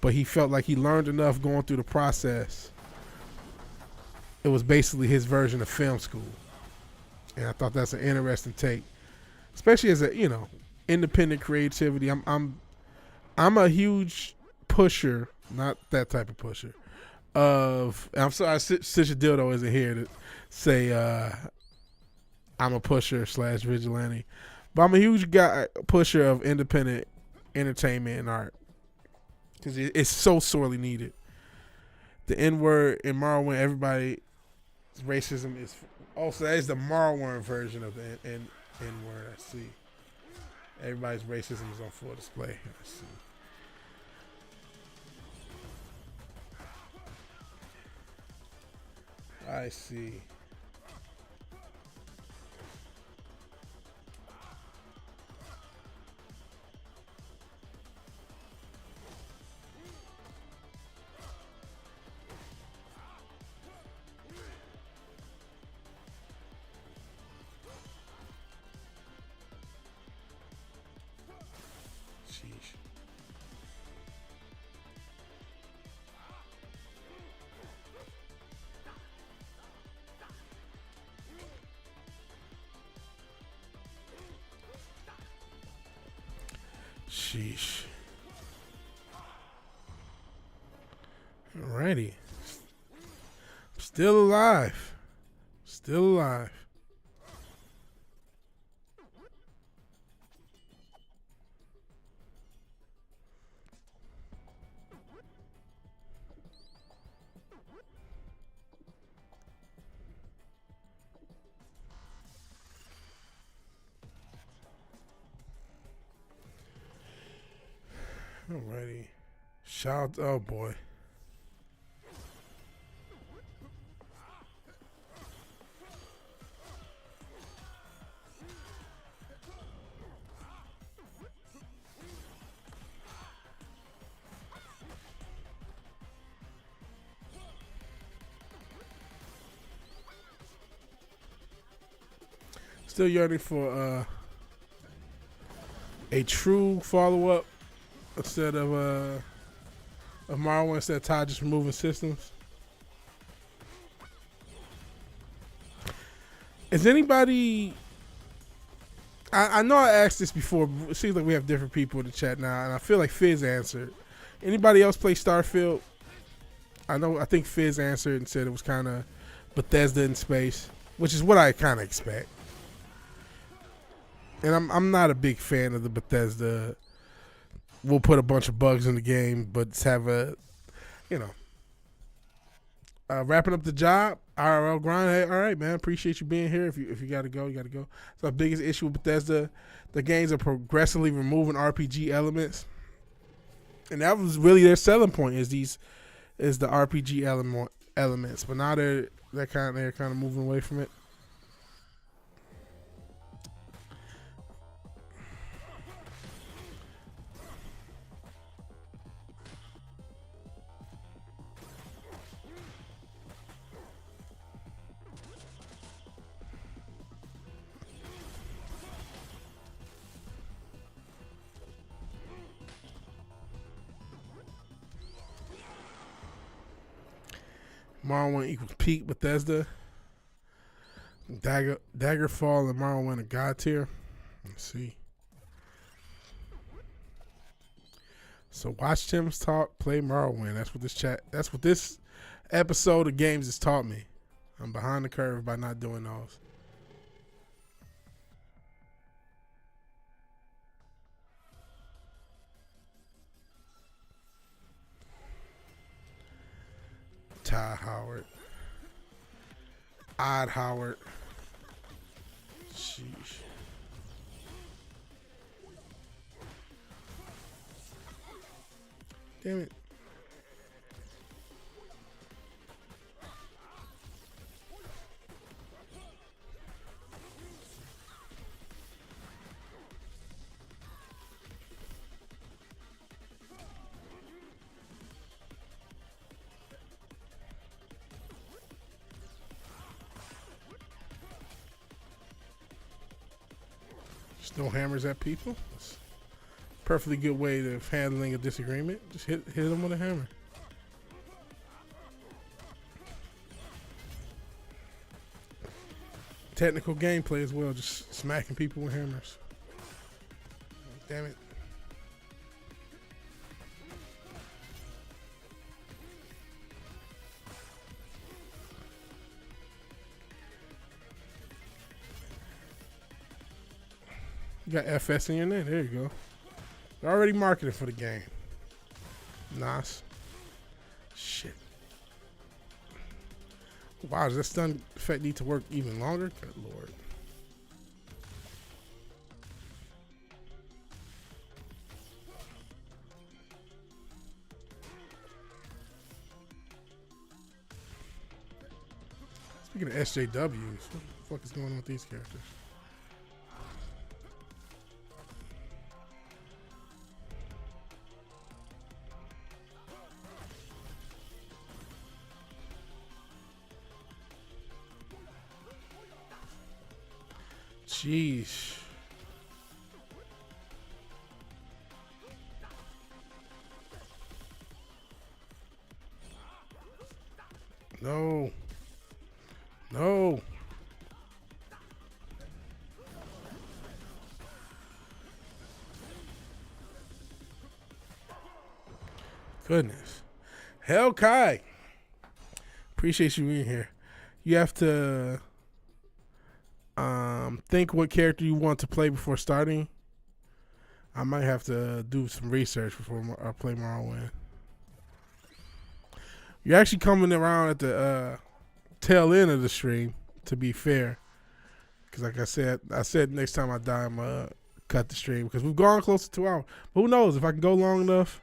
but he felt like he learned enough going through the process. It was basically his version of film school, and I thought that's an interesting take, especially as a independent creativity. I'm a huge pusher, not that type of pusher. I'm sorry, Stitcher Dildo isn't here to say I'm a pusher / vigilante, but I'm a huge pusher of independent entertainment and art because it's so sorely needed. The N-word in Morrowind, everybody's racism is also that is the Morrowind version of the N-word. I see. Everybody's racism is on full display. I see. I see. Sheesh. Sheesh. Alrighty. Still alive. Still alive. Alrighty. Shout, oh boy. Still yearning for a true follow-up instead of Morrowind, instead of Todd just removing systems. Is anybody... I know I asked this before, but it seems like we have different people in the chat now, and I feel like Fizz answered. Anybody else play Starfield? I think Fizz answered and said it was kind of Bethesda in space, which is what I kind of expect. And I'm not a big fan of the Bethesda. We'll put a bunch of bugs in the game, but just have wrapping up the job, IRL grind. Hey, all right, man. Appreciate you being here. If you got to go, you got to go. So the biggest issue with Bethesda, the games are progressively removing RPG elements, and that was really their selling point is the RPG elements. But now they're kind of moving away from it. Morrowind equals peak Bethesda. Daggerfall and Morrowind are God tier. Let's see. So watch Tim's talk, play Morrowind. That's what this episode of games has taught me. I'm behind the curve by not doing those. Ty Howard. Odd Howard. Sheesh. Damn it. Just no hammers at people. That's a perfectly good way of handling a disagreement. Just hit them with a hammer. Technical gameplay as well, just smacking people with hammers. Damn it. You got FS in your name. There you go. They're already marketing for the game. Nice. Shit. Wow, does that stun effect need to work even longer? Good lord. Speaking of SJWs, what the fuck is going on with these characters? Jeez. No. No. Goodness. Hell Kai. Appreciate you being here. You have to think what character you want to play before starting. I might have to do some research before I play Morrowind. You're actually coming around at the tail end of the stream, to be fair. Because like I said next time I die, I'm going to cut the stream. Because we've gone close to 2 hours. But who knows? If I can go long enough,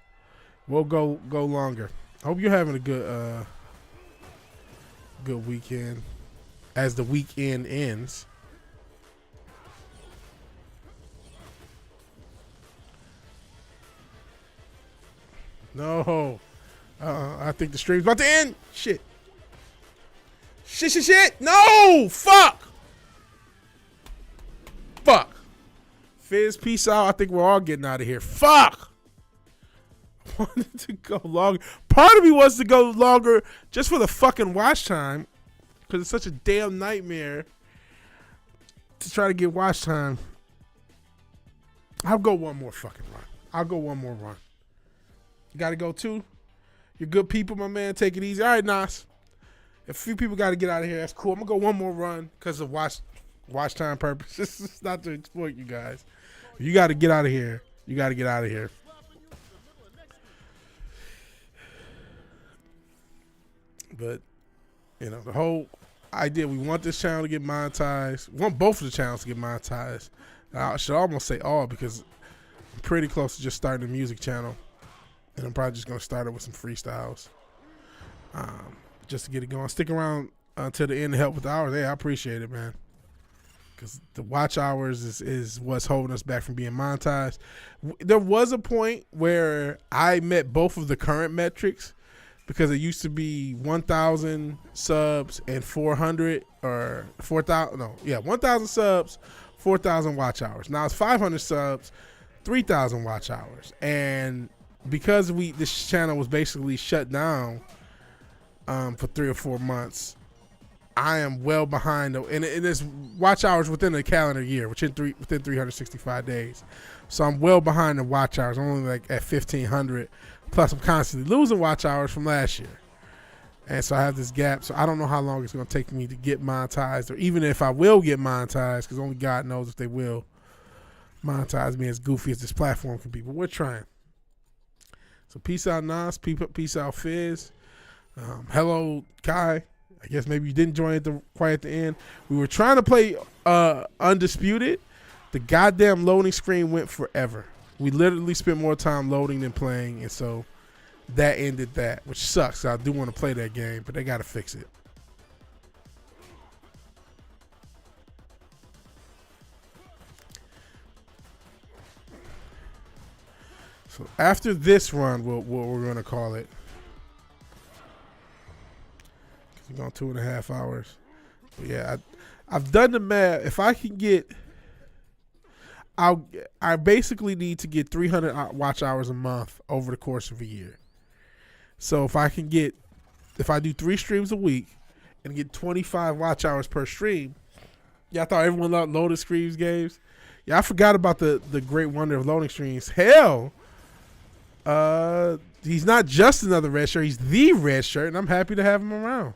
we'll go longer. I hope you're having a good weekend as the weekend ends. No. I think the stream's about to end. Shit. Shit. No! Fuck! Fizz, peace out. I think we're all getting out of here. Fuck! I wanted to go longer. Part of me wants to go longer just for the fucking watch time. Because it's such a damn nightmare to try to get watch time. I'll go one more fucking run. You got to go too? You're good people, my man. Take it easy. All right, Nas. If a few people got to get out of here, that's cool. I'm going to go one more run because of watch time purposes. It's not to exploit you guys. You got to get out of here. But, you know, the whole idea, we want this channel to get monetized. We want both of the channels to get monetized. I should almost say all because I'm pretty close to just starting a music channel. And I'm probably just going to start it with some freestyles just to get it going. Stick around until the end to help with the hours. Hey, I appreciate it, man. Because the watch hours is what's holding us back from being monetized. There was a point where I met both of the current metrics because it used to be 1,000 subs and 400 or 4,000. No, yeah, 1,000 subs, 4,000 watch hours. Now it's 500 subs, 3,000 watch hours. And because this channel was basically shut down for 3 or 4 months. I am well behind, and it's watch hours within the calendar year, within 365 days. So I'm well behind the watch hours. I'm only like at 1,500. Plus, I'm constantly losing watch hours from last year. And so I have this gap. So I don't know how long it's going to take me to get monetized, or even if I will get monetized, because only God knows if they will monetize me, as goofy as this platform can be. But we're trying. So peace out, Nas. Peace out, Fizz. Hello, Kai. I guess maybe you didn't join quite at the end. We were trying to play Undisputed. The goddamn loading screen went forever. We literally spent more time loading than playing, and so that ended that, which sucks. I do want to play that game, but they got to fix it. So after this run, what we're going to call it. We're going 2.5 hours. But yeah, I've done the math. If I can get, I basically need to get 300 watch hours a month over the course of a year. So if I do 3 streams a week and get 25 watch hours per stream, yeah, I thought everyone loved loaded streams games. Yeah, I forgot about the great wonder of loading streams. Hell, he's not just another red shirt; he's the red shirt, and I'm happy to have him around.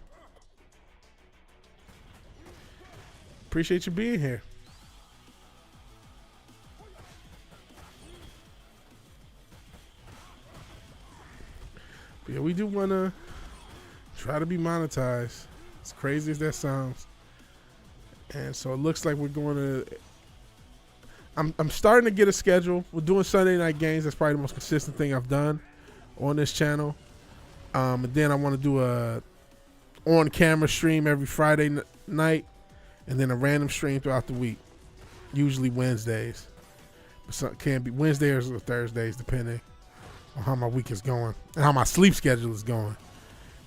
Appreciate you being here. But yeah, we do want to try to be monetized. As crazy as that sounds. And so it looks like we're going to... I'm starting to get a schedule. We're doing Sunday night games. That's probably the most consistent thing I've done on this channel. And then I want to do a on-camera stream every Friday night, and then a random stream throughout the week. Usually Wednesdays. But some can be Wednesdays or Thursdays, depending on how my week is going and how my sleep schedule is going.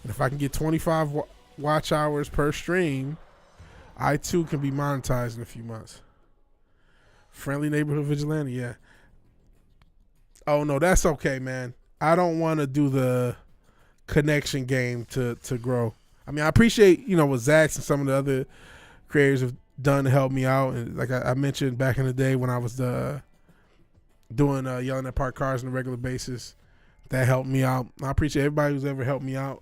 And if I can get 25 watch hours per stream, I too can be monetized in a few months. Friendly neighborhood vigilante, yeah. Oh no, that's okay, man. I don't want to do the connection game to grow. I mean, I appreciate, what Zax and some of the other creators have done to help me out. And like I mentioned back in the day when I was doing yelling at parked cars on a regular basis, that helped me out. I appreciate everybody who's ever helped me out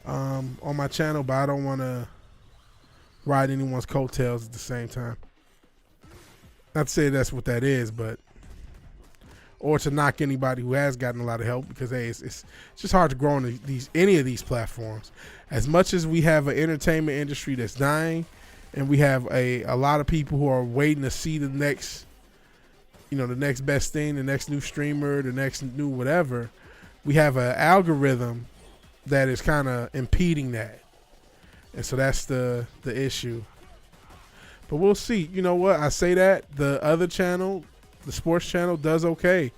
on my channel, but I don't want to ride anyone's coattails at the same time. Not to say that's what that is, but or to knock anybody who has gotten a lot of help, because hey, it's just hard to grow on any of these platforms. As much as we have an entertainment industry that's dying, and we have a lot of people who are waiting to see the next, the next best thing, the next new streamer, the next new whatever, we have an algorithm that is kind of impeding that. And so that's the issue. But we'll see. You know what? I say that the other channel, the sports channel, does okay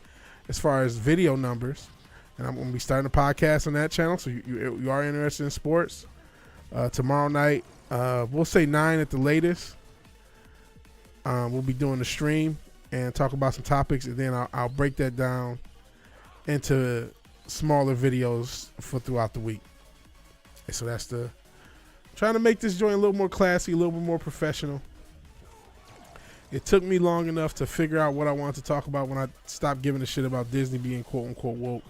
as far as video numbers. And I'm going to be starting a podcast on that channel. So you are interested in sports. Tomorrow night, we'll say 9 at the latest. We'll be doing the stream and talk about some topics. And then I'll break that down into smaller videos for throughout the week. And so that's trying to make this joint a little more classy, a little bit more professional. It took me long enough to figure out what I wanted to talk about when I stopped giving a shit about Disney being quote unquote woke.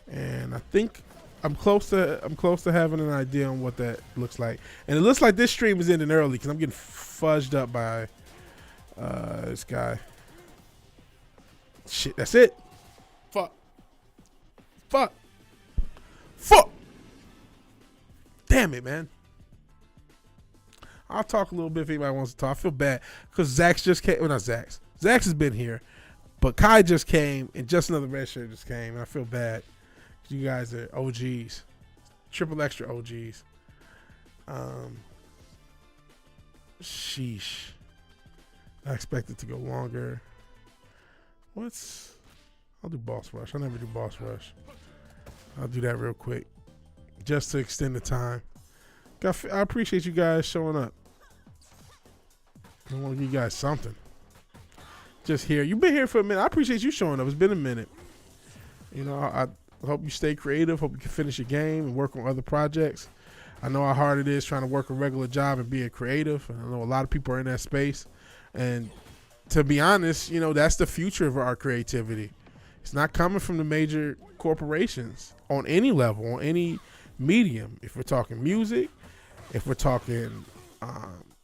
And I think I'm close to having an idea on what that looks like. And it looks like this stream is ending early because I'm getting fudged up by this guy. Shit, that's it. Fuck. Damn it, man. I'll talk a little bit if anybody wants to talk. I feel bad because Zax just came. Well, not Zax. Zax has been here, but Kai just came, and just another red shirt just came. And I feel bad. You guys are OGs, triple extra OGs. Sheesh. I expect it to go longer. I'll do boss rush. I never do boss rush. I'll do that real quick, just to extend the time. I appreciate you guys showing up. I want to give you guys something. Just here. You've been here for a minute. I appreciate you showing up. It's been a minute. Hope you stay creative. Hope you can finish your game and work on other projects. I know how hard it is trying to work a regular job and being creative. And I know a lot of people are in that space. And to be honest, that's the future of our creativity. It's not coming from the major corporations on any level, on any medium. If we're talking music, if we're talking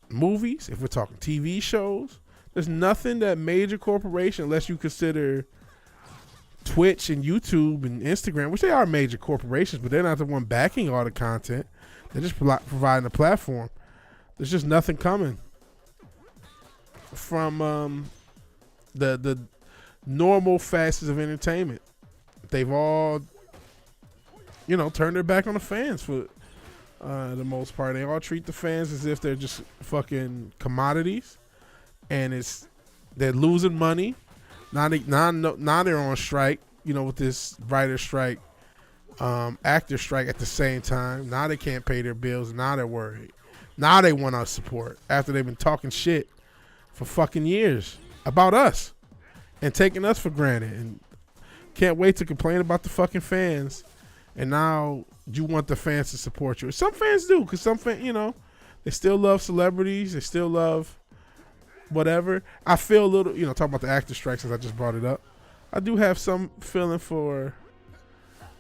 movies, if we're talking TV shows, there's nothing that major corporation, unless you consider Twitch and YouTube and Instagram, which they are major corporations, but they're not the one backing all the content. They're just providing a platform. There's just nothing coming from the normal facets of entertainment. They've all, turned their back on the fans for the most part. They all treat the fans as if they're just fucking commodities, and they're losing money. Now they're on strike, with this writer strike, actor strike at the same time. Now they can't pay their bills. Now they're worried. Now they want our support after they've been talking shit for fucking years about us and taking us for granted, and can't wait to complain about the fucking fans. And now you want the fans to support you. Some fans do, because some fans, they still love celebrities. They still love whatever. I feel a little, talking about the actor strike since I just brought it up. I do have some feeling for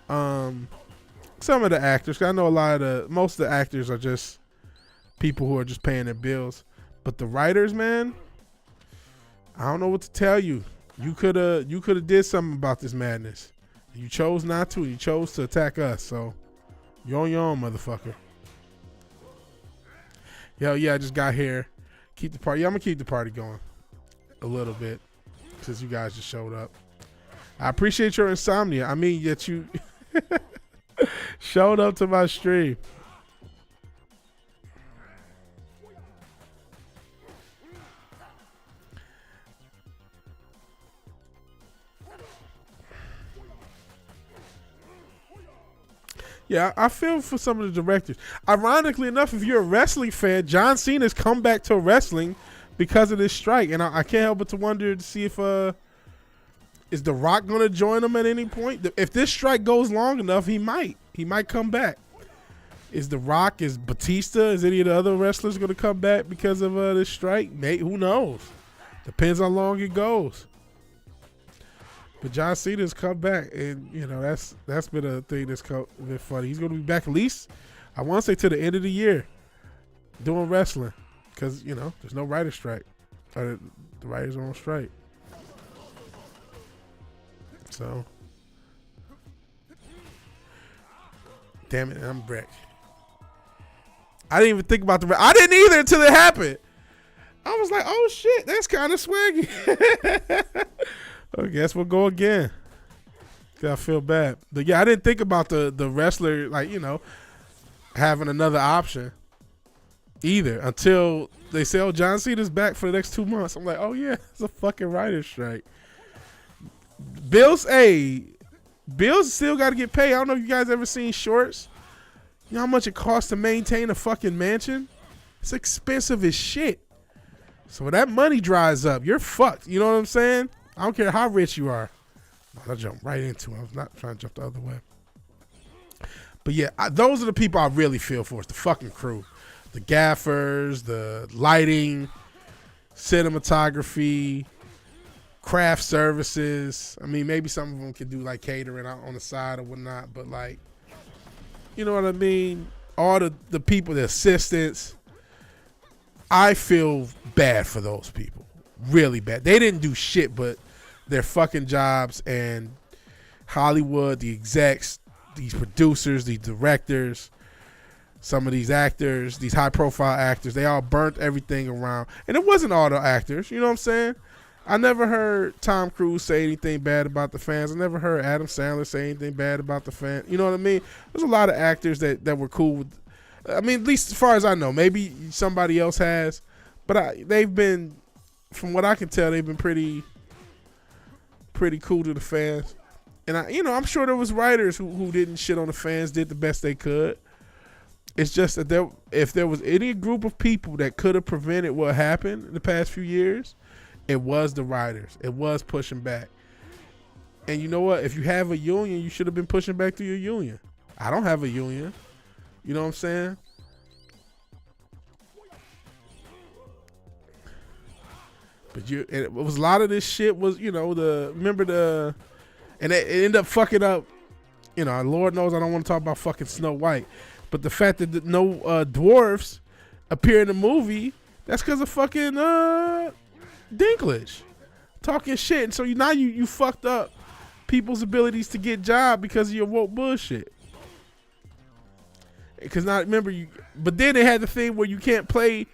some of the actors. 'Cause I know most of the actors are just people who are just paying their bills. But the writers, man, I don't know what to tell you. You could have did something about this madness. You chose not to. You chose to attack us. So you're on your own, motherfucker. Yo, yeah, I just got here. Keep the party. Yeah, I'm gonna keep the party going a little bit since you guys just showed up. I appreciate your insomnia. I mean, yet you showed up to my stream. Yeah, I feel for some of the directors. Ironically enough, if you're a wrestling fan, John Cena's come back to wrestling because of this strike. And I can't help but to wonder to see if is The Rock going to join him at any point? If this strike goes long enough, he might. He might come back. Is The Rock, is Batista, is any of the other wrestlers going to come back because of this strike? Who knows? Depends how long it goes. But John Cena's come back, and that's been a thing that's been funny. He's going to be back at least, I want to say, to the end of the year doing wrestling, because there's no writer strike. The writers are on strike. So, damn it, I'm wrecked. I didn't even think about I didn't either until it happened. I was like, oh shit, that's kind of swaggy. I guess we'll go again. I feel bad. But yeah, I didn't think about the wrestler, having another option either until they say, oh, John Cena's back for the next 2 months. I'm like, oh yeah, it's a fucking writer's strike. Bills still got to get paid. I don't know if you guys ever seen shorts. You know how much it costs to maintain a fucking mansion? It's expensive as shit. So when that money dries up, you're fucked. You know what I'm saying? I don't care how rich you are. I jumped right into it. I was not trying to jump the other way. But yeah, those are the people I really feel for. It's the fucking crew. The gaffers, the lighting, cinematography, craft services. I mean, maybe some of them could do catering out on the side or whatnot. But you know what I mean? All the people, the assistants. I feel bad for those people. Really bad. They didn't do shit but their fucking jobs, and Hollywood, the execs, these producers, these directors, some of these actors, these high profile actors, they all burnt everything around. And it wasn't all the actors, you know what I'm saying? I never heard Tom Cruise say anything bad about the fans. I never heard Adam Sandler say anything bad about the fans. You know what I mean? There's a lot of actors that were cool with, at least as far as I know. Maybe somebody else has, but they've been, from what I can tell, they've been pretty cool to the fans. And I'm sure there was writers who didn't shit on the fans, did the best they could. It's just that if there was any group of people that could have prevented what happened in the past few years, it was the writers. It was pushing back. And you know what? If you have a union, you should have been pushing back through your union. I don't have a union. You know what I'm saying? But it was a lot of this shit was, and it ended up fucking up. Lord knows I don't want to talk about fucking Snow White, but the fact that no dwarfs appear in the movie, that's because of fucking Dinklage talking shit. And so now you fucked up people's abilities to get jobs because of your woke bullshit. Because now remember but then they had the thing where you can't play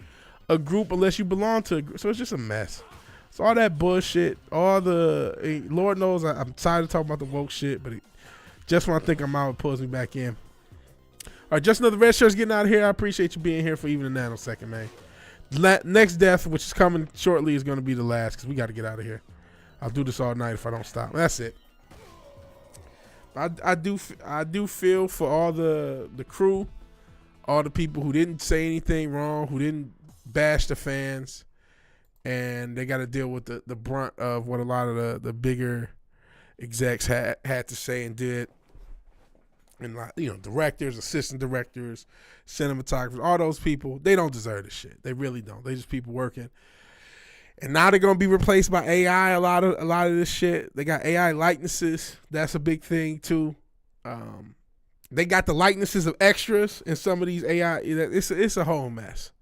a group unless you belong to a group. So it's just a mess. So all that bullshit, Lord knows I'm tired of talking about the woke shit, but just when I think I'm out, it pulls me back in. All right, just another red shirt's getting out of here. I appreciate you being here for even a nanosecond, man. Next death, which is coming shortly, is going to be the last because we got to get out of here. I'll do this all night if I don't stop. That's it. I do feel for all the crew, all the people who didn't say anything wrong, who didn't bash the fans, and they got to deal with the brunt of what a lot of the bigger execs had to say and did. And directors, assistant directors, cinematographers, all those people, they don't deserve this shit. They really don't. They just people working. And now they're gonna be replaced by AI. A lot of this shit. They got AI likenesses. That's a big thing too. They got the likenesses of extras in some of these AI. It's a whole mess.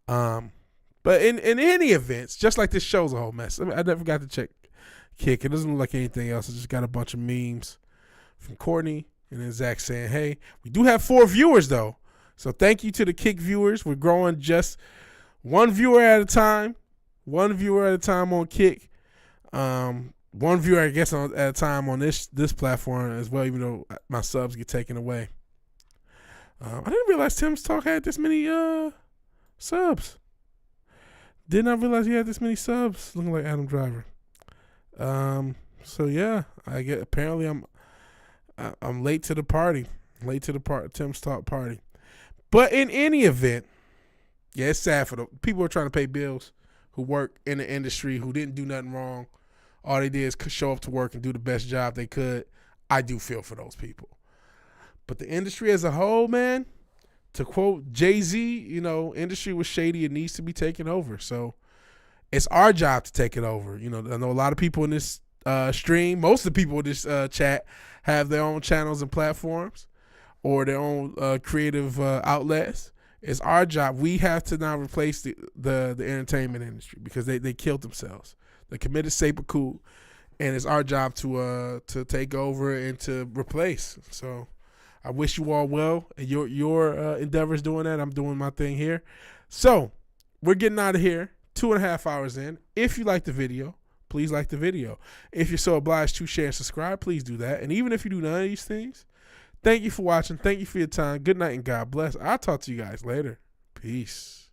But in any events, just like this show's a whole mess. I never got to check Kick. It doesn't look like anything else. It just got a bunch of memes from Courtney and then Zach saying, "Hey, we do have 4 viewers though, so thank you to the Kick viewers. We're growing just one viewer at a time." One viewer at a time on Kick. One viewer, I guess, at a time on this platform as well, even though my subs get taken away. I didn't realize Tim's Talk had this many subs. Did not realize he had this many subs. Looking like Adam Driver. So yeah, apparently I'm late to the party. Tim's Talk party. But in any event, yeah, it's sad for the people who are trying to pay bills, who work in the industry, who didn't do nothing wrong. All they did is show up to work and do the best job they could. I do feel for those people. But the industry as a whole, man, to quote Jay-Z, industry was shady. It needs to be taken over. So it's our job to take it over. I know a lot of people in this stream, most of the people in this chat have their own channels and platforms or their own creative outlets. It's our job. We have to now replace the entertainment industry because they killed themselves. They committed seppuku, and it's our job to take over and to replace. So I wish you all well. And your endeavors doing that. I'm doing my thing here. So we're getting out of here. 2.5 hours in. If you like the video, please like the video. If you're so obliged to share and subscribe, please do that. And even if you do none of these things, thank you for watching. Thank you for your time. Good night and God bless. I'll talk to you guys later. Peace.